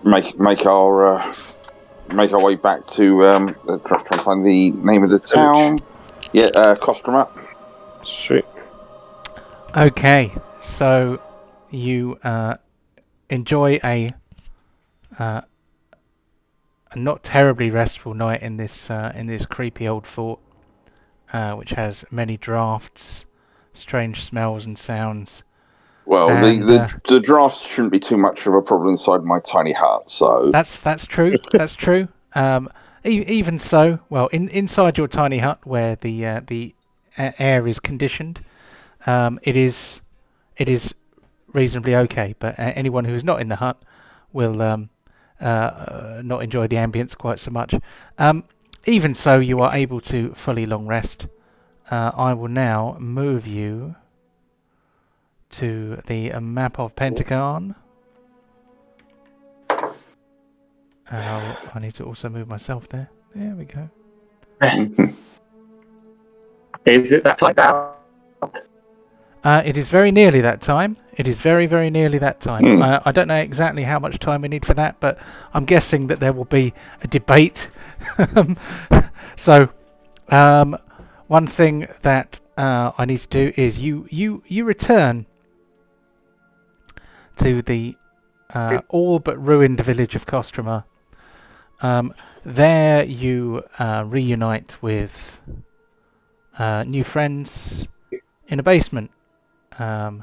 make our way back to try to find the name of the town. Yeah, Kostroma. Sweet. Okay, so you enjoy a not terribly restful night in this creepy old fort, which has many drafts, strange smells and sounds. Well, and, the drafts shouldn't be too much of a problem inside my tiny hut. So that's true. That's true. Even so, well, inside your tiny hut where the air is conditioned, it is reasonably okay. But anyone who is not in the hut will not enjoy the ambience quite so much. Even so, you are able to fully long rest. I will now move you to the map of Pentagon. And I need to also move myself there. There we go. Is it that time now? It is very nearly that time. It is very, very nearly that time. I don't know exactly how much time we need for that, but I'm guessing that there will be a debate. So, one thing that I need to do is you return to the all but ruined village of Kostroma. There you reunite with new friends in a basement. To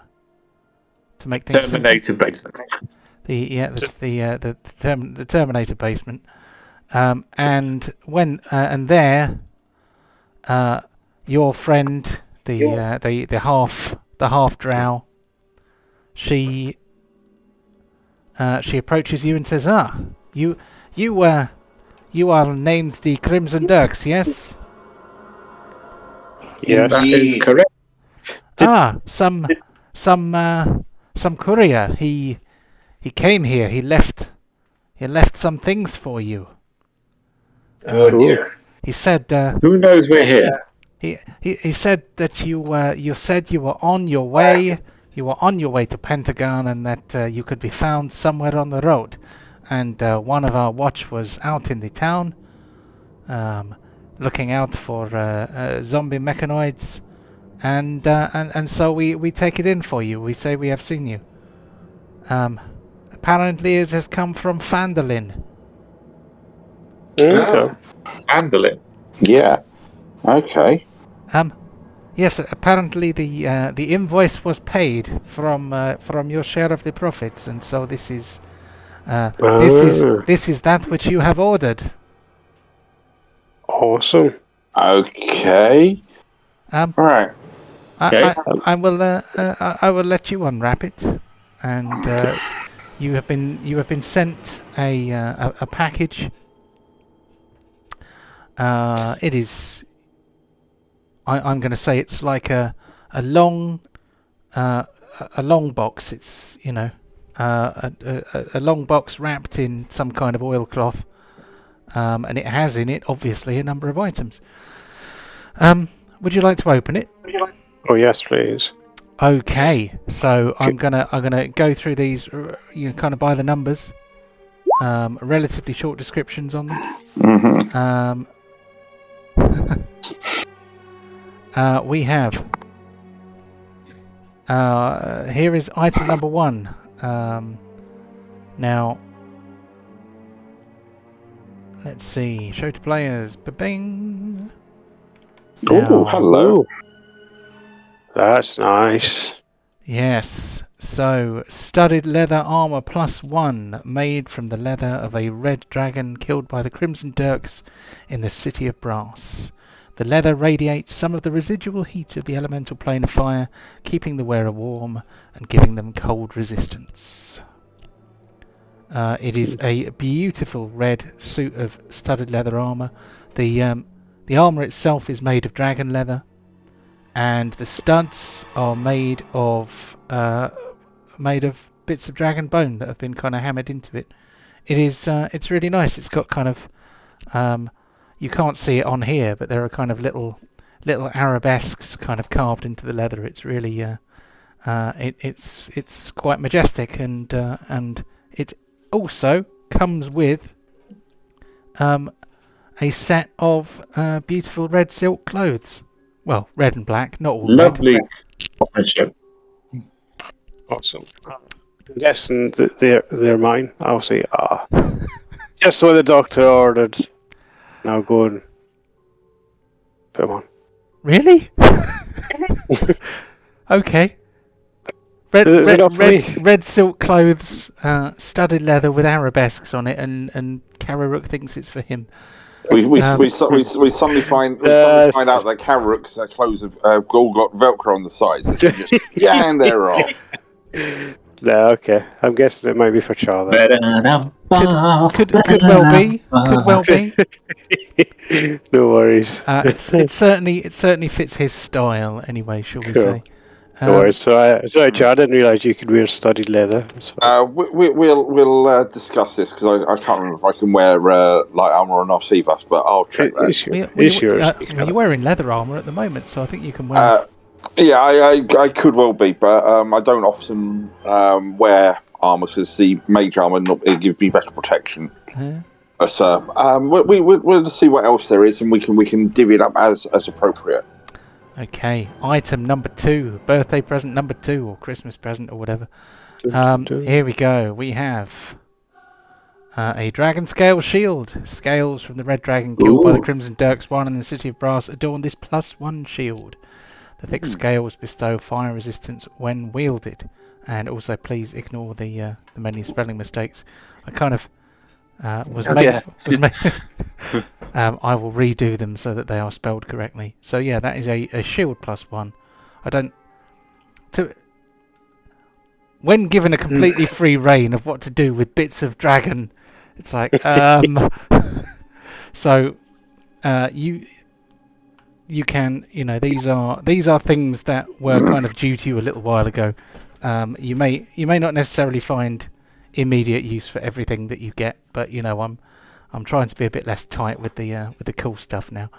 make things Terminator basement. The Terminator basement. And there, your friend, the half drow, she approaches you and says, you are named the Crimson Dirks, yes? Yeah, that is correct. Some courier. He came here. He left some things for you. Oh dear. He said. Who knows we're here? He said that you said you were on your way. You were on your way to Pentagon, and that you could be found somewhere on the road. And one of our watch was out in the town, looking out for zombie mechanoids, and so we take it in for you. We say we have seen you. Apparently, it has come from Fandolin. Okay. Fandolin. Yeah. Okay. Yes. Apparently, the invoice was paid from your share of the profits, and so this is that which you have ordered. Awesome. Okay. Right. I will let you unwrap it, and you have been sent a package. It is. I'm going to say it's like a long box. It's a long box wrapped in some kind of oilcloth, and it has in it obviously a number of items. Would you like to open it? Oh yes, please. Okay, so I'm gonna go through these, kind of by the numbers. Relatively short descriptions on them. Mm-hmm. we have. Here is item number 1. Now, let's see. Show to players. Ba-bing. Oh, hello. That's nice. Yes. So, studded leather armor +1, made from the leather of a red dragon killed by the Crimson Dirks in the City of Brass. The leather radiates some of the residual heat of the elemental plane of fire, keeping the wearer warm and giving them cold resistance. It is a beautiful red suit of studded leather armor. The armor itself is made of dragon leather, and the studs are made of bits of dragon bone that have been kind of hammered into it. It's really nice. It's got kind of you can't see it on here, but there are kind of little arabesques kind of carved into the leather. It's really it's quite majestic, and it also comes with a set of beautiful red silk clothes. Well, red and black, not all lovely red. Awesome. I'm guessing that they're mine. I'll say just what the doctor ordered. Now go and put them on. Really? Okay. Red silk clothes, studded leather with arabesques on it, and Kararook thinks it's for him. We suddenly find out that Kararook's clothes have all got Velcro on the sides. And they're off. No, okay. I'm guessing it might be for Charlie. Could well be. Could well be. No worries. It certainly fits his style anyway, shall we say? No worries. Sorry, Chad. I didn't realise you could wear studded leather. We'll discuss this because I can't remember if I can wear light armor or not either. But I'll check that. You're wearing leather armor at the moment, so I think you can wear. Yeah, I could well be, but I don't often wear armor because the mage armor it gives me better protection. But we'll see what else there is, and we can divvy it up as appropriate. Okay, item number 2, birthday present number 2, or Christmas present, or whatever. Here we go. We have a dragon scale shield. Scales from the red dragon killed by the Crimson Dirks one in the City of Brass adorn this +1 shield. The thick scales bestow fire resistance when wielded, and also please ignore the many spelling mistakes. I kind of was made. I will redo them so that they are spelled correctly. So yeah, that is a shield +1. When given a completely free reign of what to do with bits of dragon, it's like so you can, these are things that were kind of due to you a little while ago. You may not necessarily find immediate use for everything that you get, but I'm trying to be a bit less tight with the cool stuff now.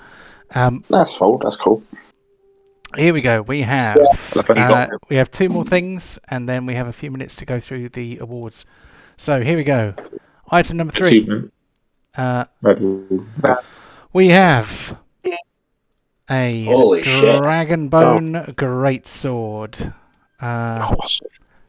That's cool. Here we go. We have 2 more things, and then we have a few minutes to go through the awards. So here we go. Item number 3. We have a Dragonbone Greatsword. Awesome.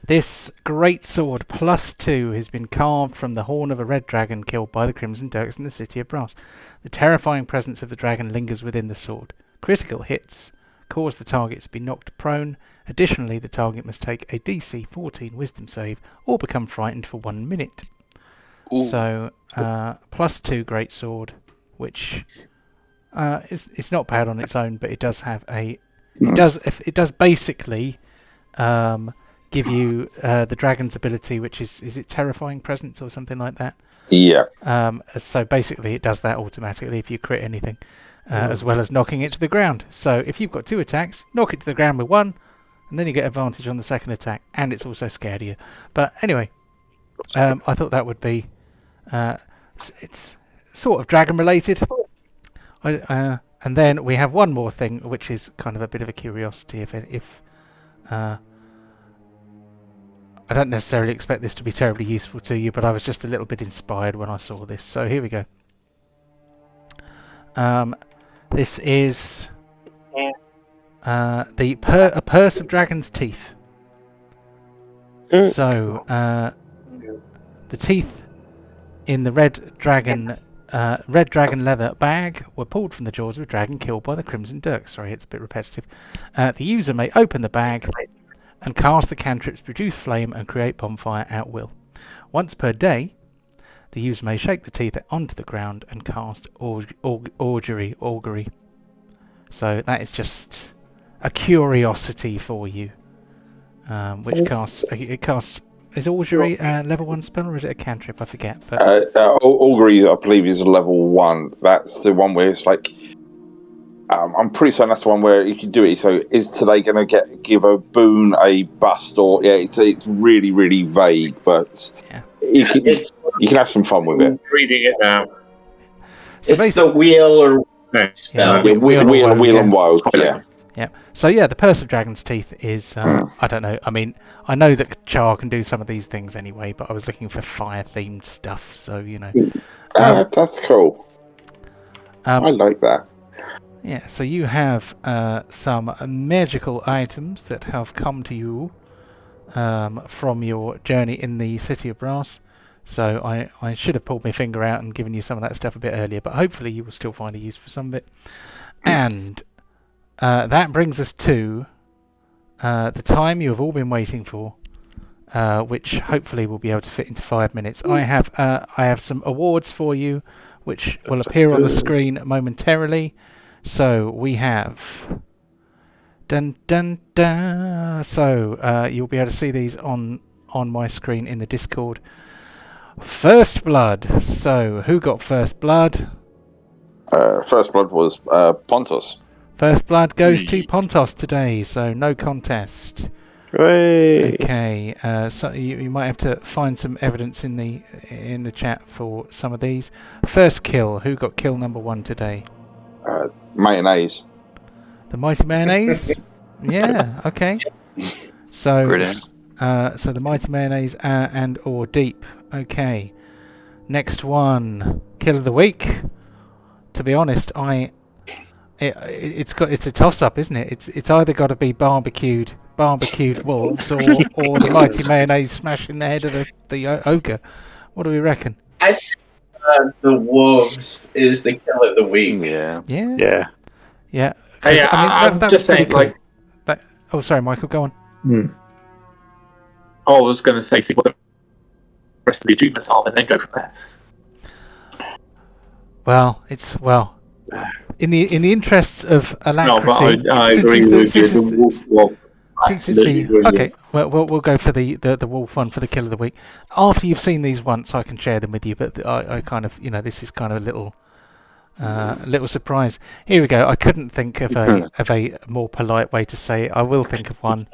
This Greatsword +2 has been carved from the horn of a red dragon killed by the Crimson Dirks in the City of Brass. The terrifying presence of the dragon lingers within the sword. Critical hits cause the target to be knocked prone. Additionally, the target must take a DC 14 Wisdom save or become frightened for 1 minute. Ooh. So, +2 Greatsword, which it's not bad on its own, but it does have it does basically give you the dragon's ability, which is it terrifying presence or something like that? Yeah. So basically it does that automatically if you crit anything, as well as knocking it to the ground. So if you've got 2 attacks, knock it to the ground with 1, and then you get advantage on the second attack, and it's also scared of you. But anyway, I thought that would be it's sort of dragon related. And then we have one more thing, which is kind of a bit of a curiosity. If I don't necessarily expect this to be terribly useful to you, but I was just a little bit inspired when I saw this. So here we go. This is a purse of dragon's teeth. So the teeth in the red dragon leather bag were pulled from the jaws of a dragon killed by the Crimson Dirks. Sorry, it's a bit repetitive. The user may open the bag and cast the cantrips, produce flame, and create bonfire at will. Once per day, the user may shake the teeth onto the ground and cast augury. So that is just a curiosity for you, which casts. Is augury a level 1 spell or is it a cantrip? I forget. But augury, I believe, is a level 1. That's the one where it's like. I'm pretty certain that's the one where you can do it. So, is today going to give a boon, a bust, or it's really, really vague, but you can have some fun with it. Reading it now. So it's the wheel or spell. Wheel and wild. Yeah. Yeah. So the Purse of Dragon's Teeth is I don't know. I mean, I know that Char can do some of these things anyway, but I was looking for fire-themed stuff, so that's cool. I like that. Yeah, so you have some magical items that have come to you from your journey in the City of Brass. So I should have pulled my finger out and given you some of that stuff a bit earlier, but hopefully you will still find a use for some of it. And that brings us to the time you have all been waiting for, which hopefully will be able to fit into 5 minutes. I have some awards for you, which will appear on the screen momentarily. So we have dun dun dun. So you'll be able to see these on my screen in the Discord. First blood. So who got first blood? First blood was Pontus. First blood goes to Pontus today. So no contest. Hooray. Okay. So you might have to find some evidence in the chat for some of these. First kill. Who got kill number 1 today? Mayonnaise. The Mighty Mayonnaise? Yeah, okay. So, brilliant. So the Mighty Mayonnaise and or Deep. Okay. Next one. Kill of the week. To be honest, it's a toss-up, isn't it? It's either got to be barbecued wolves or the Mighty Mayonnaise smashing the head of the ogre. What do we reckon? I think the wolves is the kill of the week. Yeah. I'm just saying, cool. like. That, oh, sorry, Michael. Go on. I was going to say, see what the rest of the achievements are, and then go from there. Well, in the interests of alacrity. No, but I agree with you. The wolf. Okay, well, we'll go for the wolf one for the kill of the week. After you've seen these once, I can share them with you. But I kind of, this is kind of a little surprise. Here we go. I couldn't think of a more polite way to say it. I will think of one.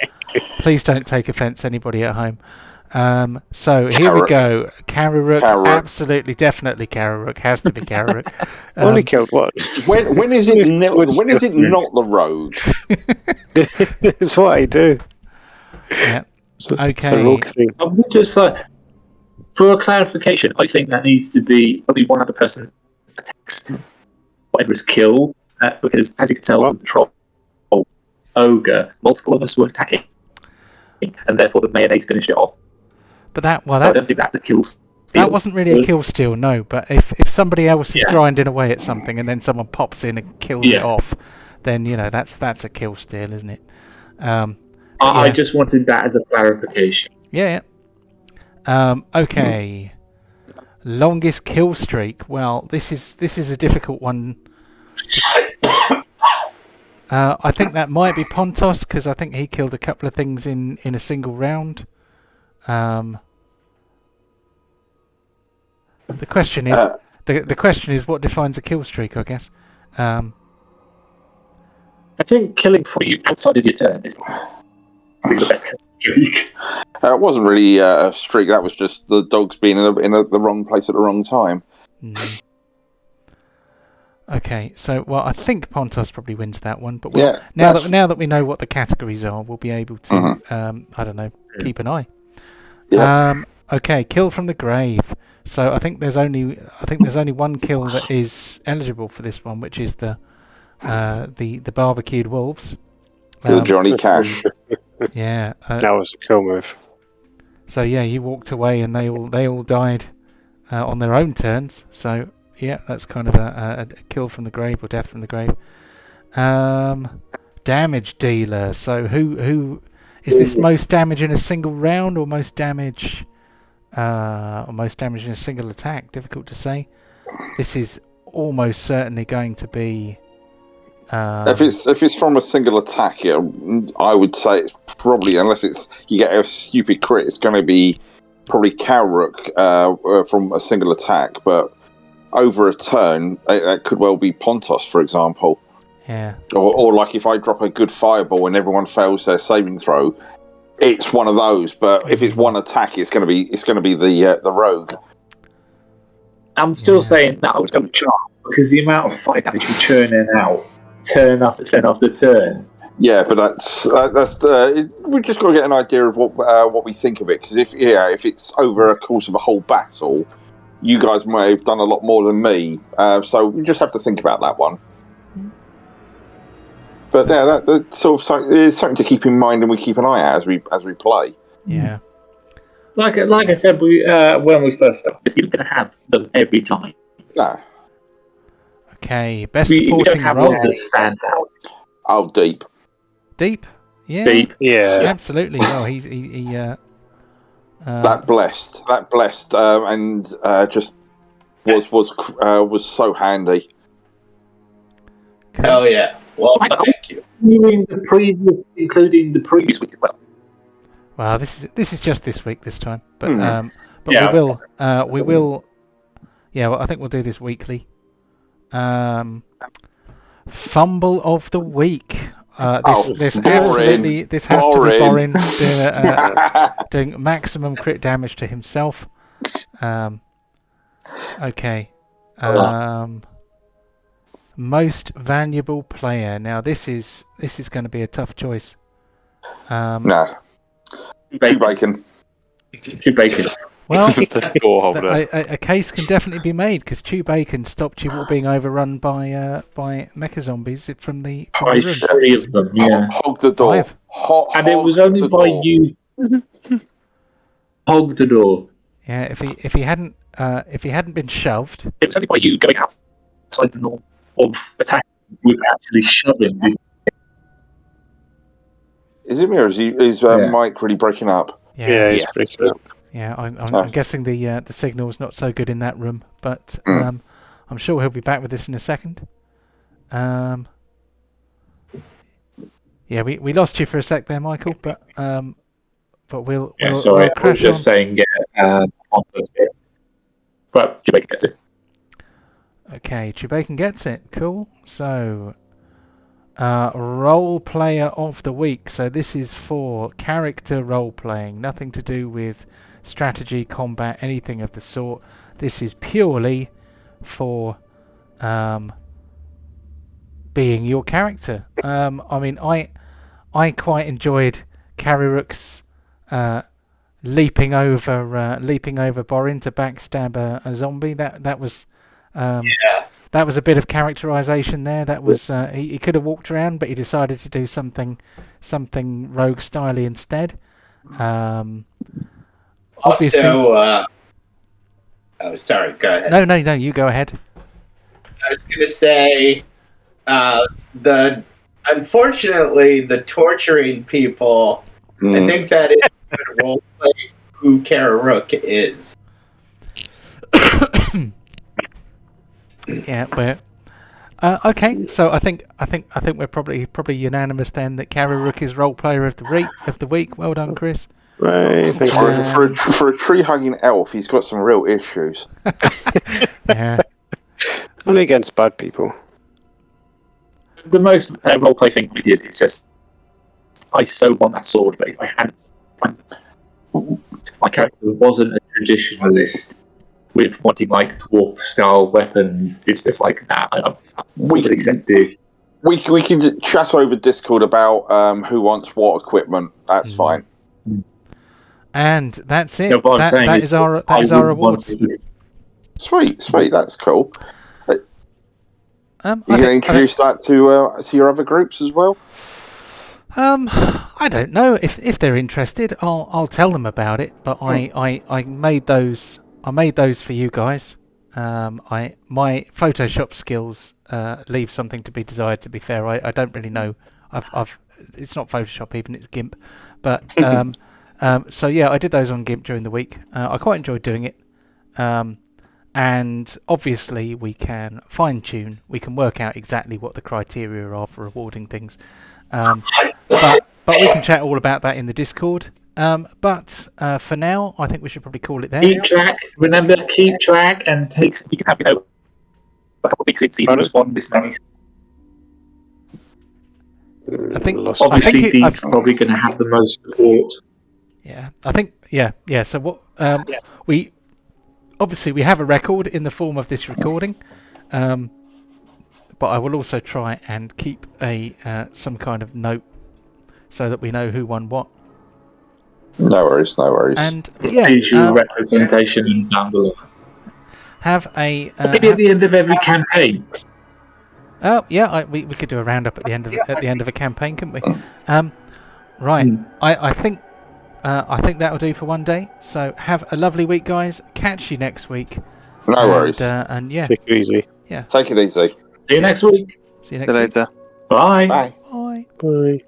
Please don't take offence, anybody at home. So here we go. Kararuk, absolutely, definitely Kararuk. Has to be Kararuk. Only killed one. When is it? When is it not the rogue? That's what I do. Yeah. Okay. It's a rogue thing. I would just for a clarification, I think that needs to be only one other person attacks whatever is killed, because as you can tell from the troll ogre, multiple of us were attacking, and therefore the mayonnaise finished it off. But I don't think that's a kill steal. That wasn't really a kill steal, no. But if somebody else is grinding away at something and then someone pops in and kills it off, then that's a kill steal, isn't it? I just wanted that as a clarification. Yeah. Okay. Longest kill streak. Well, this is a difficult one. I think that might be Pontos, because I think he killed a couple of things in a single round. The question is the question is what defines a kill streak, I guess. I think killing for you outside of your turn is the best kill streak. It wasn't really a streak. That was just the dogs being in the wrong place at the wrong time. Okay, so I think Pontos probably wins that one. But now that we know what the categories are, we'll be able to I don't know, keep an eye. Yeah. Okay, kill from the grave. So I think there's only one kill that is eligible for this one, which is the barbecued wolves. Johnny Cash. Yeah. That was a cool move. So yeah, you walked away, and they all died on their own turns. So yeah, that's kind of a kill from the grave or death from the grave. Damage dealer. So who is this most damage in a single round, or most damage in a single attack? Difficult to say. This is almost certainly going to be. If it's from a single attack, yeah, I would say it's probably, unless you get a stupid crit, it's going to be probably Kalruk from a single attack. But over a turn, that could well be Pontos, for example. Yeah. Or like if I drop a good fireball and everyone fails their saving throw, it's one of those. But if it's one attack, it's going to be the rogue. I'm still saying that I would go Charm, because the amount of fire damage you're churning out, turn after turn. Yeah, but that's we've just got to get an idea of what we think of it. Because if it's over a course of a whole battle, you guys may have done a lot more than me. So we just have to think about that one. But yeah, that's sort of something to keep in mind, and we keep an eye out as we play. Yeah. Like I said, when we first started, you're going to have them every time. No. Okay, best we don't supporting have role. one that stands out. Oh, deep. Deep? Yeah. Deep. Yeah. Absolutely. Well, he that blessed, and just was so handy. Oh yeah. Well, thank you. Including the previous week as well. Well, this is just this week this time, but Yeah. we will. Yeah, well, I think we'll do this weekly. Fumble of the week. This absolutely this has to be Borin doing maximum crit damage to himself. Okay. Most valuable player. Now this is going to be a tough choice. No. Chew bacon. Well, The door holder. a case can definitely be made, because Chew Bacon stopped you all being overrun by mecha zombies from the room. 3 of them, yeah. Hog the door. And it was only by you. Hog the door. Yeah, if he hadn't been shoved. It was only by you going outside the norm of attack with actually shoving. Is it me, or is Mike really breaking up? Yeah, he's breaking up. Yeah, I'm guessing the signal's not so good in that room, but I'm sure he'll be back with us in a second. Yeah, we lost you for a sec there, Michael, but we'll sorry, we'll crash I was just saying but Chewbacca gets it. Okay, Chewbacca gets it. Cool. So, role player of the week. So this is for character role playing, nothing to do with strategy, combat, anything of the sort. This is purely for being your character. I mean, I quite enjoyed Karyruk's leaping over Borin to backstab a zombie. That was that was a bit of characterization there. That was he could have walked around, but he decided to do something rogue styly instead. Obviously. Also, oh, sorry. Go ahead. No. You go ahead. I was gonna say, unfortunately, the torturing people. I think that is a good role play who Karyruk is. Yeah, we're okay. So I think we're probably unanimous then that Karyruk is role player of the week. Well done, Chris. Right. For a tree hugging elf, he's got some real issues. Yeah. Only against bad people. The most roleplay thing we did is just I so want that sword, but if I hadn't, my character wasn't a traditionalist with wanting like dwarf style weapons. It's just like that. We can accept this. We can chat over Discord about who wants what equipment. That's fine. And that's it. No, that is our awards. Sweet. That's cool. You can introduce that to your other groups as well? I don't know if they're interested. I'll tell them about it. But I made those. I made those for you guys. My Photoshop skills leave something to be desired. To be fair, I don't really know. It's not Photoshop even. It's GIMP. But so yeah, I did those on GIMP during the week. I quite enjoyed doing it. And obviously we can fine tune. We can work out exactly what the criteria are for rewarding things. But we can chat all about that in the Discord. But for now, I think we should probably call it there. Keep track. Remember, keep track, and you can have a couple of weeks in see who's won this many. I think obviously Deep's probably going to have the most support. Yeah, I think yeah. So what we have a record in the form of this recording. But I will also try and keep some kind of note so that we know who won what. No worries. And yeah, visual representation down below. Have a maybe at the end of every campaign. Oh yeah, we could do a roundup at the end of a campaign, couldn't we? Right. I think that'll do for one day. So have a lovely week, guys. Catch you next week. No worries. And yeah, take it easy. Yeah, take it easy. See you next week. See you next week. Later. Bye. Bye. Bye. Bye.